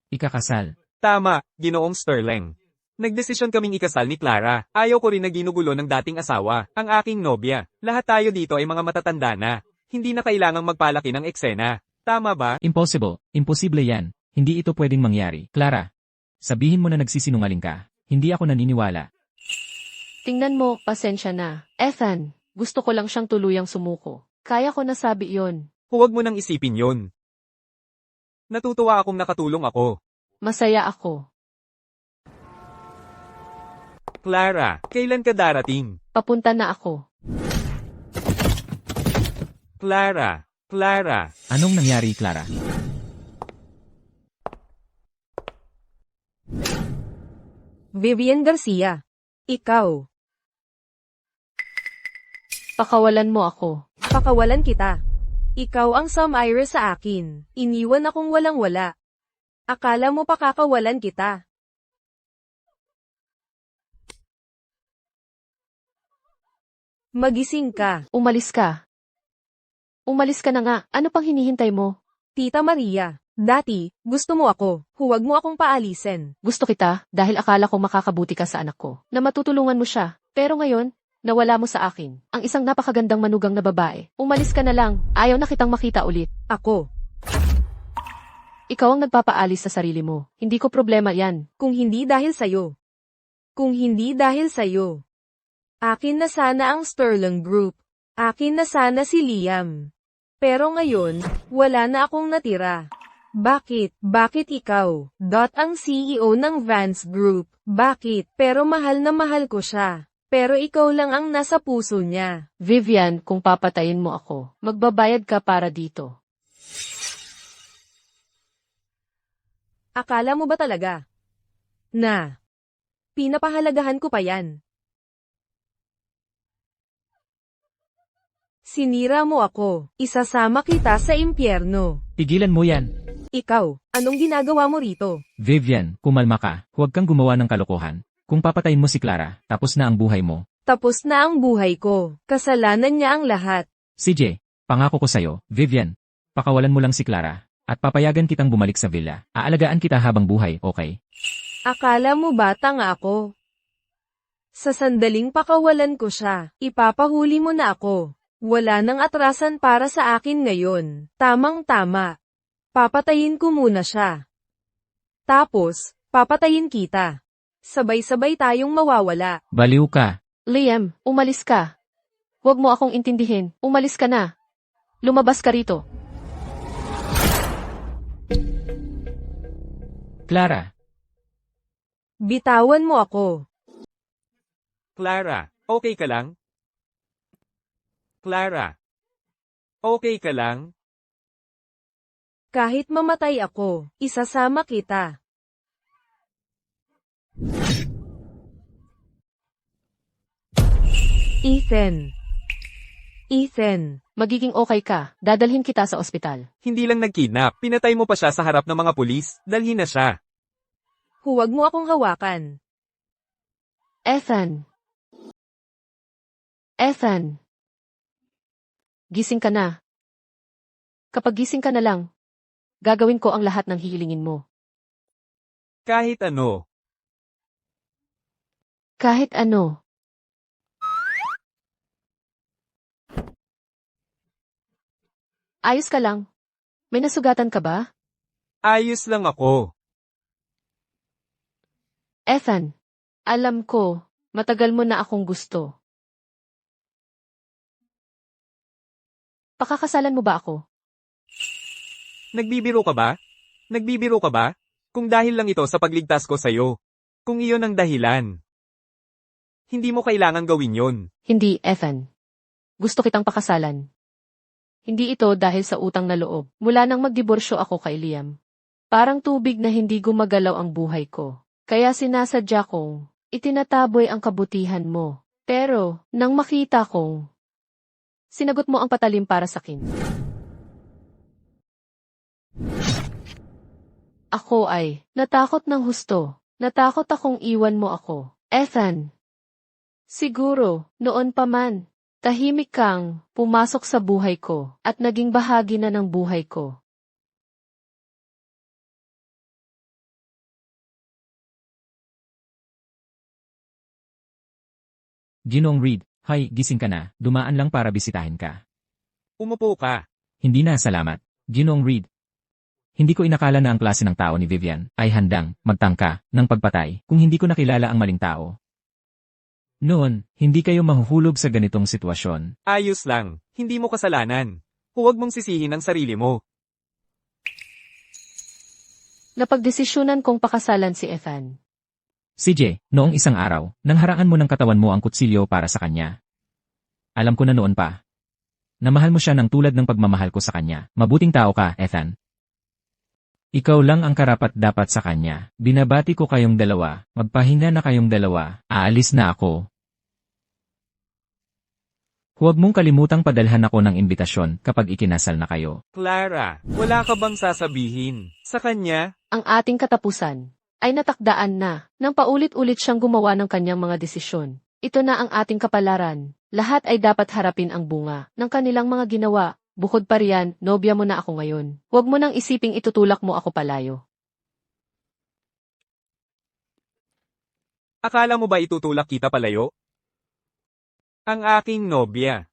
Speaker 2: Ikakasal.
Speaker 5: Tama, Ginoong Sterling. Nagdesisyon kaming ikasal ni Clara. Ayaw ko rin na ginugulo ng dating asawa, ang aking nobya. Lahat tayo dito ay mga matatanda na. Hindi na kailangang magpalaki ng eksena. Tama ba?
Speaker 2: Impossible. Imposible yan. Hindi ito pwedeng mangyari. Clara, sabihin mo na nagsisinungaling ka. Hindi ako naniniwala.
Speaker 3: Tingnan mo, pasensya na. Ethan, gusto ko lang siyang tuluyang sumuko. Kaya ko nasabi yon.
Speaker 5: Huwag mo nang isipin yon. Natutuwa akong nakatulong ako.
Speaker 3: Masaya ako.
Speaker 5: Clara, kailan ka darating?
Speaker 3: Papunta na ako.
Speaker 5: Clara, Clara.
Speaker 2: Anong nangyari, Clara?
Speaker 1: Vivian Garcia. Ikaw.
Speaker 3: Pakawalan mo ako.
Speaker 1: Pakawalan kita. Ikaw ang sumire sa akin. Iniwan akong walang-wala. Akala mo pakakawalan kita. Magising ka.
Speaker 3: Umalis ka. Umalis ka na nga. Ano pang hinihintay mo?
Speaker 1: Tita Maria. Dati, gusto mo ako. Huwag mo akong paalisin.
Speaker 3: Gusto kita dahil akala ko makakabuti ka sa anak ko. Na matutulungan mo siya. Pero ngayon, nawala mo sa akin. Ang isang napakagandang manugang na babae. Umalis ka na lang. Ayaw na kitang makita ulit.
Speaker 1: Ako.
Speaker 3: Ikaw ang nagpapaalis sa sarili mo. Hindi ko problema yan.
Speaker 1: Kung hindi dahil sa'yo. Kung hindi dahil sa'yo. Akin na sana ang Sterling Group. Akin na sana si Liam. Pero ngayon, wala na akong natira. Bakit? Bakit ikaw? Ang CEO ng Vance Group. Bakit? Pero mahal na mahal ko siya. Pero ikaw lang ang nasa puso niya.
Speaker 3: Vivian, kung papatayin mo ako, magbabayad ka para dito.
Speaker 1: Akala mo ba talaga? Na. Pinapahalagahan ko pa yan. Sinira mo ako. Isasama kita sa impyerno.
Speaker 2: Tigilan mo yan.
Speaker 1: Ikaw, anong ginagawa mo rito?
Speaker 2: Vivian, kumalma ka. Huwag kang gumawa ng kalokohan. Kung papatayin mo si Clara, tapos na ang buhay mo.
Speaker 1: Tapos na ang buhay ko. Kasalanan niya ang lahat.
Speaker 2: CJ, pangako ko sa'yo, Vivian, pakawalan mo lang si Clara, at papayagan kitang bumalik sa villa. Aalagaan kita habang buhay, okay?
Speaker 1: Akala mo ba tanga ako? Sa sandaling pakawalan ko siya, ipapahuli mo na ako. Wala nang atrasan para sa akin ngayon. Tamang-tama. Papatayin ko muna siya. Tapos, papatayin kita. Sabay-sabay tayong mawawala.
Speaker 2: Baliw ka.
Speaker 3: Liam, umalis ka. Huwag mo akong intindihin. Umalis ka na. Lumabas ka rito.
Speaker 2: Clara,
Speaker 1: Bitawan mo ako.
Speaker 5: Clara, okay ka lang? Clara, okay ka lang?
Speaker 1: Kahit mamatay ako, isasama kita. Ethan. Ethan.
Speaker 3: Magiging okay ka. Dadalhin kita sa ospital.
Speaker 5: Hindi lang nagkidnap, pinatay mo pa siya sa harap ng mga pulis, dalhin na siya.
Speaker 1: Huwag mo akong hawakan.
Speaker 3: Ethan. Ethan. Gising ka na. Kapag gising ka na lang, gagawin ko ang lahat ng hihilingin mo.
Speaker 5: Kahit ano.
Speaker 3: Kahit ano. Ayos ka lang. May nasugatan ka ba?
Speaker 5: Ayos lang ako.
Speaker 3: Ethan, alam ko, matagal mo na akong gusto. Pakakasalan mo ba ako?
Speaker 5: Nagbibiro ka ba? Nagbibiro ka ba? Kung dahil lang ito sa pagligtas ko sa'yo. Kung iyon ang dahilan. Hindi mo kailangan gawin yon.
Speaker 3: Hindi, Ethan. Gusto kitang pakasalan. Hindi ito dahil sa utang na loob. Mula nang magdiborsyo ako kay Liam. Parang tubig na hindi gumagalaw ang buhay ko. Kaya sinasadya kong itinataboy ang kabutihan mo. Pero, nang makita kong sinagot mo ang patalim para sa akin. Ako ay natakot ng husto. Natakot akong iwan mo ako. Ethan. Siguro, noon pa man, tahimik kang pumasok sa buhay ko at naging bahagi na ng buhay ko.
Speaker 2: Ginoong Reed, hi, gising ka na, dumaan lang para bisitahin ka.
Speaker 5: Umupo ka.
Speaker 2: Hindi na, salamat. Ginoong Reed. Hindi ko inakala na ang klase ng tao ni Vivian ay handang magtangka ng pagpatay kung hindi ko nakilala ang maling tao. Noon, hindi kayo mahuhulog sa ganitong sitwasyon.
Speaker 5: Ayos lang. Hindi mo kasalanan. Huwag mong sisihin ang sarili mo.
Speaker 3: Napagdesisyonan kong pakasalan si Ethan.
Speaker 2: CJ, noong isang araw, nang harangan mo ng katawan mo ang kutsilyo para sa kanya. Alam ko na noon pa. Namahal mo siya ng tulad ng pagmamahal ko sa kanya. Mabuting tao ka, Ethan. Ikaw lang ang karapat-dapat sa kanya. Binabati ko kayong dalawa. Magpahinga na kayong dalawa. Aalis na ako. Huwag mong kalimutang padalhan ako ng imbitasyon kapag ikinasal na kayo.
Speaker 5: Clara, wala ka bang sasabihin sa kanya?
Speaker 3: Ang ating katapusan ay natakdaan na nang paulit-ulit siyang gumawa ng kanyang mga desisyon. Ito na ang ating kapalaran. Lahat ay dapat harapin ang bunga ng kanilang mga ginawa. Bukod pa riyan, nobya mo na ako ngayon. Huwag mo nang isiping itutulak mo ako palayo.
Speaker 5: Akala mo ba itutulak kita palayo? Ang aking nobya.